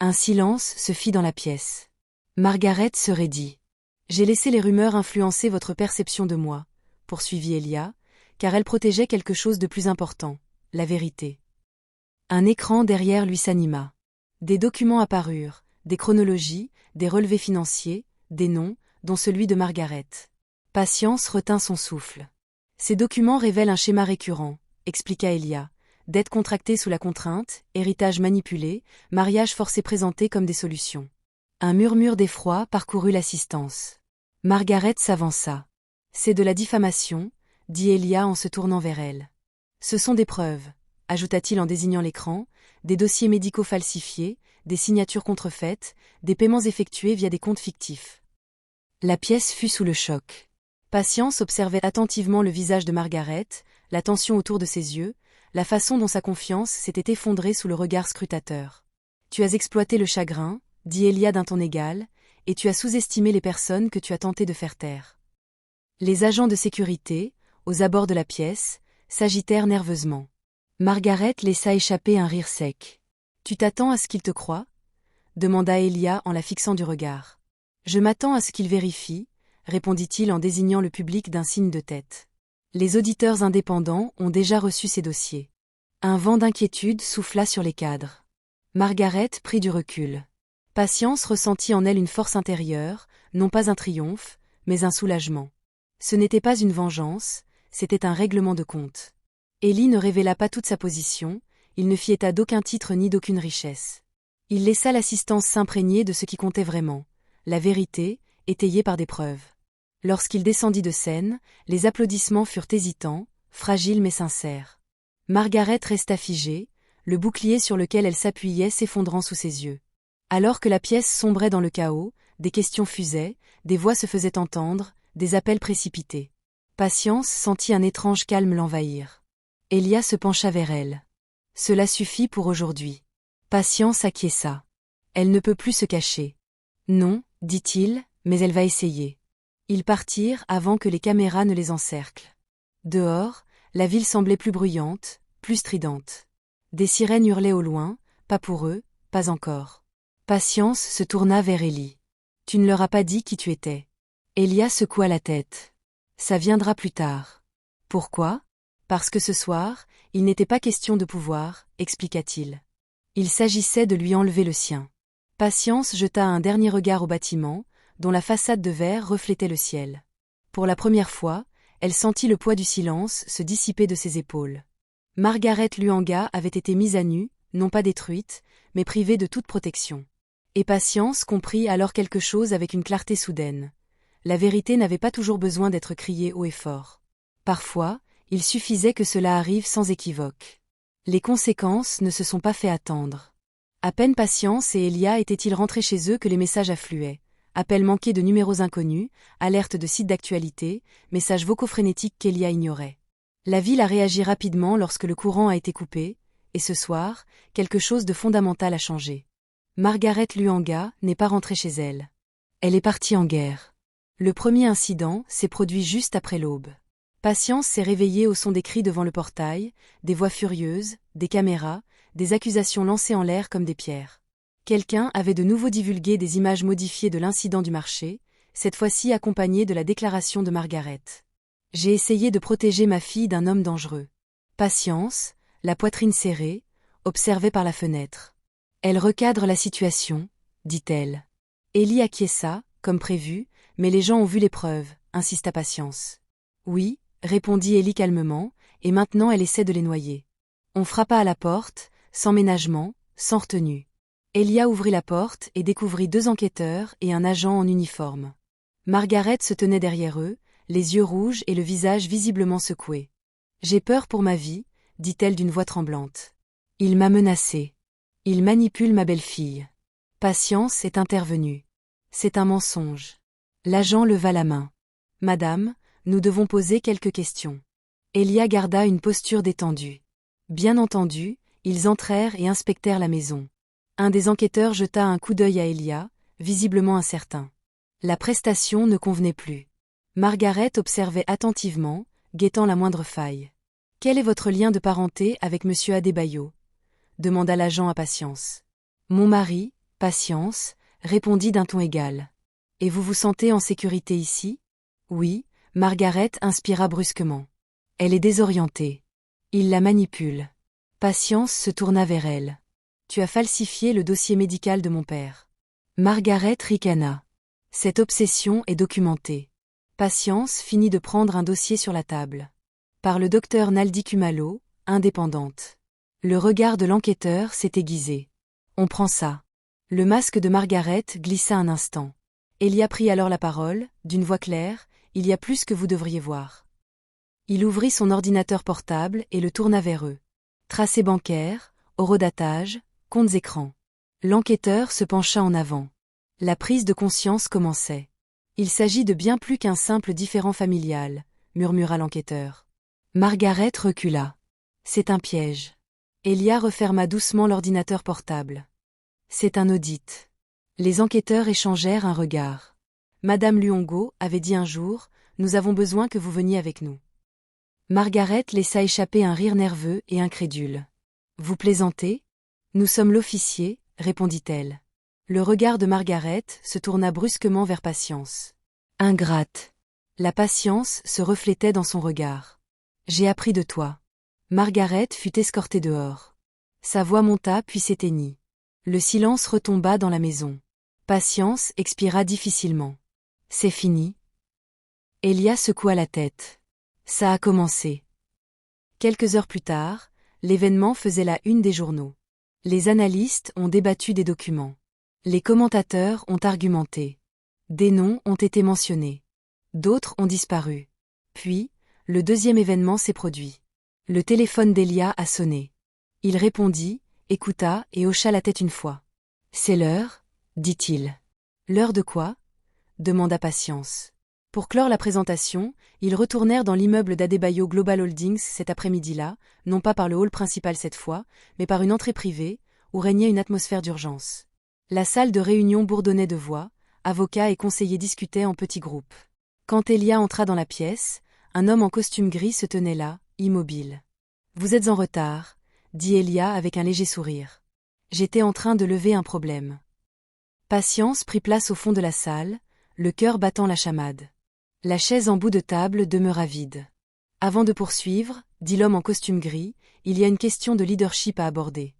Un silence se fit dans la pièce. Margaret se raidit. « J'ai laissé les rumeurs influencer votre perception de moi, » poursuivit Elia, car elle protégeait quelque chose de plus important, la vérité. Un écran derrière lui s'anima. Des documents apparurent, des chronologies, des relevés financiers, des noms, dont celui de Margaret. Patience retint son souffle. Ces documents révèlent un schéma récurrent, expliqua Elia. Dettes contractées sous la contrainte, héritage manipulé, mariage forcé présenté comme des solutions. Un murmure d'effroi parcourut l'assistance. Margaret s'avança. « C'est de la diffamation, » dit Elia en se tournant vers elle. « Ce sont des preuves, » ajouta-t-il en désignant l'écran, des dossiers médicaux falsifiés, des signatures contrefaites, des paiements effectués via des comptes fictifs. La pièce fut sous le choc. Patience observait attentivement le visage de Margaret, la tension autour de ses yeux, la façon dont sa confiance s'était effondrée sous le regard scrutateur. « Tu as exploité le chagrin, » dit Elia d'un ton égal, « et tu as sous-estimé les personnes que tu as tenté de faire taire. » Les agents de sécurité, aux abords de la pièce, s'agitèrent nerveusement. Margaret laissa échapper un rire sec. « Tu t'attends à ce qu'il te croie ?» demanda Elia en la fixant du regard. « Je m'attends à ce qu'il vérifie, » répondit-il en désignant le public d'un signe de tête. Les auditeurs indépendants ont déjà reçu ces dossiers. Un vent d'inquiétude souffla sur les cadres. Margaret prit du recul. Patience ressentit en elle une force intérieure, non pas un triomphe, mais un soulagement. Ce n'était pas une vengeance, c'était un règlement de compte. Ellie ne révéla pas toute sa position, il ne fit état d'aucun titre ni d'aucune richesse. Il laissa l'assistance s'imprégner de ce qui comptait vraiment, la vérité, étayée par des preuves. Lorsqu'il descendit de scène, les applaudissements furent hésitants, fragiles mais sincères. Margaret resta figée, le bouclier sur lequel elle s'appuyait s'effondrant sous ses yeux. Alors que la pièce sombrait dans le chaos, des questions fusaient, des voix se faisaient entendre, des appels précipités. Patience sentit un étrange calme l'envahir. Elia se pencha vers elle. Cela suffit pour aujourd'hui. Patience acquiesça. Elle ne peut plus se cacher. Non, dit-il, mais elle va essayer. Ils partirent avant que les caméras ne les encerclent. Dehors, la ville semblait plus bruyante, plus stridente. Des sirènes hurlaient au loin, pas pour eux, pas encore. Patience se tourna vers Élie. Tu ne leur as pas dit qui tu étais. Elia secoua la tête. Ça viendra plus tard. Pourquoi? Parce que ce soir, il n'était pas question de pouvoir, expliqua-t-il. Il s'agissait de lui enlever le sien. Patience jeta un dernier regard au bâtiment, dont la façade de verre reflétait le ciel. Pour la première fois, elle sentit le poids du silence se dissiper de ses épaules. Margaret Luanga avait été mise à nu, non pas détruite, mais privée de toute protection. Et Patience comprit alors quelque chose avec une clarté soudaine. La vérité n'avait pas toujours besoin d'être criée haut et fort. Parfois, il suffisait que cela arrive sans équivoque. Les conséquences ne se sont pas fait attendre. À peine Patience et Elia étaient-ils rentrés chez eux que les messages affluaient. Appels manqués de numéros inconnus, alertes de sites d'actualité, messages vocaux frénétiques qu'Elia ignorait. La ville a réagi rapidement lorsque le courant a été coupé, et ce soir, quelque chose de fondamental a changé. Margaret Luanga n'est pas rentrée chez elle. Elle est partie en guerre. Le premier incident s'est produit juste après l'aube. Patience s'est réveillée au son des cris devant le portail, des voix furieuses, des caméras, des accusations lancées en l'air comme des pierres. Quelqu'un avait de nouveau divulgué des images modifiées de l'incident du marché, cette fois-ci accompagnées de la déclaration de Margaret. J'ai essayé de protéger ma fille d'un homme dangereux. Patience, la poitrine serrée, observait par la fenêtre. Elle recadre la situation, dit-elle. Élie acquiesça, comme prévu, mais les gens ont vu les preuves, insista Patience. Oui, répondit Élie calmement, et maintenant elle essaie de les noyer. On frappa à la porte, sans ménagement, sans retenue. Elia ouvrit la porte et découvrit 2 enquêteurs et un agent en uniforme. Margaret se tenait derrière eux, les yeux rouges et le visage visiblement secoué. « J'ai peur pour ma vie », dit-elle d'une voix tremblante. « Il m'a menacée. Il manipule ma belle-fille. » Patience est intervenue. « C'est un mensonge. » L'agent leva la main. « Madame, nous devons poser quelques questions. » Elia garda une posture détendue. Bien entendu, ils entrèrent et inspectèrent la maison. Un des enquêteurs jeta un coup d'œil à Elia, visiblement incertain. La prestation ne convenait plus. Margaret observait attentivement, guettant la moindre faille. « Quel est votre lien de parenté avec monsieur Adebayo » demanda l'agent à Patience. « Mon mari, Patience, » répondit d'un ton égal. « Et vous vous sentez en sécurité ici » ? « Oui, » Margaret inspira brusquement. Elle est désorientée. Il la manipule. Patience se tourna vers elle. « Tu as falsifié le dossier médical de mon père. » Margaret ricana. Cette obsession est documentée. Patience finit de prendre un dossier sur la table. Par le docteur Naldi Kumalo, indépendante. Le regard de l'enquêteur s'est aiguisé. On prend ça. Le masque de Margaret glissa un instant. Elia prit alors la parole, d'une voix claire, « Il y a plus que vous devriez voir. » Il ouvrit son ordinateur portable et le tourna vers eux. Tracés bancaires, horodatage, comptes écrans. L'enquêteur se pencha en avant. La prise de conscience commençait. « Il s'agit de bien plus qu'un simple différend familial », murmura l'enquêteur. Margaret recula. « C'est un piège. » Elia referma doucement l'ordinateur portable. « C'est un audit. » Les enquêteurs échangèrent un regard. Madame Luongo avait dit un jour, « Nous avons besoin que vous veniez avec nous. » Margaret laissa échapper un rire nerveux et incrédule. « Vous plaisantez ? Nous sommes l'officier, » répondit-elle. Le regard de Margaret se tourna brusquement vers Patience. Ingrate. La patience se reflétait dans son regard. « J'ai appris de toi. » Margaret fut escortée dehors. Sa voix monta puis s'éteignit. Le silence retomba dans la maison. Patience expira difficilement. « C'est fini ?» Elia secoua la tête. « Ça a commencé. » Quelques heures plus tard, l'événement faisait la une des journaux. Les analystes ont débattu des documents. Les commentateurs ont argumenté. Des noms ont été mentionnés. D'autres ont disparu. Puis, le deuxième événement s'est produit. Le téléphone d'Elia a sonné. Il répondit, écouta et hocha la tête une fois. « C'est l'heure » dit-il. « L'heure de quoi » demanda Patience. Pour clore la présentation, ils retournèrent dans l'immeuble d'Adebayo Global Holdings cet après-midi-là, non pas par le hall principal cette fois, mais par une entrée privée, où régnait une atmosphère d'urgence. La salle de réunion bourdonnait de voix, avocats et conseillers discutaient en petits groupes. Quand Elia entra dans la pièce, un homme en costume gris se tenait là, immobile. « Vous êtes en retard », dit Elia avec un léger sourire. « J'étais en train de lever un problème. » Patience prit place au fond de la salle, le cœur battant la chamade. La chaise en bout de table demeura vide. « Avant de poursuivre, » dit l'homme en costume gris, « il y a une question de leadership à aborder. »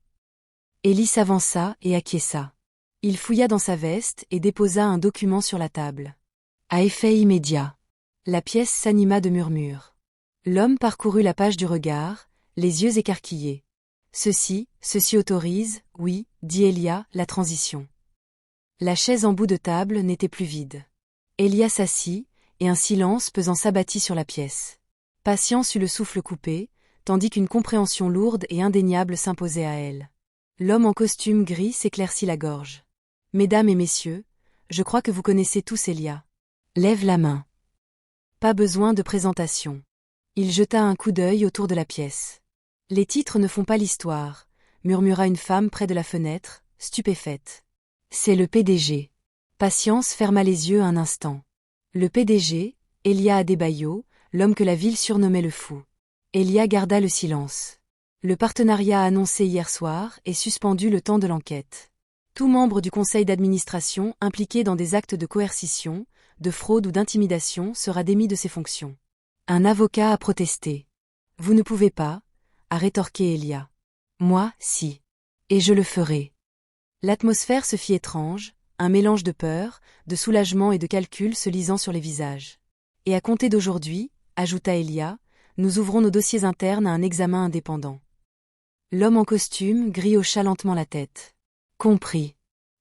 Élie s'avança et acquiesça. Il fouilla dans sa veste et déposa un document sur la table. À effet immédiat. La pièce s'anima de murmures. L'homme parcourut la page du regard, les yeux écarquillés. Ceci autorise, oui, dit Elia, la transition. La chaise en bout de table n'était plus vide. Elia s'assit, et un silence pesant s'abattit sur la pièce. Patience eut le souffle coupé, tandis qu'une compréhension lourde et indéniable s'imposait à elle. L'homme en costume gris s'éclaircit la gorge. « Mesdames et messieurs, je crois que vous connaissez tous Elia. Lève la main. » Pas besoin de présentation. Il jeta un coup d'œil autour de la pièce. « Les titres ne font pas l'histoire, » murmura une femme près de la fenêtre, stupéfaite. « C'est le PDG. » Patience ferma les yeux un instant. Le PDG, Elia Adebayo, l'homme que la ville surnommait le fou. Elia garda le silence. Le partenariat annoncé hier soir est suspendu le temps de l'enquête. Tout membre du conseil d'administration impliqué dans des actes de coercition, de fraude ou d'intimidation sera démis de ses fonctions. Un avocat a protesté. « Vous ne pouvez pas » a rétorqué Elia. « Moi, si. Et je le ferai. » L'atmosphère se fit étrange, un mélange de peur, de soulagement et de calcul se lisant sur les visages. « Et à compter d'aujourd'hui, » ajouta Elia, « nous ouvrons nos dossiers internes à un examen indépendant. » L'homme en costume gris hocha lentement la tête. Compris.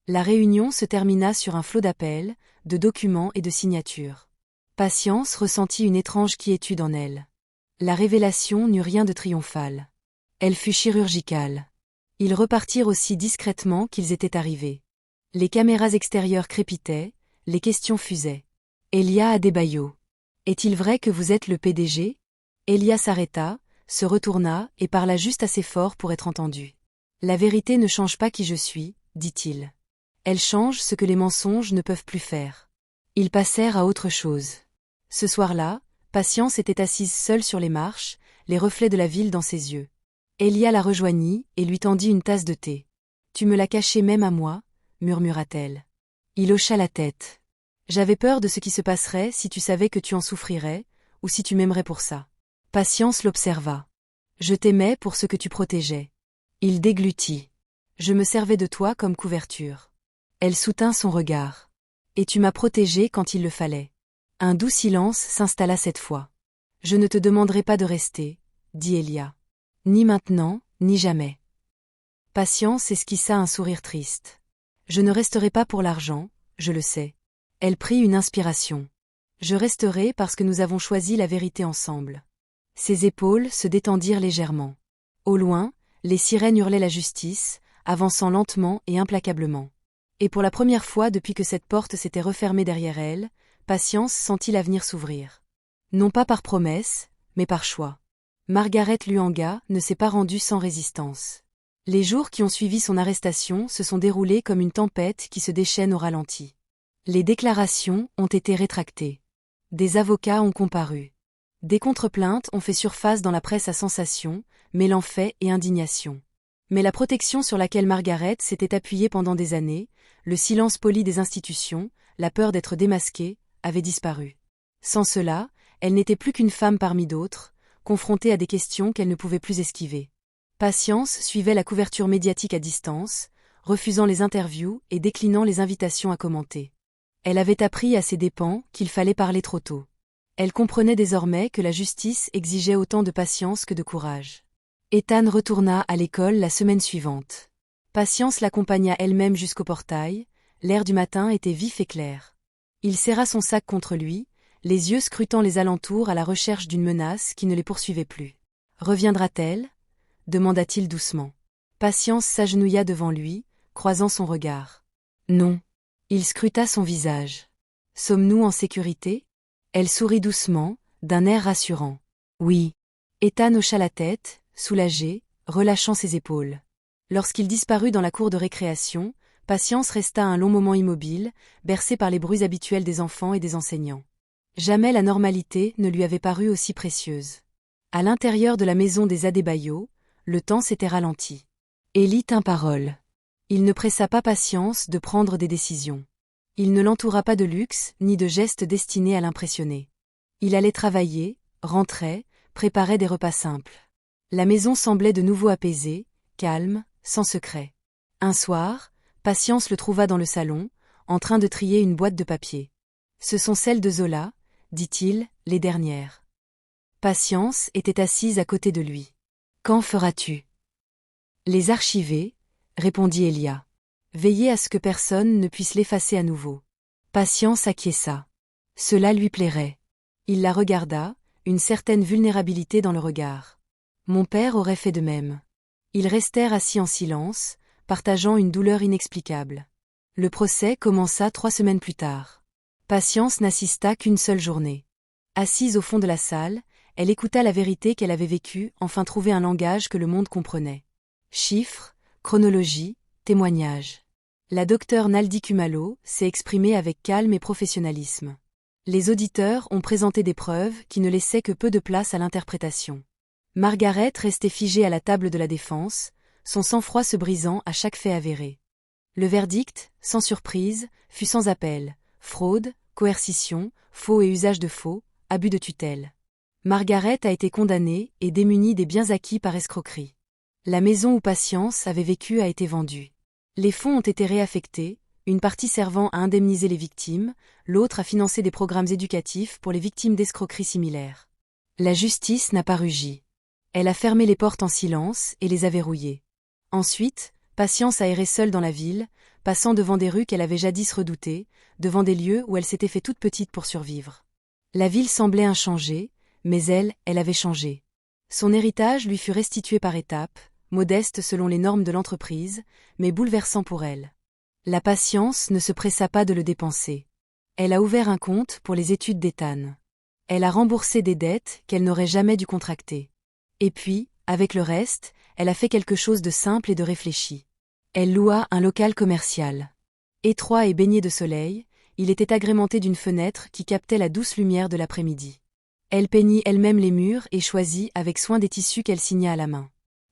La réunion se termina sur un flot d'appels, de documents et de signatures. Patience ressentit une étrange quiétude en elle. La révélation n'eut rien de triomphal. Elle fut chirurgicale. Ils repartirent aussi discrètement qu'ils étaient arrivés. Les caméras extérieures crépitaient, les questions fusaient. Elia Adebayo. Est-il vrai que vous êtes le PDG ? Elia s'arrêta, se retourna et parla juste assez fort pour être entendu. La vérité ne change pas qui je suis, dit-il. Elle change ce que les mensonges ne peuvent plus faire. Ils passèrent à autre chose. Ce soir-là, Patience était assise seule sur les marches, les reflets de la ville dans ses yeux. Elia la rejoignit et lui tendit une tasse de thé. « Tu me l'as caché même à moi » murmura-t-elle. Il hocha la tête. « J'avais peur de ce qui se passerait si tu savais que tu en souffrirais, ou si tu m'aimerais pour ça. » Patience l'observa. « Je t'aimais pour ce que tu protégeais. » Il déglutit. « Je me servais de toi comme couverture. » Elle soutint son regard. « Et tu m'as protégée quand il le fallait. » Un doux silence s'installa cette fois. « Je ne te demanderai pas de rester, » dit Elia. « Ni maintenant, ni jamais. » Patience esquissa un sourire triste. « Je ne resterai pas pour l'argent, je le sais. » Elle prit une inspiration. « Je resterai parce que nous avons choisi la vérité ensemble. » Ses épaules se détendirent légèrement. Au loin, les sirènes hurlaient la justice, avançant lentement et implacablement. Et pour la première fois depuis que cette porte s'était refermée derrière elle, Patience sentit l'avenir s'ouvrir. Non pas par promesse, mais par choix. Margaret Luanga ne s'est pas rendue sans résistance. Les jours qui ont suivi son arrestation se sont déroulés comme une tempête qui se déchaîne au ralenti. Les déclarations ont été rétractées. Des avocats ont comparu. Des contre-plaintes ont fait surface dans la presse à sensation, mêlant faits et indignation. Mais la protection sur laquelle Margaret s'était appuyée pendant des années, le silence poli des institutions, la peur d'être démasquée, avaient disparu. Sans cela, elle n'était plus qu'une femme parmi d'autres, confrontée à des questions qu'elle ne pouvait plus esquiver. Patience suivait la couverture médiatique à distance, refusant les interviews et déclinant les invitations à commenter. Elle avait appris à ses dépens qu'il fallait parler trop tôt. Elle comprenait désormais que la justice exigeait autant de patience que de courage. Ethan retourna à l'école la semaine suivante. Patience l'accompagna elle-même jusqu'au portail, l'air du matin était vif et clair. Il serra son sac contre lui, les yeux scrutant les alentours à la recherche d'une menace qui ne les poursuivait plus. « Reviendra-t-elle » demanda-t-il doucement. Patience s'agenouilla devant lui, croisant son regard. « Non. » Il scruta son visage. Sommes-nous en sécurité? Elle sourit doucement, d'un air rassurant. Oui. Ethan hocha la tête, soulagé, relâchant ses épaules. Lorsqu'il disparut dans la cour de récréation, Patience resta un long moment immobile, bercée par les bruits habituels des enfants et des enseignants. Jamais la normalité ne lui avait paru aussi précieuse. À l'intérieur de la maison des Adébayo, le temps s'était ralenti. Élie tint parole. Il ne pressa pas Patience de prendre des décisions. Il ne l'entoura pas de luxe ni de gestes destinés à l'impressionner. Il allait travailler, rentrait, préparait des repas simples. La maison semblait de nouveau apaisée, calme, sans secret. Un soir, Patience le trouva dans le salon, en train de trier une boîte de papier. Ce sont celles de Zola, dit-il, les dernières. Patience était assise à côté de lui. Quand feras-tu? Les archiver, répondit Elia. Veiller à ce que personne ne puisse l'effacer à nouveau. Patience acquiesça. Cela lui plairait. Il la regarda, une certaine vulnérabilité dans le regard. Mon père aurait fait de même. Ils restèrent assis en silence, partageant une douleur inexplicable. Le procès commença 3 semaines plus tard. Patience n'assista qu'une seule journée. Assise au fond de la salle, elle écouta la vérité qu'elle avait vécue, enfin trouver un langage que le monde comprenait. Chiffres, chronologie, témoignages. La docteure Naldi Kumalo s'est exprimée avec calme et professionnalisme. Les auditeurs ont présenté des preuves qui ne laissaient que peu de place à l'interprétation. Margaret restait figée à la table de la défense, son sang-froid se brisant à chaque fait avéré. Le verdict, sans surprise, fut sans appel: fraude, coercition, faux et usage de faux, abus de tutelle. Margaret a été condamnée et démunie des biens acquis par escroquerie. La maison où Patience avait vécu a été vendue. Les fonds ont été réaffectés, une partie servant à indemniser les victimes, l'autre à financer des programmes éducatifs pour les victimes d'escroqueries similaires. La justice n'a pas rugi. Elle a fermé les portes en silence et les a verrouillées. Ensuite, Patience a erré seule dans la ville, passant devant des rues qu'elle avait jadis redoutées, devant des lieux où elle s'était fait toute petite pour survivre. La ville semblait inchangée, mais elle avait changé. Son héritage lui fut restitué par étapes, modeste selon les normes de l'entreprise, mais bouleversant pour elle. La Patience ne se pressa pas de le dépenser. Elle a ouvert un compte pour les études d'Ethan. Elle a remboursé des dettes qu'elle n'aurait jamais dû contracter. Et puis, avec le reste, elle a fait quelque chose de simple et de réfléchi. Elle loua un local commercial. Étroit et baigné de soleil, il était agrémenté d'une fenêtre qui captait la douce lumière de l'après-midi. Elle peignit elle-même les murs et choisit avec soin des tissus qu'elle signa à la main.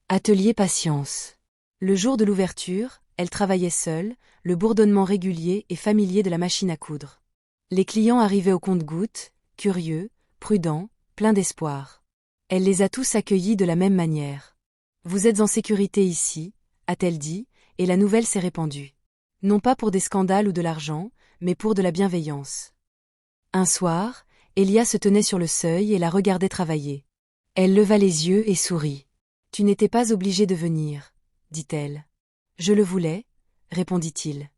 Atelier Patience. Le jour de l'ouverture, elle travaillait seule, le bourdonnement régulier et familier de la machine à coudre. Les clients arrivaient au compte-gouttes, curieux, prudents, pleins d'espoir. Elle les a tous accueillis de la même manière. Vous êtes en sécurité ici, a-t-elle dit, et la nouvelle s'est répandue. Non pas pour des scandales ou de l'argent, mais pour de la bienveillance. Un soir, Elia se tenait sur le seuil et la regardait travailler. Elle leva les yeux et sourit. « Tu n'étais pas obligé de venir, » dit-elle. « Je le voulais, » répondit-il.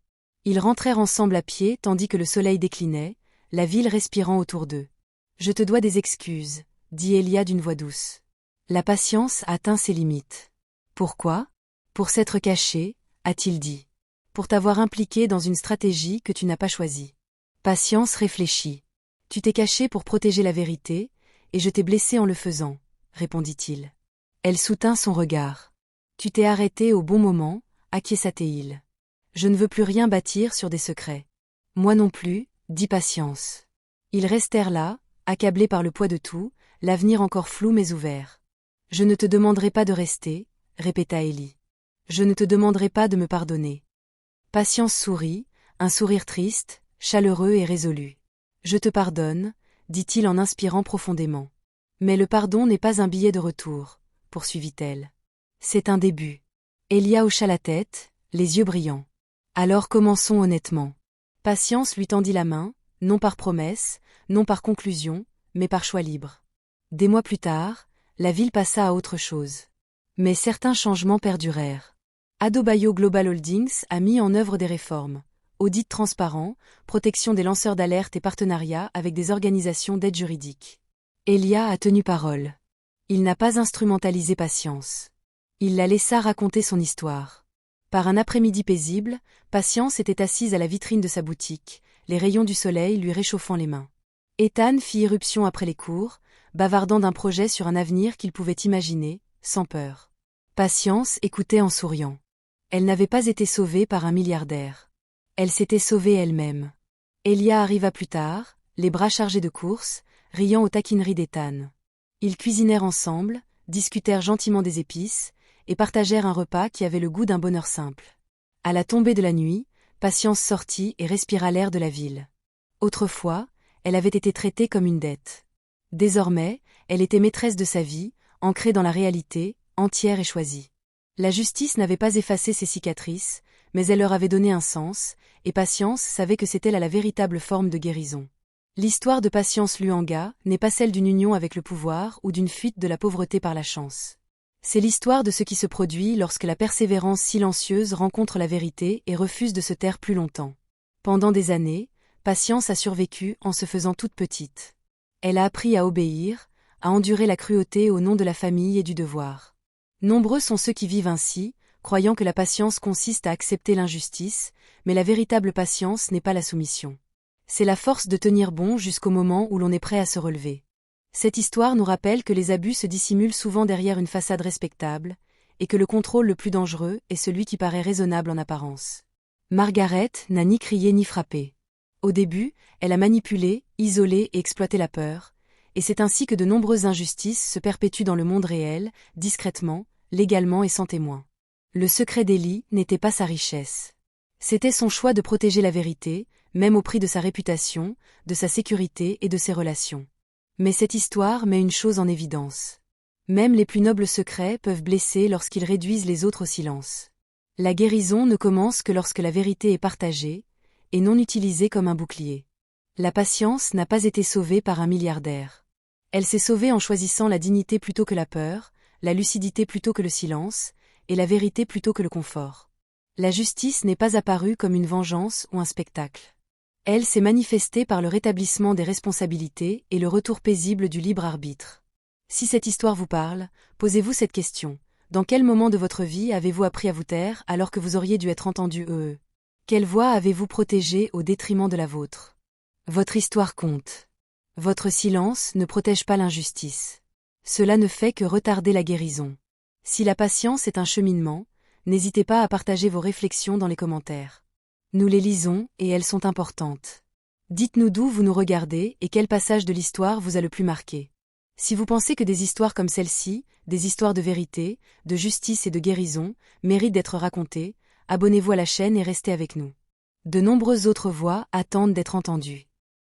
Ils rentrèrent ensemble à pied tandis que le soleil déclinait, la ville respirant autour d'eux. « Je te dois des excuses, » dit Elia d'une voix douce. La Patience atteint ses limites. « Pourquoi ? Pour s'être caché, » a-t-il dit. « Pour t'avoir impliqué dans une stratégie que tu n'as pas choisie. » Patience réfléchit. « Tu t'es caché pour protéger la vérité, et je t'ai blessé en le faisant, » répondit-il. Elle soutint son regard. « Tu t'es arrêté au bon moment, » acquiesça-t-il. « Je ne veux plus rien bâtir sur des secrets. »« Moi non plus, » dit Patience. Ils restèrent là, accablés par le poids de tout, l'avenir encore flou mais ouvert. « Je ne te demanderai pas de rester, » répéta Élie. « Je ne te demanderai pas de me pardonner. » Patience sourit, un sourire triste, chaleureux et résolu. « Je te pardonne, » dit-il en inspirant profondément. « Mais le pardon n'est pas un billet de retour, » poursuivit-elle. « C'est un début. » Elia hocha la tête, les yeux brillants. « Alors commençons honnêtement. » Patience lui tendit la main, non par promesse, non par conclusion, mais par choix libre. Des mois plus tard, la ville passa à autre chose. Mais certains changements perdurèrent. Adobayo Global Holdings a mis en œuvre des réformes. Audit transparent, protection des lanceurs d'alerte et partenariat avec des organisations d'aide juridique. Elia a tenu parole. Il n'a pas instrumentalisé Patience. Il la laissa raconter son histoire. Par un après-midi paisible, Patience était assise à la vitrine de sa boutique, les rayons du soleil lui réchauffant les mains. Ethan fit irruption après les cours, bavardant d'un projet sur un avenir qu'il pouvait imaginer, sans peur. Patience écoutait en souriant. Elle n'avait pas été sauvée par un milliardaire. Elle s'était sauvée elle-même. Elia arriva plus tard, les bras chargés de courses, riant aux taquineries d'Ethan. Ils cuisinèrent ensemble, discutèrent gentiment des épices, et partagèrent un repas qui avait le goût d'un bonheur simple. À la tombée de la nuit, Patience sortit et respira l'air de la ville. Autrefois, elle avait été traitée comme une dette. Désormais, elle était maîtresse de sa vie, ancrée dans la réalité, entière et choisie. La justice n'avait pas effacé ses cicatrices, mais elle leur avait donné un sens, et Patience savait que c'était là la véritable forme de guérison. L'histoire de Patience Luanga n'est pas celle d'une union avec le pouvoir ou d'une fuite de la pauvreté par la chance. C'est l'histoire de ce qui se produit lorsque la persévérance silencieuse rencontre la vérité et refuse de se taire plus longtemps. Pendant des années, Patience a survécu en se faisant toute petite. Elle a appris à obéir, à endurer la cruauté au nom de la famille et du devoir. Nombreux sont ceux qui vivent ainsi, croyant que la patience consiste à accepter l'injustice, mais la véritable patience n'est pas la soumission. C'est la force de tenir bon jusqu'au moment où l'on est prêt à se relever. Cette histoire nous rappelle que les abus se dissimulent souvent derrière une façade respectable, et que le contrôle le plus dangereux est celui qui paraît raisonnable en apparence. Margaret n'a ni crié ni frappé. Au début, elle a manipulé, isolé et exploité la peur, et c'est ainsi que de nombreuses injustices se perpétuent dans le monde réel, discrètement, légalement et sans témoin. Le secret d'Ellie n'était pas sa richesse. C'était son choix de protéger la vérité, même au prix de sa réputation, de sa sécurité et de ses relations. Mais cette histoire met une chose en évidence. Même les plus nobles secrets peuvent blesser lorsqu'ils réduisent les autres au silence. La guérison ne commence que lorsque la vérité est partagée, et non utilisée comme un bouclier. La patience n'a pas été sauvée par un milliardaire. Elle s'est sauvée en choisissant la dignité plutôt que la peur, la lucidité plutôt que le silence, et la vérité plutôt que le confort. La justice n'est pas apparue comme une vengeance ou un spectacle. Elle s'est manifestée par le rétablissement des responsabilités et le retour paisible du libre arbitre. Si cette histoire vous parle, posez-vous cette question. Dans quel moment de votre vie avez-vous appris à vous taire alors que vous auriez dû être entendu? Quelle voix avez-vous protégée au détriment de la vôtre? Votre histoire compte. Votre silence ne protège pas l'injustice. Cela ne fait que retarder la guérison. Si la patience est un cheminement, n'hésitez pas à partager vos réflexions dans les commentaires. Nous les lisons et elles sont importantes. Dites-nous d'où vous nous regardez et quel passage de l'histoire vous a le plus marqué. Si vous pensez que des histoires comme celle-ci, des histoires de vérité, de justice et de guérison, méritent d'être racontées, abonnez-vous à la chaîne et restez avec nous. De nombreuses autres voix attendent d'être entendues.